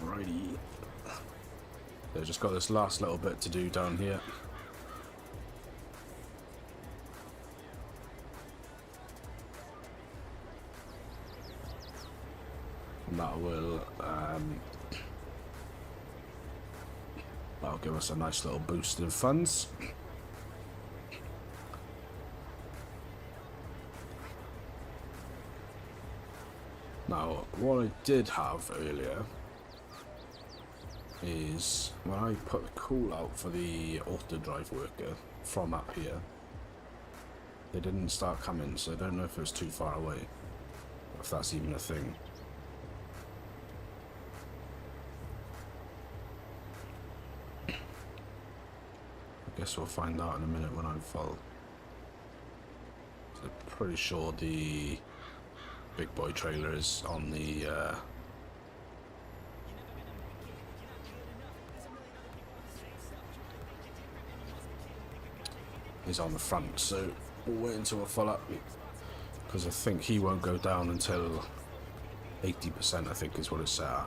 Alrighty. So just got this last little bit to do down here. And that will that'll give us a nice little boost in funds. Now, what I did have earlier is when I put the call out for the auto drive worker from up here, they didn't start coming, so I don't know if it was too far away, or if that's even a thing. I guess we'll find out in a minute when I'm full. So pretty sure the big boy trailer is on the is on the front, so we'll wait until we're full up, because I think he won't go down until 80%, I think is what it's set at.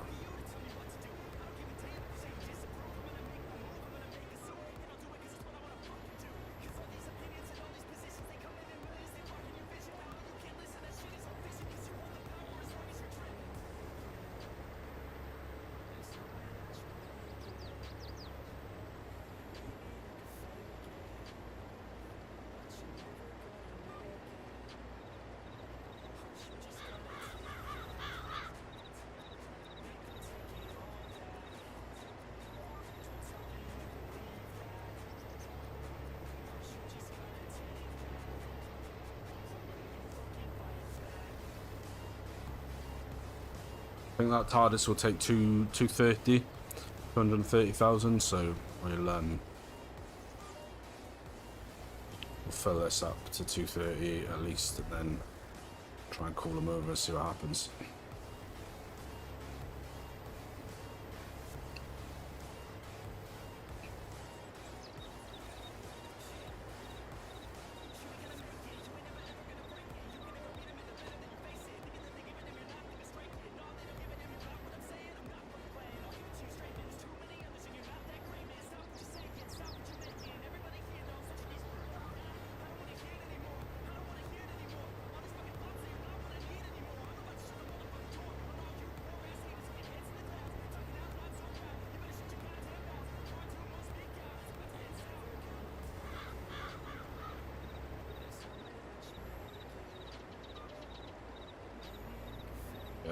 I think that TARDIS will take 230,000, so we'll fill this up to 230 at least, and then try and call them over and see what happens.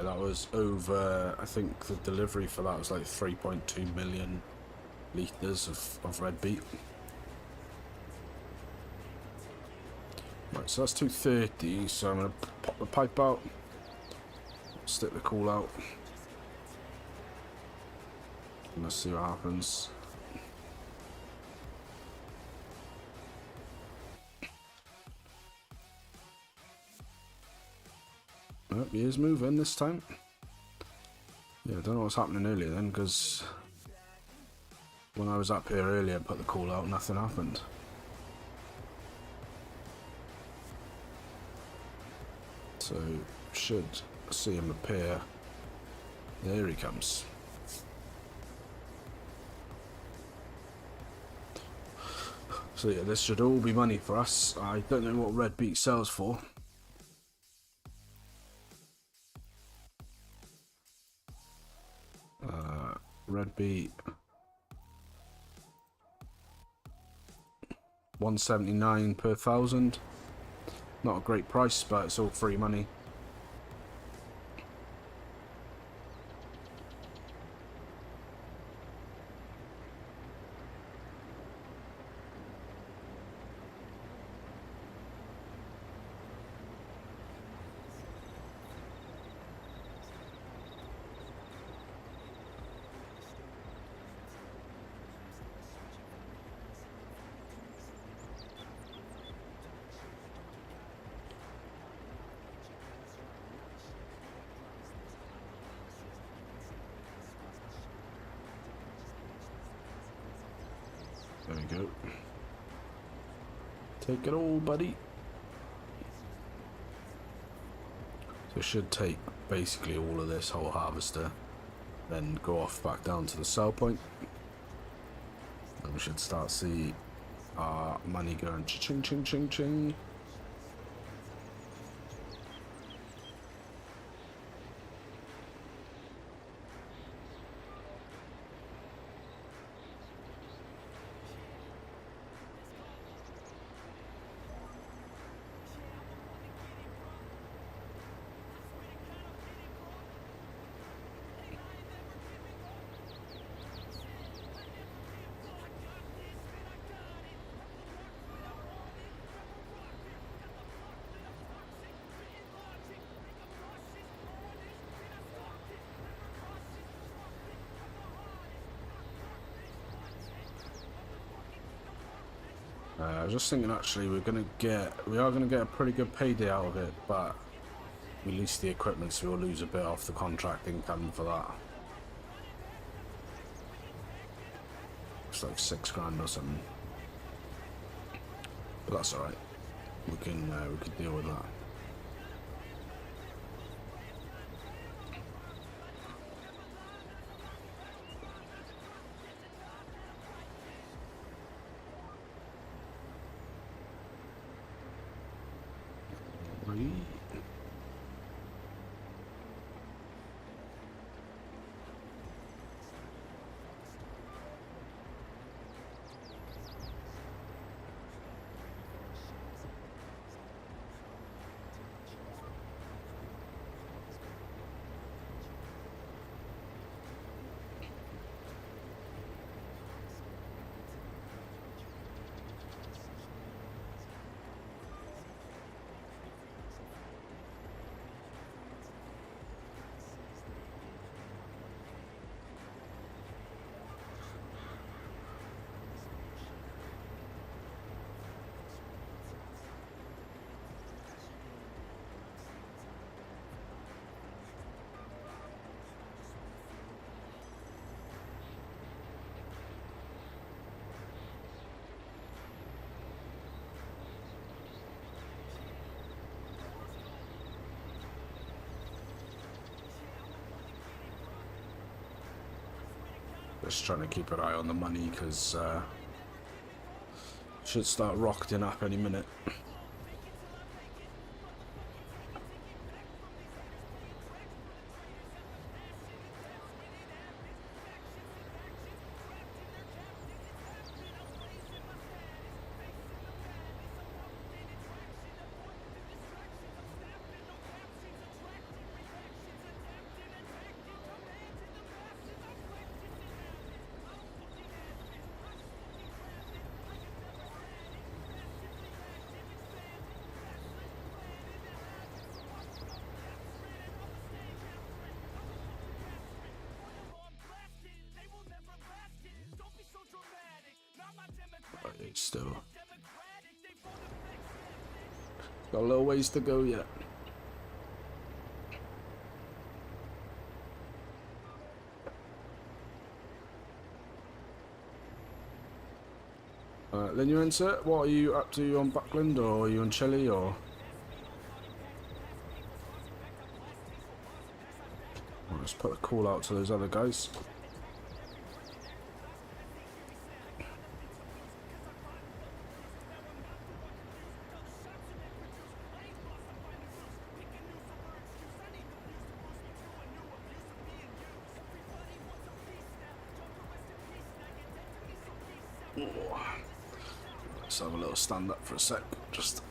that was over, I think the delivery for that was like 3.2 million litres of red beet. Right, so that's 230, so I'm going to pop the pipe out, stick the cool out, and let's see what happens. Oh, he is moving this time. Yeah, I don't know what's happening earlier then, because when I was up here earlier, put the call out, nothing happened. So, should see him appear. There he comes. So yeah, this should all be money for us. I don't know what red beet sells for. Red beet 179 per 1,000. Not a great price, but it's all free money. There we go. Take it all, buddy. So it should take basically all of this whole harvester, then go off back down to the sell point. And we should start see our money going ching ching ching ching. I was just thinking actually we are gonna get a pretty good payday out of it, but we lease the equipment so we'll lose a bit off the contract income for that. It's like 6 grand or something. But that's alright. We can deal with that. Just trying to keep an eye on the money because should start rocketing up any minute. still. Got a little ways to go yet. Then you enter. What are you up to on Buckland, or are you on Chile, or? Well, let's put a call out to those other guys. Let's have a little stand up for a sec. Just.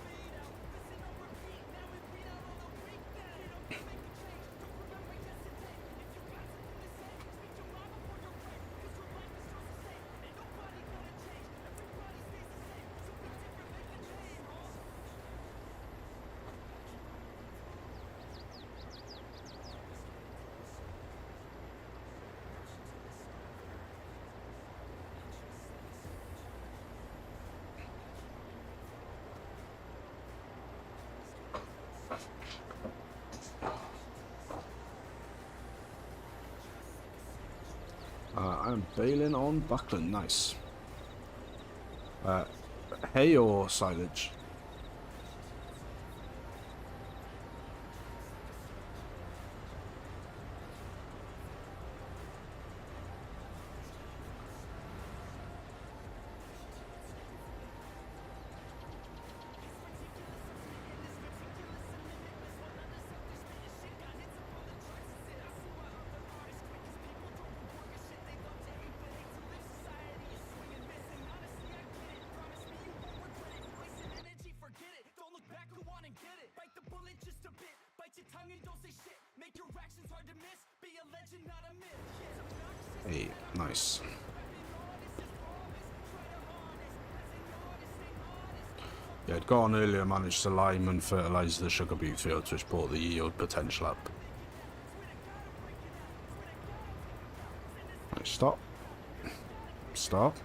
I'm bailing on Buckland. Nice. Hay or silage? Hey, nice. Yeah, I'd gone earlier, managed to lime and fertilise the sugar beet fields, which brought the yield potential up. Right, stop. Stop.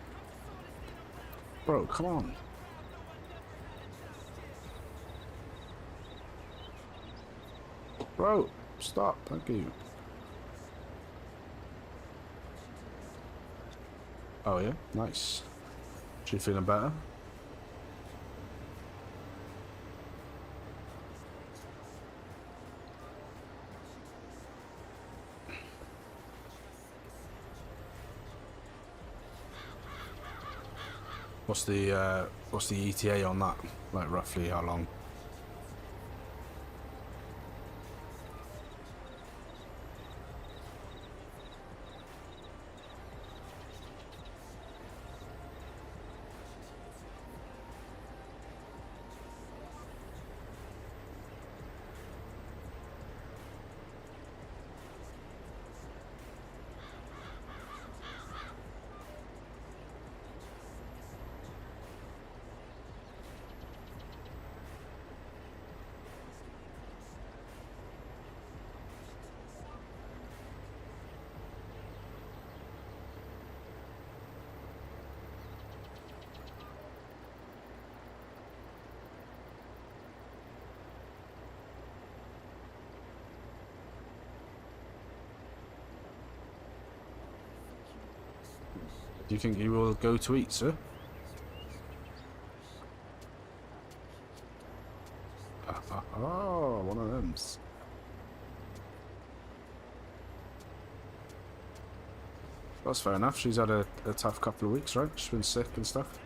Bro, come on. Bro, stop. Thank you. Oh yeah, nice. She feeling better? What's the ETA on that? Like roughly how long? Do you think you will go to eat, sir? Oh, one of them. That's fair enough. She's had a tough couple of weeks, right? She's been sick and stuff.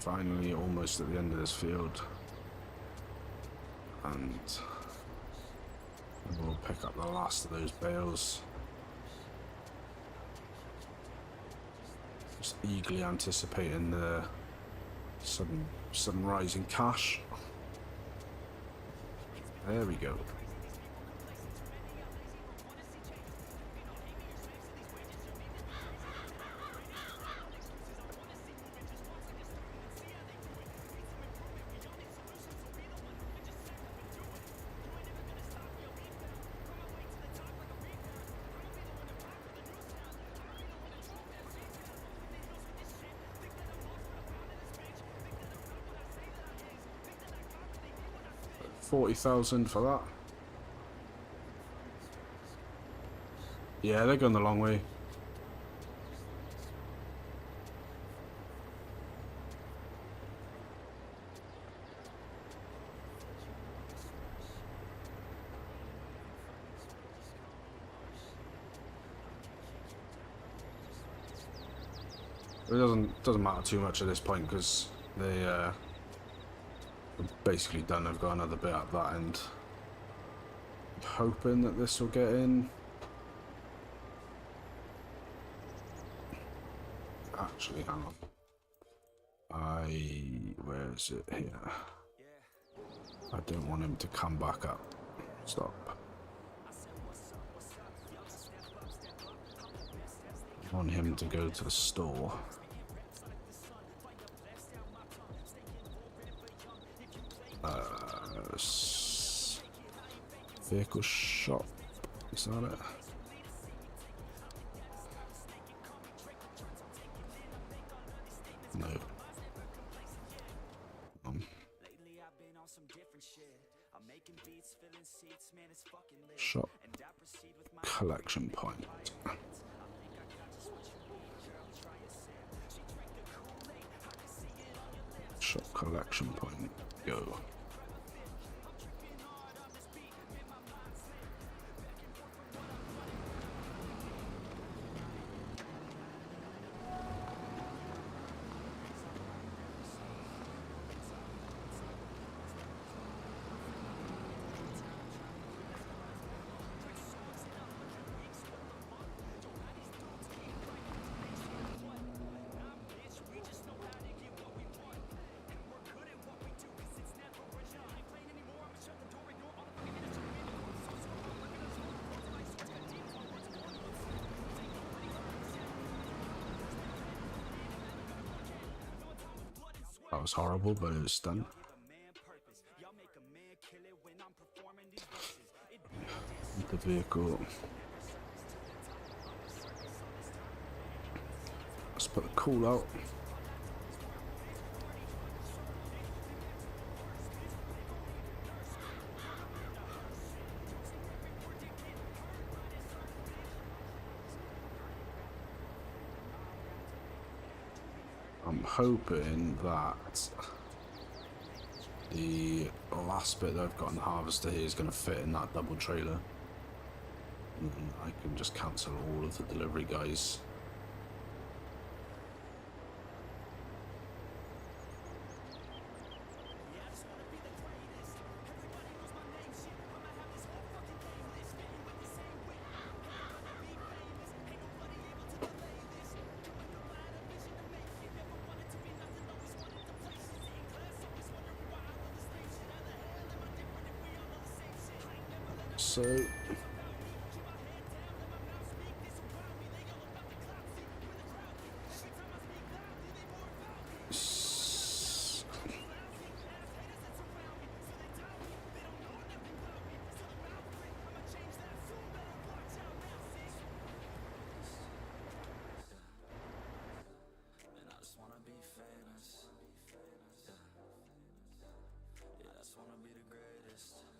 Finally, almost at the end of this field. And we'll pick up the last of those bales. Just eagerly anticipating the sudden rise in cash. There we go. $40,000 for that. Yeah, they're going the long way. It doesn't matter too much at this point because they are basically done. I've got another bit at that end. I'm hoping that this will get in. Actually, hang on. Where is it? Here. I don't want him to come back up. Stop. I want him to go to the store. Vehicle shop. Is that it? No. Shop. Collection point. Shop collection point. Go. That was horrible, but it was done. The vehicle. Let's put the call out. I'm hoping that the last bit that I've got in the harvester here is going to fit in that double trailer. And I can just cancel all of the delivery guys. So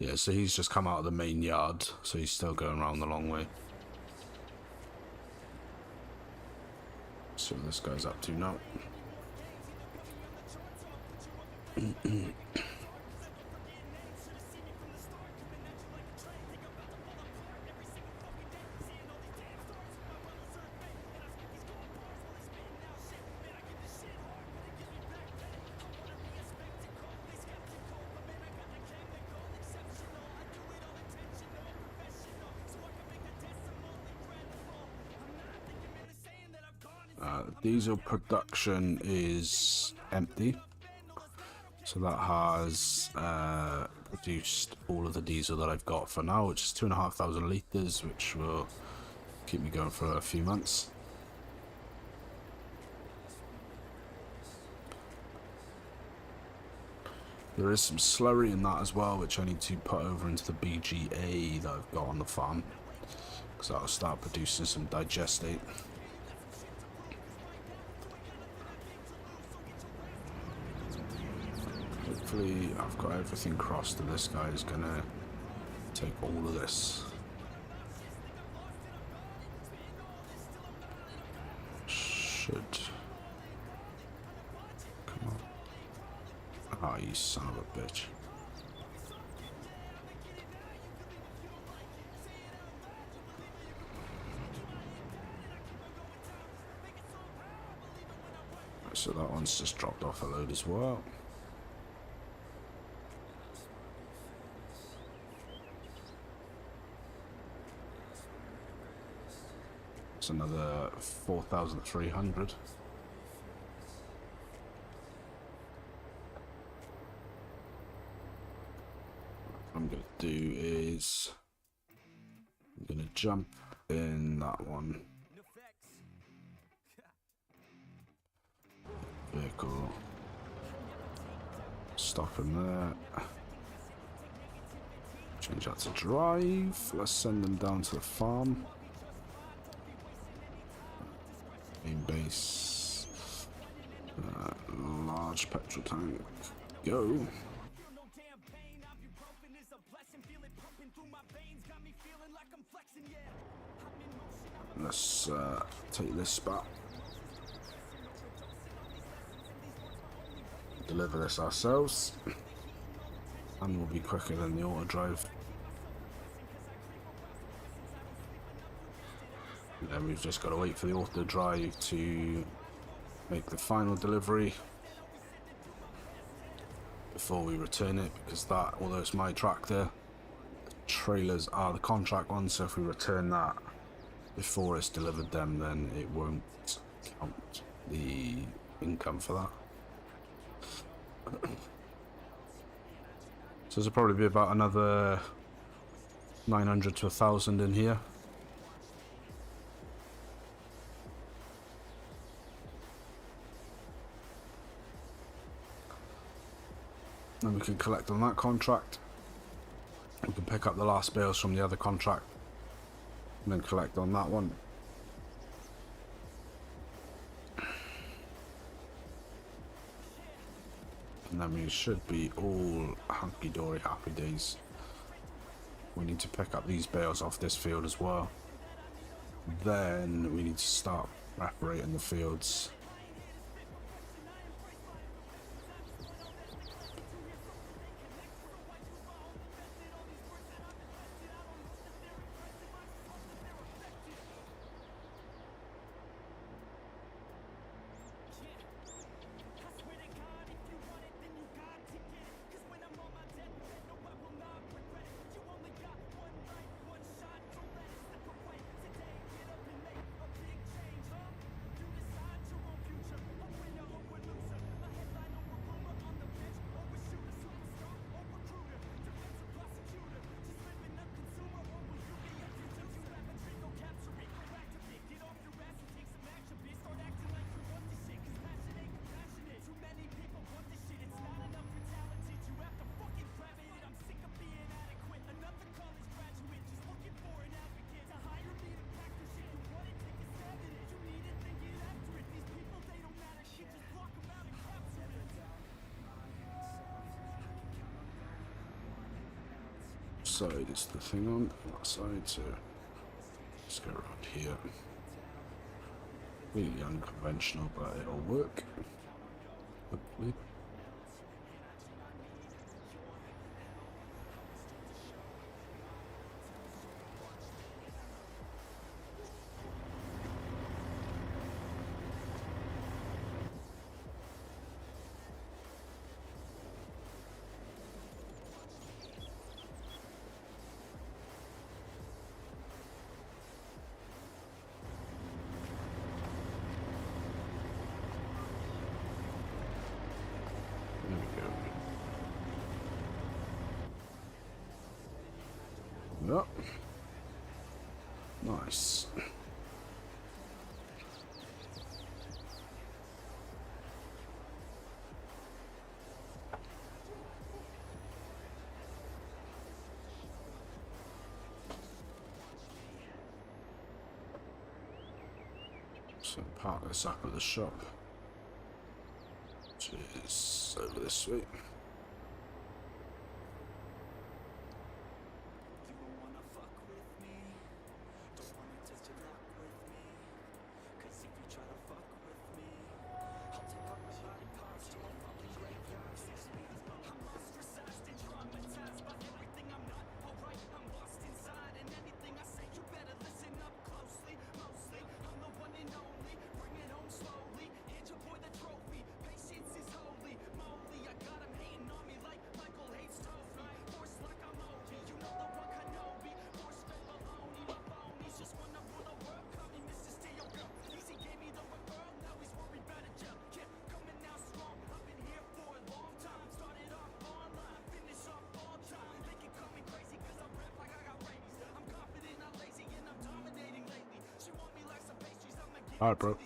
yeah, so he's just come out of the main yard, so he's still going around the long way. See what this guy's up to now. diesel production is empty. So that has produced all of the diesel that I've got for now, which is 2,500 litres, which will keep me going for a few months. There is some slurry in that as well, which I need to put over into the BGA that I've got on the farm, because that'll start producing some digestate. Hopefully I've got everything crossed and this guy is gonna take all of this. Should. Come on. Ah, you son of a bitch. So that one's just dropped off a load as well. It's another 4,300. What I'm going to do is I'm going to jump in that one. Vehicle. Stop in there. Change that to drive. Let's send them down to the farm. Main base. Large petrol tank. Go. Let's take this spot. Deliver this ourselves. And we'll be quicker than the auto drive. And then we've just got to wait for the auto drive to make the final delivery before we return it, because that, although it's my tractor, the trailers are the contract ones, so if we return that before it's delivered them, then it won't count the income for that. So there'll probably be about another 900 to 1,000 in here. Then we can collect on that contract. We can pick up the last bales from the other contract and then collect on that one. And then we should be all hunky-dory, happy days. We need to pick up these bales off this field as well. Then we need to start preparating the fields. Side is the thing on that side, so let's go around here. Really unconventional, but it'll work, hopefully. Yep. Nice. So park this up at the shop, which is over this way. Alright, bro.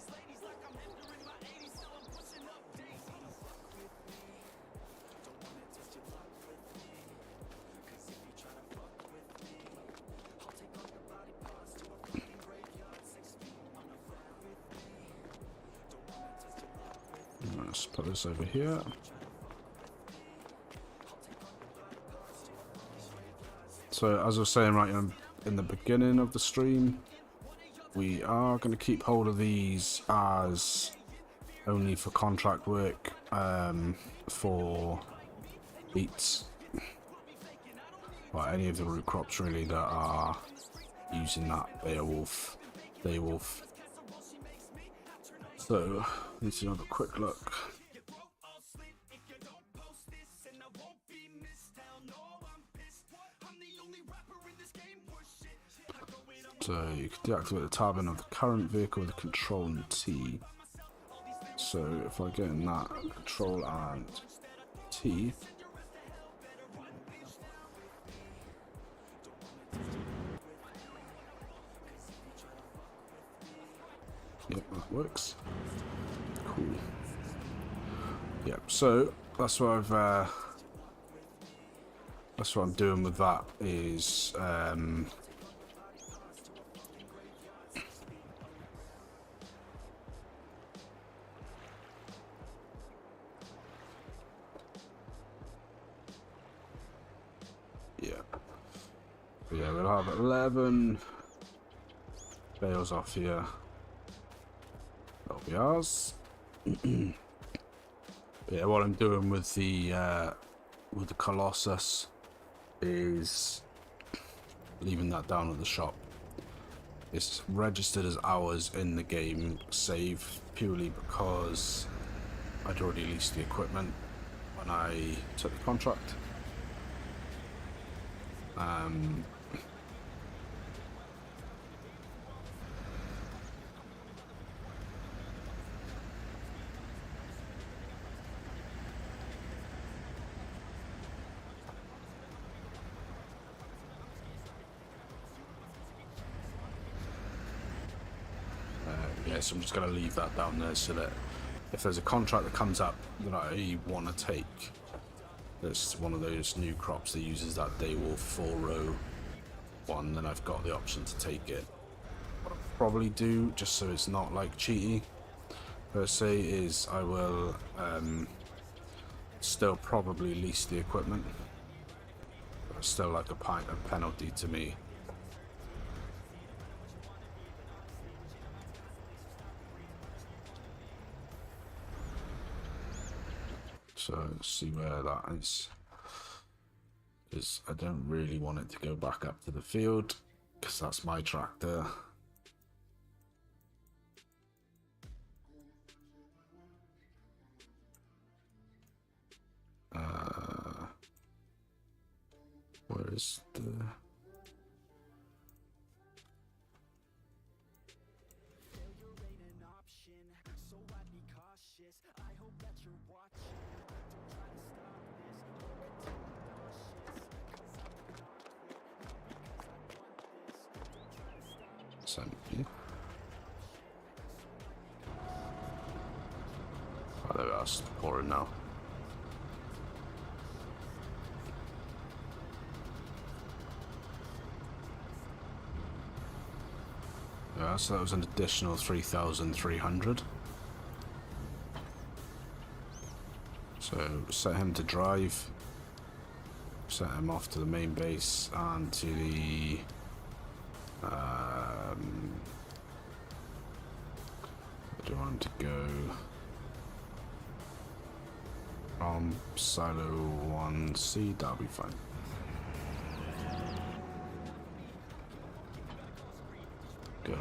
Let's put this over here. So, as I was saying right in the beginning of the stream, we are going to keep hold of these as only for contract work, for beets, or any of the root crops really that are using that Beowulf. So, let's have a quick look. So you can deactivate the tabbing of the current vehicle with Control and T. So if I get in that, Control and T. Yep, that works. Cool. Yep, so that's what I'm doing with that is yeah, we'll have 11 bales off here. That'll be ours. Yeah, what I'm doing with the Colossus is leaving that down at the shop. It's registered as ours in the game save purely because I'd already leased the equipment when I took the contract. Yeah, so I'm just going to leave that down there so that if there's a contract that comes up that I want to take, that's one of those new crops that uses that Daywolf 4-row one, then I've got the option to take it. What I'll probably do, just so it's not like cheaty per se, is I will still probably lease the equipment. It's still like a penalty to me. So let's see where that is. Because I don't really want it to go back up to the field, because that's my tractor. Where is the... that's pouring now. Yeah, so that was an additional 3,300. So set him to drive, set him off to the main base and to the where do I want him to go? From silo 1C, that'll be fine. Go.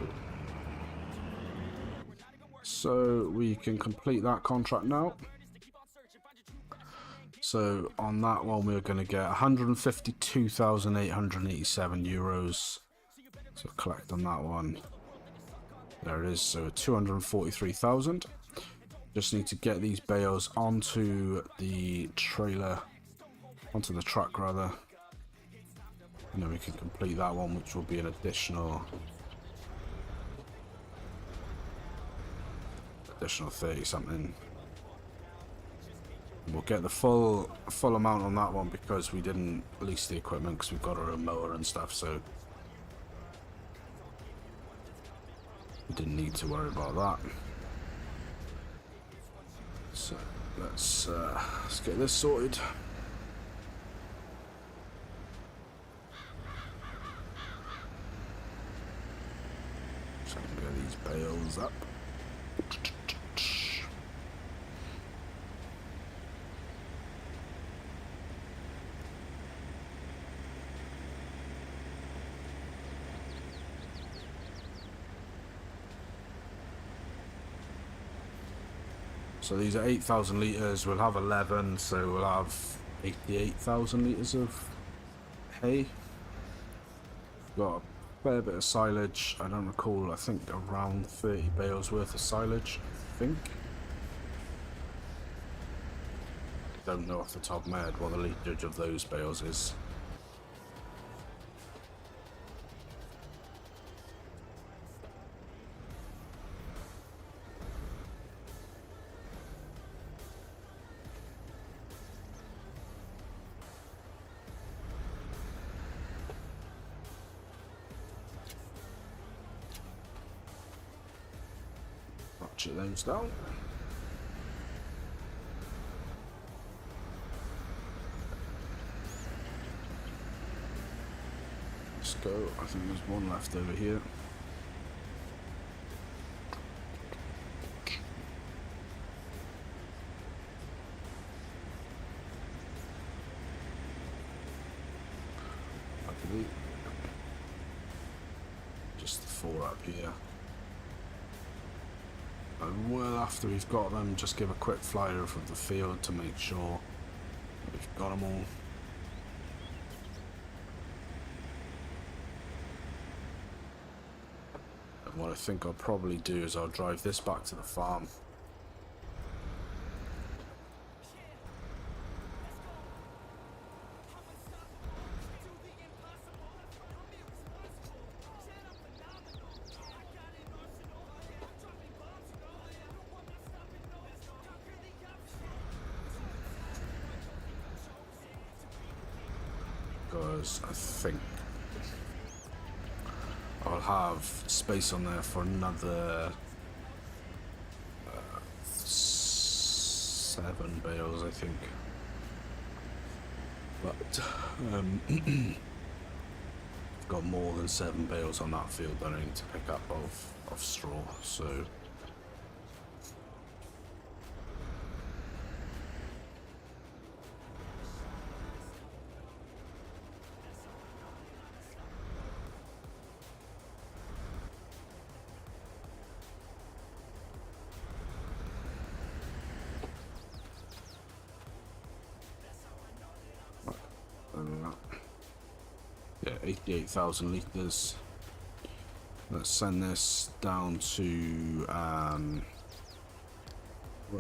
So we can complete that contract now. So on that one we're going to get 152,887 euros. So collect on that one. There it is. So 243,000. Just need to get these bales onto the trailer, onto the truck rather, and then we can complete that one, which will be an additional 30 something. We'll get the full amount on that one because we didn't lease the equipment because we've got our own mower and stuff, so we didn't need to worry about that. So let's get this sorted. So I can get these bales up. So these are 8,000 litres, we'll have 11, so we'll have 88,000 litres of hay. Got a fair bit of silage, I don't recall, I think around 30 bales worth of silage, I think. Don't know off the top of my head what the litrage of those bales is. Ratchet those down. Let's go. I think there's one left over here. I believe just the 4 up here. I will, after we've got them, just give a quick flyer of the field to make sure we've got them all. And what I think I'll probably do is I'll drive this back to the farm. Because I think I'll have space on there for another 7 bales, I think. But I've got more than 7 bales on that field that I need to pick up of straw, so yeah, 88,000 litres. Let's send this down to where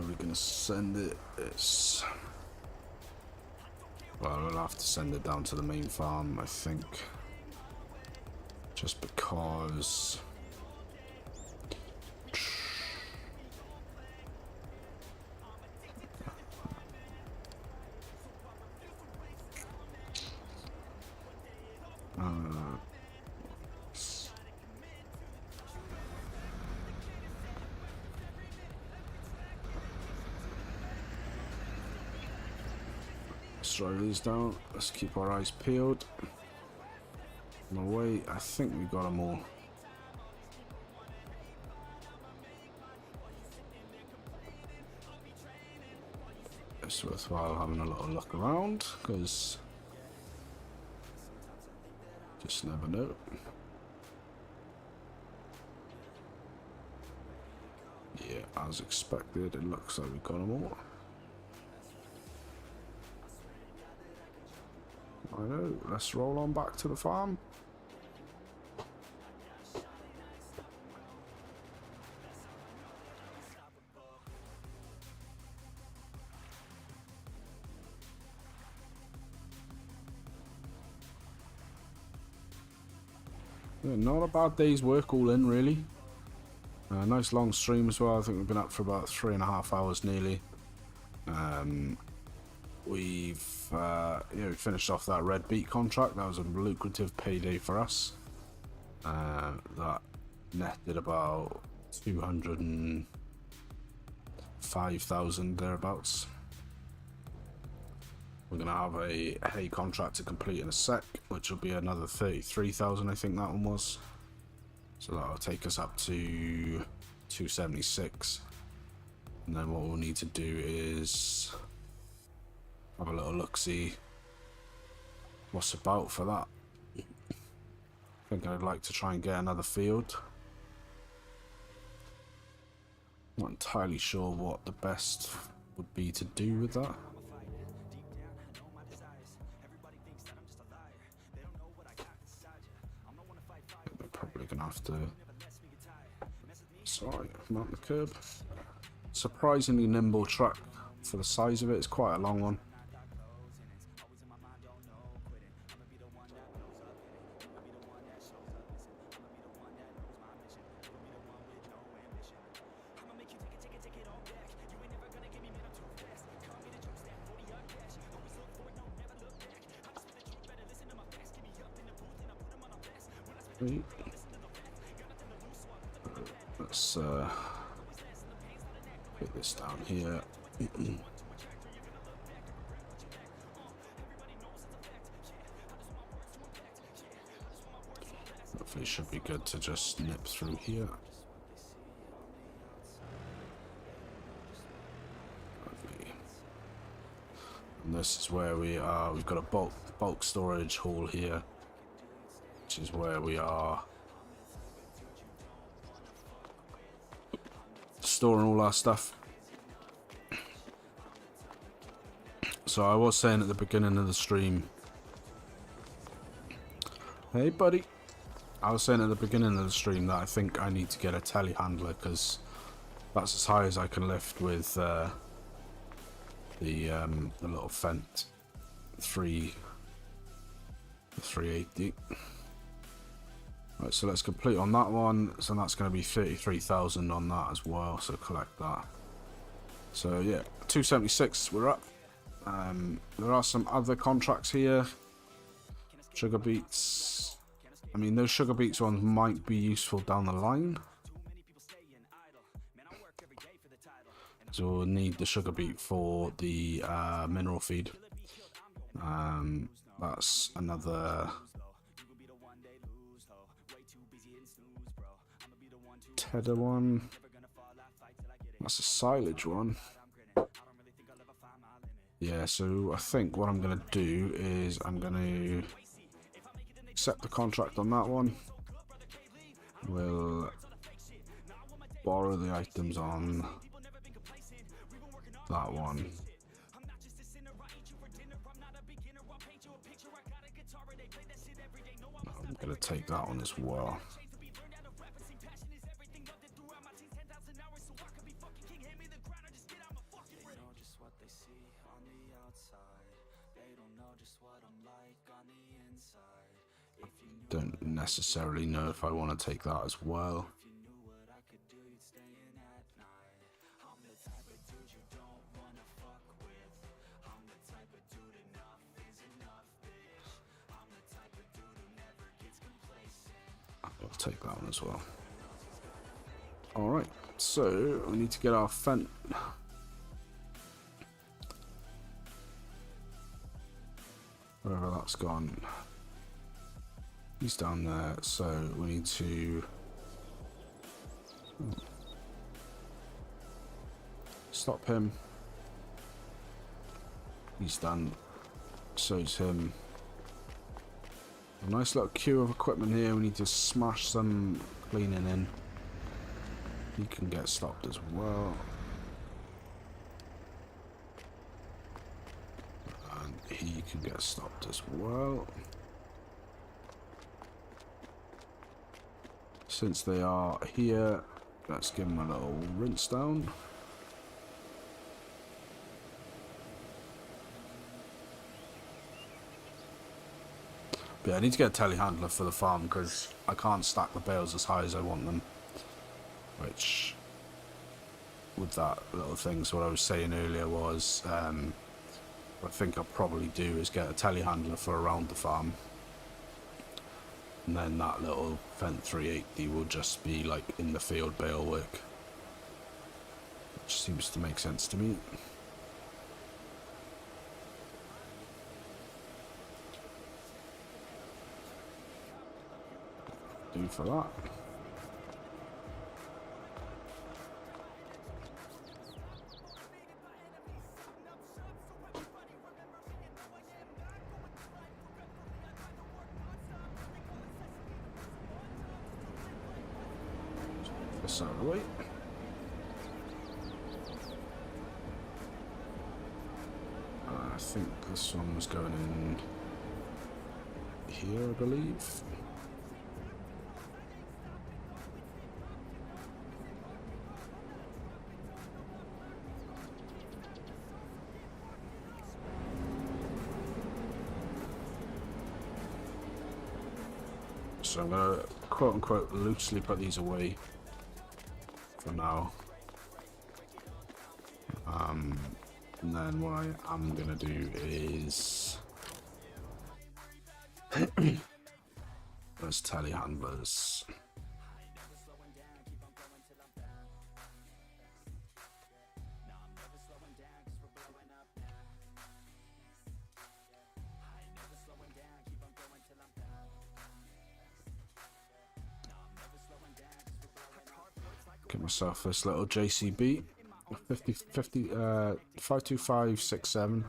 are we going to send it? It's, well, we'll have to send it down to the main farm, I think, just because slow these down. Let's keep our eyes peeled. On the way, I think we got them all. It's worthwhile having a little look around, because just never know. Yeah, as expected, it looks like we got them all. I know, let's roll on back to the farm. Yeah, not a bad day's work all in, really. Nice long stream as well. I think we've been up for about 3.5 hours nearly. We finished off that Red Beet contract. That was a lucrative payday for us. That netted about 205,000 thereabouts. We're going to have a hay contract to complete in a sec, which will be another 33,000, I think that one was. So that'll take us up to 276. And then what we'll need to do is have a little look-see what's about for that. I think I'd like to try and get another field. Not entirely sure what the best would be to do with that. We're probably gonna have to. Sorry, mount the curb. Surprisingly nimble truck for the size of it. It's quite a long one. Let's put this down here. Hopefully it should be good to just nip through here. Lovely. And this is where we are. We've got a bulk storage hall here, which is where we are storing all our stuff. So I was saying at the beginning of the stream, hey buddy, I was saying at the beginning of the stream that I think I need to get a telehandler, because that's as high as I can lift with the little Fent 380. Right, so let's complete on that one. So that's going to be 33,000 on that as well. So collect that. So yeah, 276. We're up. There are some other contracts here. Sugar beets. I mean, those sugar beets ones might be useful down the line. So we'll need the sugar beet for the mineral feed. That's another Tedder one. That's a silage one. Yeah, so I think what I'm going to do is I'm going to accept the contract on that one. We'll borrow the items on that one. I'm going to take that one as well. Don't necessarily know if I want to take that as well. I'll take that one as well. Alright, so we need to get our Fent Wherever that's gone. He's down there, so we need to stop him. He's done. So's him. A nice little queue of equipment here. We need to smash some cleaning in. He can get stopped as well. And he can get stopped as well. Since they are here, let's give them a little rinse down. But yeah, I need to get a telehandler for the farm because I can't stack the bales as high as I want them. Which, with that little thing, so what I was saying earlier was, what I think I'll probably do is get a telehandler for around the farm. And then that little Fendt 380 will just be like in the field bale work. Which seems to make sense to me. Do for that. This out of the way. I think this one was going in here, I believe. So I'm going to quote unquote loosely put these away for now. And then what I am going to do is those telehandlers. Get myself this little JCB 52567.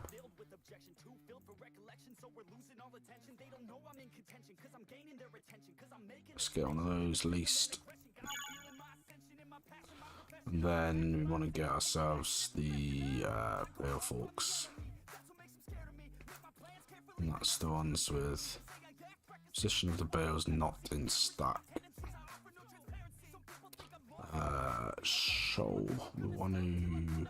Let's get one of those leased. And then we want to get ourselves the bale forks. And that's the ones with position of the bales not in stack. So we want to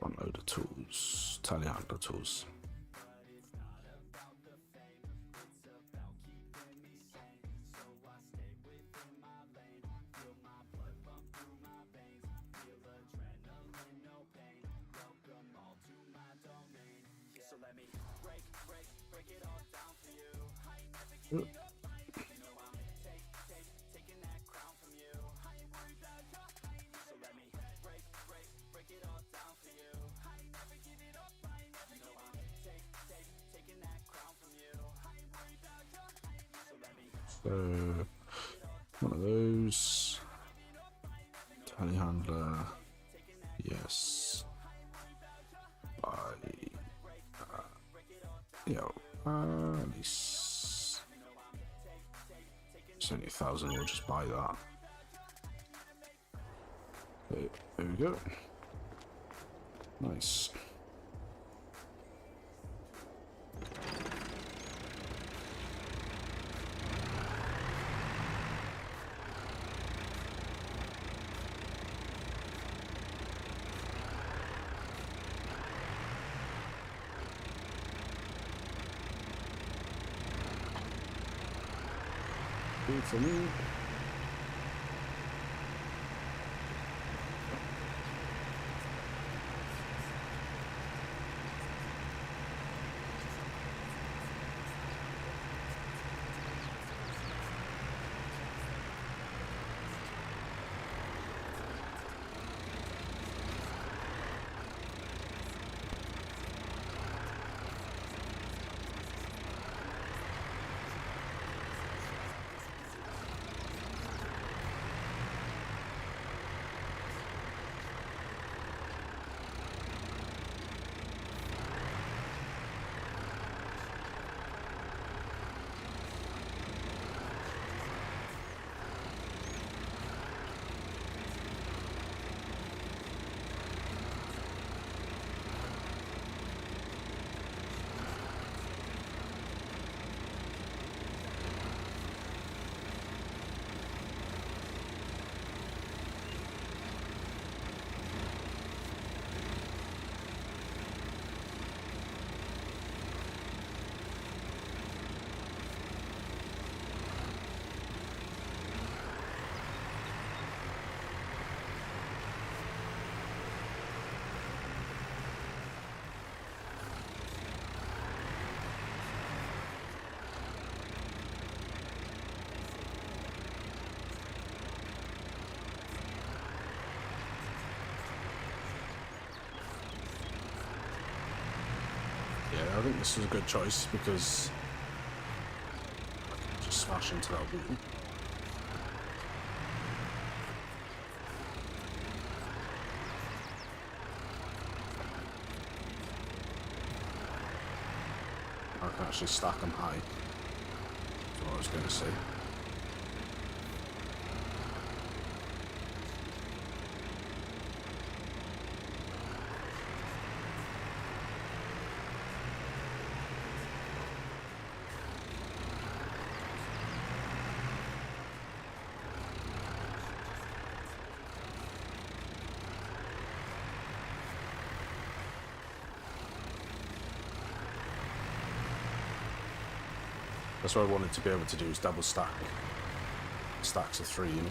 front loader tools, telehandler tools. So one of those, telehandler, yes. At least it's only 1,000. We'll just buy that. There we go. Nice. Good for me. think this was a good choice because I can just smash into that wall. I can actually stack them high. That's what I was going to say. That's what I wanted to be able to do, is double stack stacks of 3, you know.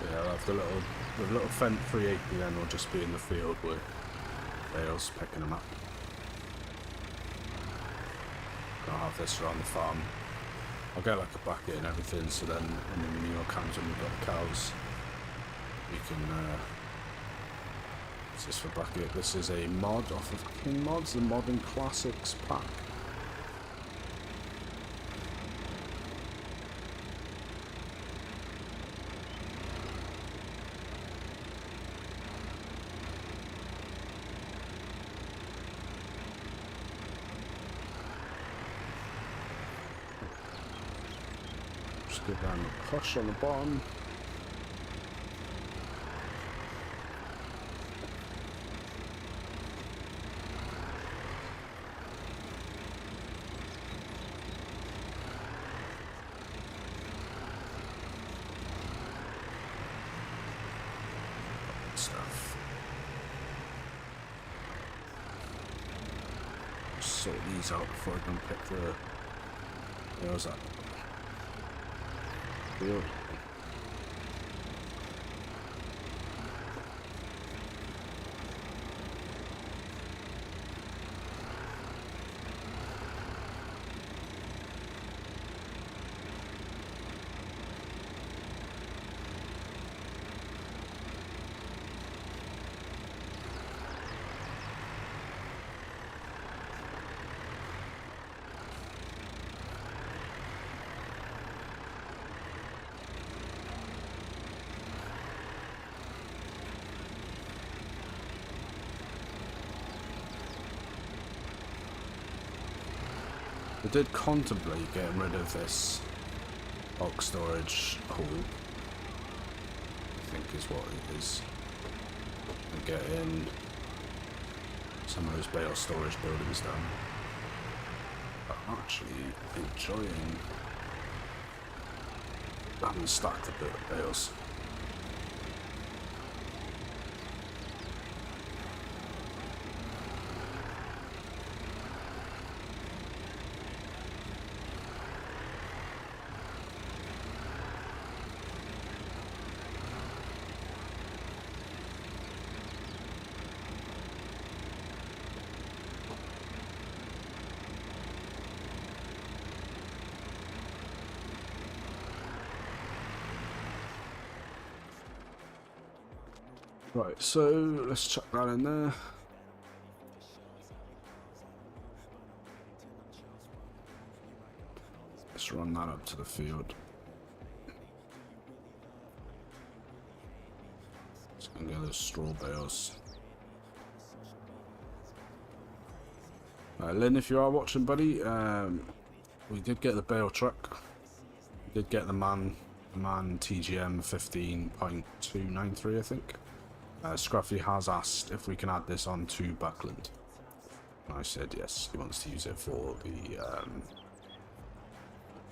Yeah, I'll have the little Fent 380 then will just be in the field with bales picking them up. I'll have this around the farm. I'll get like a bucket and everything, so then when the manure comes and we've got the cows, we can, what's this for bucket? This is a mod off of King Mods, the Modern Classics pack. Give them a push on the bottom. Stuff. Sort these out before I can pick the. Where's that? Field. I did contemplate getting rid of this box storage hole, I think is what it is, and getting some of those bale storage buildings done. But I'm actually enjoying having stacked a bit of bales. Right, so let's chuck that in there. Let's run that up to the field. Let's go and get those straw bales. Lynn, if you are watching, buddy, we did get the bale truck. We did get the man TGM 15.293, I think. Scruffy has asked if we can add this on to Buckland. And I said yes, he wants to use it for the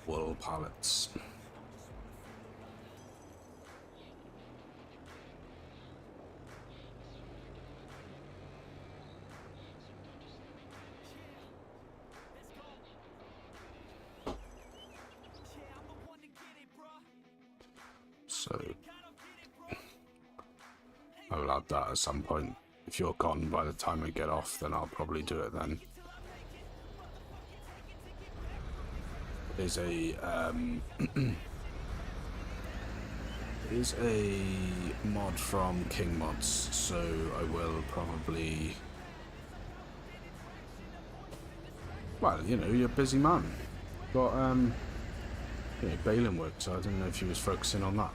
wool pallets. So I will add that at some point. if you're gone by the time I get off, then I'll probably do it then. There's a mod from King Mods, so I will probably. Well, you know, you're a busy man. Got you know, bailing work, so I didn't know if you was focusing on that.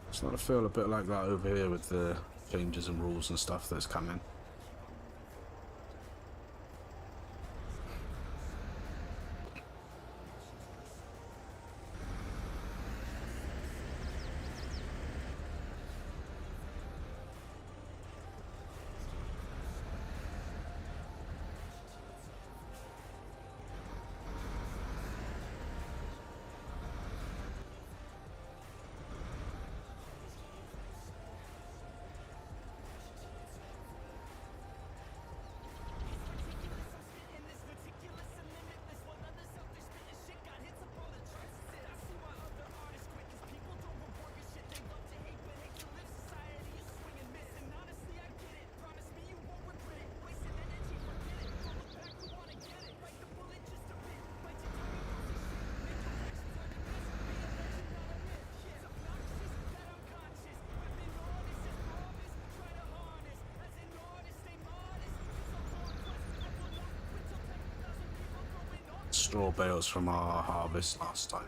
It's not to feel a bit like that over here with the changes and rules and stuff that's coming. Straw bales from our harvest last time.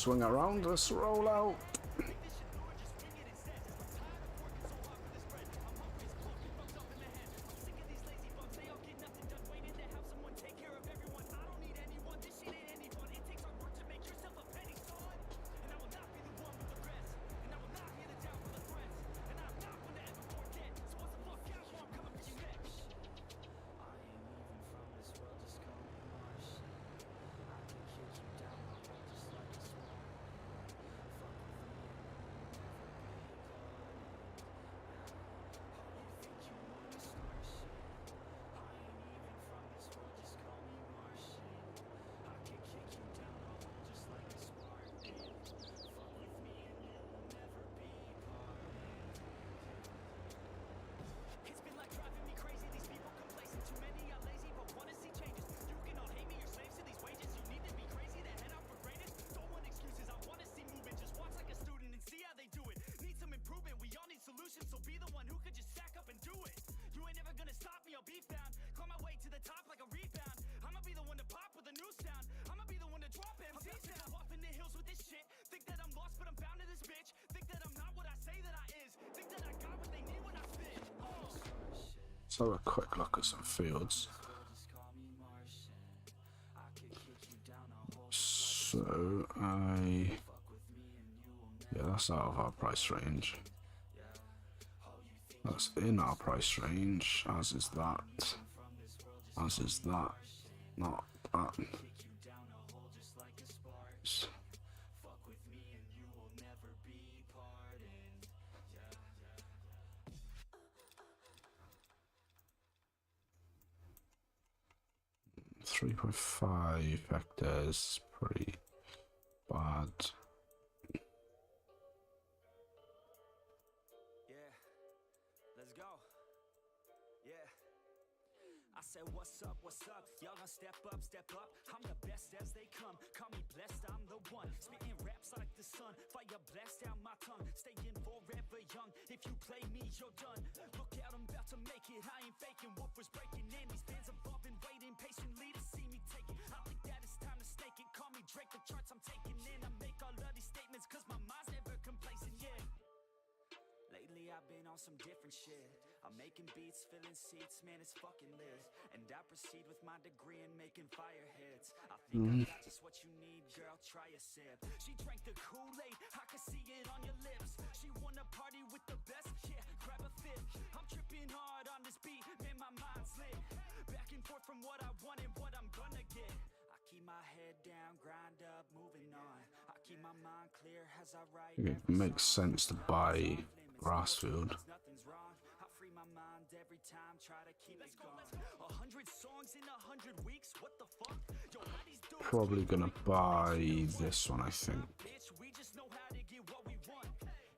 swing around, let's roll out. So be the one who could just sack up and do it. You ain't never gonna stop me, I'll be found. Climb my way to the top like a rebound. I'ma be the one to pop with a new sound. I'ma be the one to drop MCs down. I'm off in the hills with this shit. Think that I'm lost, but I'm bound to this bitch. Think that I'm not what I say that I is. Think that I got what they need when I spit. So a quick look at some fields. So yeah, that's out of our price range. That's in our price range, as is that. As is that. Not that. .5 hectares, pretty bad. I said, what's up, y'all gonna step up, I'm the best as they come, call me blessed, I'm the one, spitting raps like the sun, fire blast down my tongue, staying forever young, if you play me, you're done, look out, I'm about to make it, I ain't faking, wolf was breaking in, these fans have all been waiting patiently to see me take it, I think that it's time to stake it, call me Drake, the charts I'm taking in, I make all of these statements, cause my mind's never complacent, yeah. Lately I've been on some different shit, I'm making beats, filling seats, man it's fucking lit. And I proceed with my degree in making fire hits. I think I got just what you need, girl, try a sip. She drank the Kool-Aid, I can see it on your lips. She wanna party with the best, yeah, grab a fit. I'm tripping hard on this beat, man my mind's lit. Back and forth from what I want and what I'm gonna get. I keep my head down, grind up, moving on. I keep my mind clear as I write. It makes sense to buy grass field. Nothing's wrong. I free my mind every time, try to keep it going. 100 songs in 100 weeks, what the fuck? Yo, how these dudes Probably gonna buy this one, I think. bitch, we just know how to get what we want.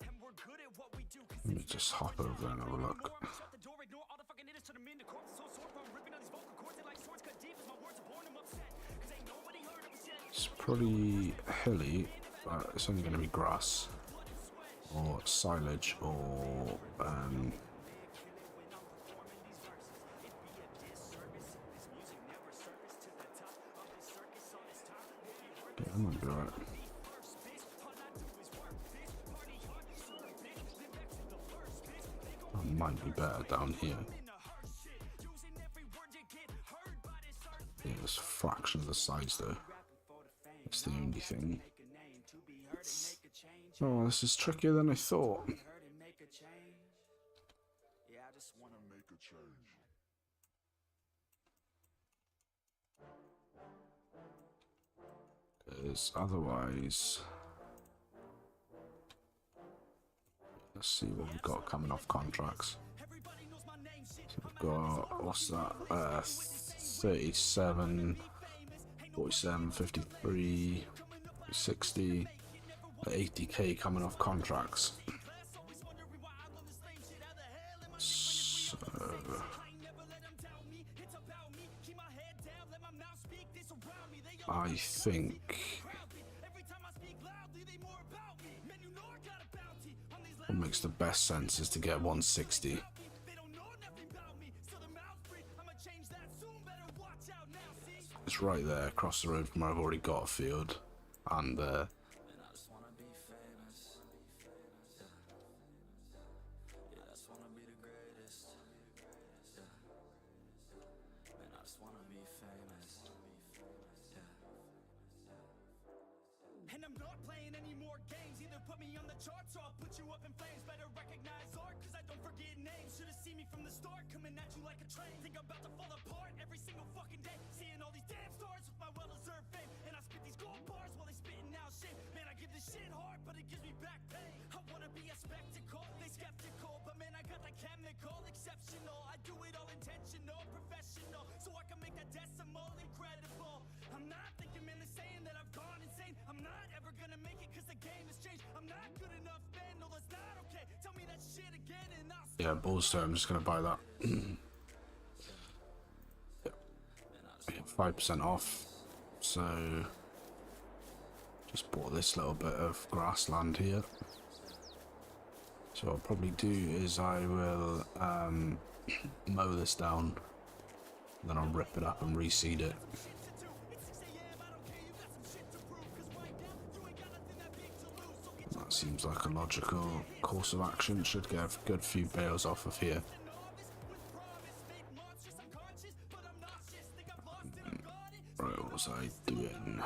And we're good at what we do. Let me just hop over there and have a look. Shut the door, ignore all the fucking idiots, turn them into corpses. So sore from ripping on these vocal cords, they like swords cut deep as my words are born, I'm upset. Cause ain't nobody heard of us yet. It's pretty hilly, but it's only gonna be grass. Or silage, or yeah, that might be right. That might be better down here. Yeah, it's a fraction of the size though. That's the only thing. Oh, this is trickier than I thought. Because otherwise, let's see what we've got coming off contracts. So we've got, what's that? 37, 47, 53, 60. 80k coming off contracts. So I think what makes the best sense is to get 160. It's right there across the road from where I've already got a field, and just wanna be famous. And I'm not playing any more games. Either put me on the charts or I'll put you up in flames. Better recognize art, cause I don't forget names. Should've seen me from the start, coming at you like a train. Think I'm about to fall apart every single fucking day. Seeing all these damn stars with my well-deserved fame. And I spit these gold bars while they spitting out shit. Man, I give this shit hard, but it gives me back pain. I wanna be a spectacle, they skeptical. But man, I got the chemical, exceptional. I do it all intentional, professional. So I can make that decimal incredible. I'm not thinking, man, they're saying that I've gone insane. I'm not ever gonna make it cause the game has changed. I'm not good enough, man, no that's not okay. Tell me that shit again and I'll Yeah, balls to it, I'm just gonna buy that. 5% off. So just bought this little bit of grassland here. So what I'll probably do is I will mow this down, then I'll rip it up and reseed it. That seems like a logical course of action. Should get a good few bales off of here. Right, what was I doing?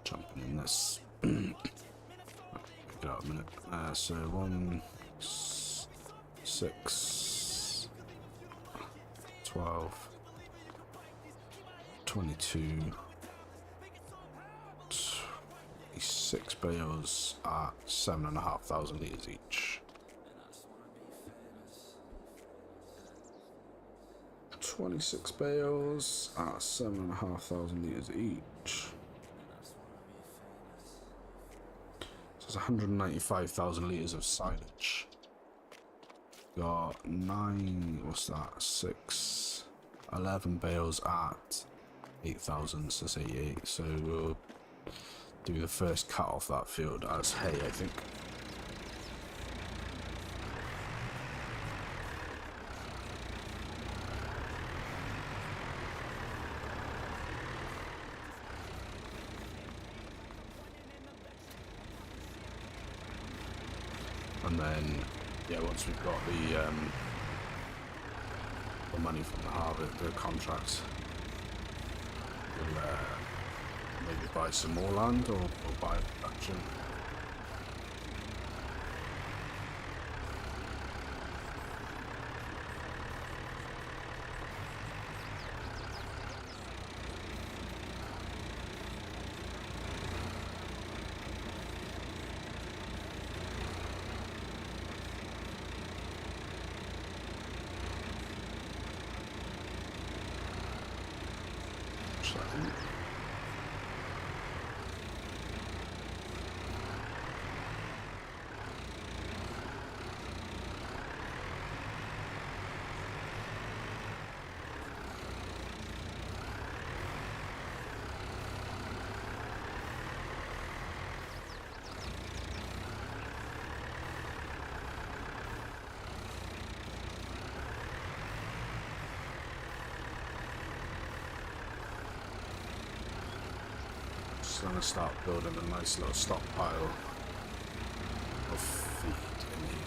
Jumping in this. Pick it up a minute. So 1, 6, 12, 22, 26 bales at 7,500 litres each. 26 bales at 7,500 litres each. So it's 195,000 litres of silage. Got 9, what's that? 6, 11 bales at 8,000, so that's 88. So we'll do the first cut off that field as hay, I think. And then, yeah, once we've got the money from the harvest, the contracts, we'll maybe buy some more land or buy a production. Just gonna start building a nice little stockpile of feed in here.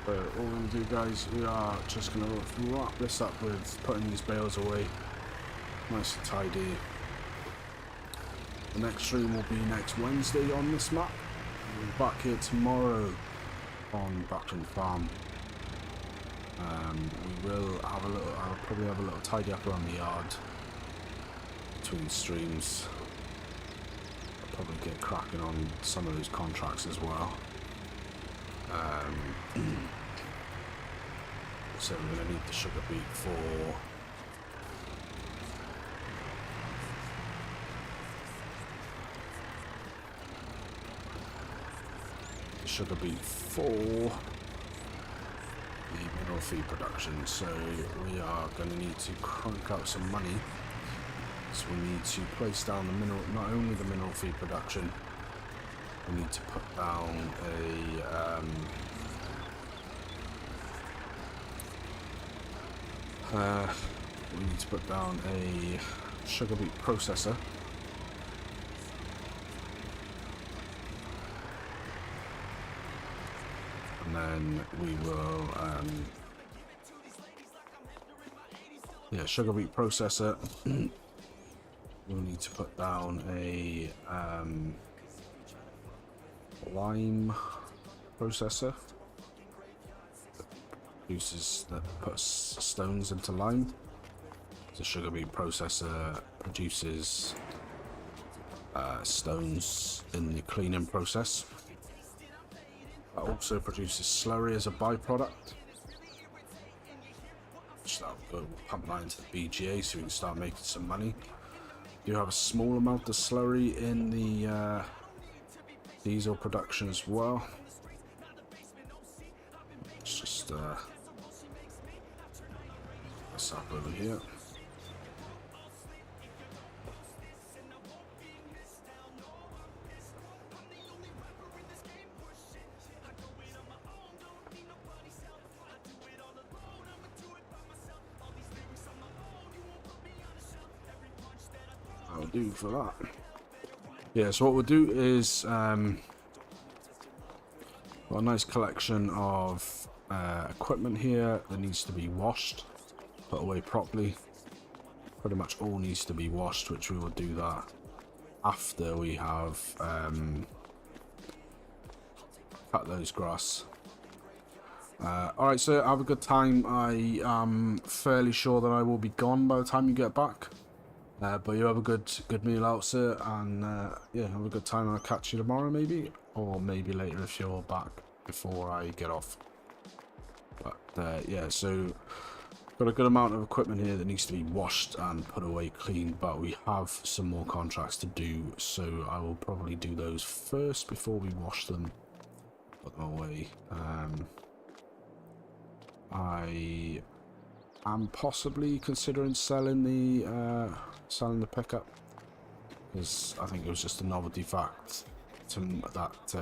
So all we're going to do, guys, we are just going to wrap this up with putting these bales away nice and tidy. The next stream will be next Wednesday on this map. We'll be back here tomorrow on Backland Farm. We will have a little, I'll probably have a little tidy up around the yard between streams. I'll probably get cracking on some of those contracts as well. So we're going to need the sugar beet for the mineral feed production. So we are going to need to crank out some money. So we need to place down the mineral, not only the mineral feed production, we need to put down a sugar beet processor. And then we will, sugar beet processor. We'll need to put down a lime processor that puts stones into lime. The sugar beet processor produces stones in the cleaning process. That also produces slurry as a byproduct. So that'll go pump that into the BGA so we can start making some money. You have a small amount of slurry in the diesel production as well. Let's just this up over here. I'll do for that. Yeah, so what we'll do is got a nice collection of equipment here that needs to be washed, put away properly. Pretty much all needs to be washed, which we will do that after we have cut those grass. Alright, so have a good time. I am fairly sure that I will be gone by the time you get back. But you have a good meal out, sir, and yeah, have a good time. I'll catch you tomorrow, maybe, or maybe later if you're back before I get off. But yeah, so got a good amount of equipment here that needs to be washed and put away clean, but we have some more contracts to do, so I will probably do those first before we wash them, put them away. I am possibly considering selling the pickup, because I think it was just a novelty fact to that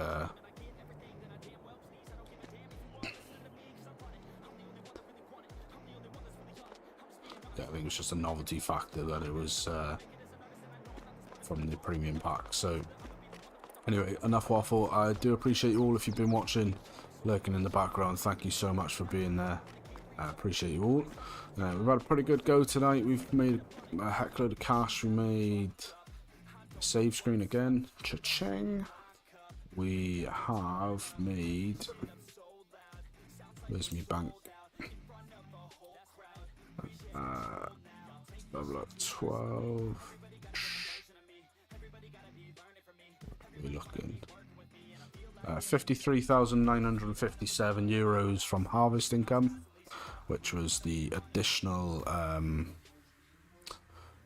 yeah, I think it was just a novelty factor that it was from the premium pack. So anyway, enough waffle. I do appreciate you all if you've been watching, lurking in the background. Thank you so much for being there. I appreciate you all. We've had a pretty good go tonight. We've made a heck load of cash. We made a save screen again. Cha-ching. We have made... Where's my bank? Level up 12. What are we looking? 53,957 euros from harvest income, which was the additional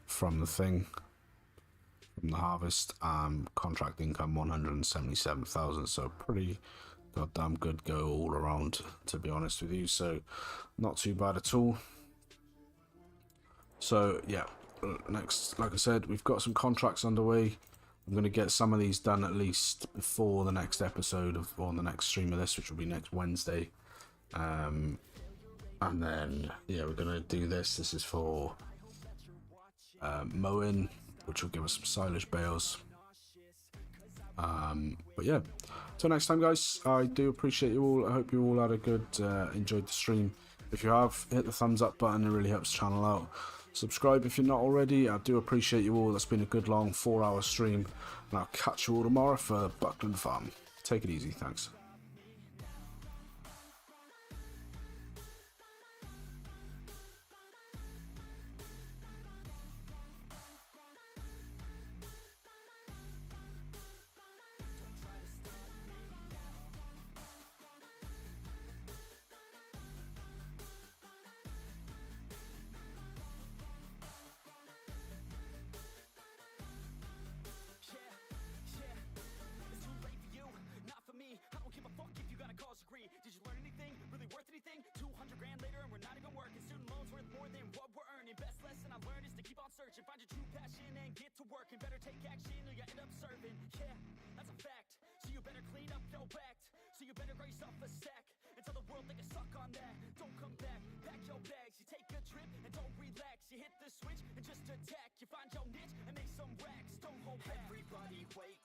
from the harvest. Contract income 177,000, so pretty goddamn good go all around, to be honest with you. So not too bad at all. So yeah, next, like I said, we've got some contracts underway. I'm going to get some of these done at least before the next episode of, or the next stream of this, which will be next Wednesday. And then yeah, we're going to do this. This is for mowing, which will give us some silage bales. But yeah, Till next time, guys, I do appreciate you all. I hope you all had a good, enjoyed the stream. If you have, hit the thumbs up button, it really helps the channel out. Subscribe if you're not already. I do appreciate you all. That's been a good long 4-hour stream, and I'll catch you all tomorrow for Buckland Farm. Take it easy, thanks. It's too late for you, not for me. I don't give a fuck if you got a college degree. Did you learn anything? Really worth anything? 200 grand later and we're not even working. Student loans worth more than what we're earning. Best lesson I learned is to keep on searching. Find your true passion and get to work. And better take action or you end up serving. Yeah, that's a fact. So you better clean up your act. So you better raise yourself a sack. And tell the world they can suck on that. Don't come back, pack your bags. You take a trip and don't relax. You hit the switch and just attack. You find your niche and make some racks. Don't hold back. Everybody wake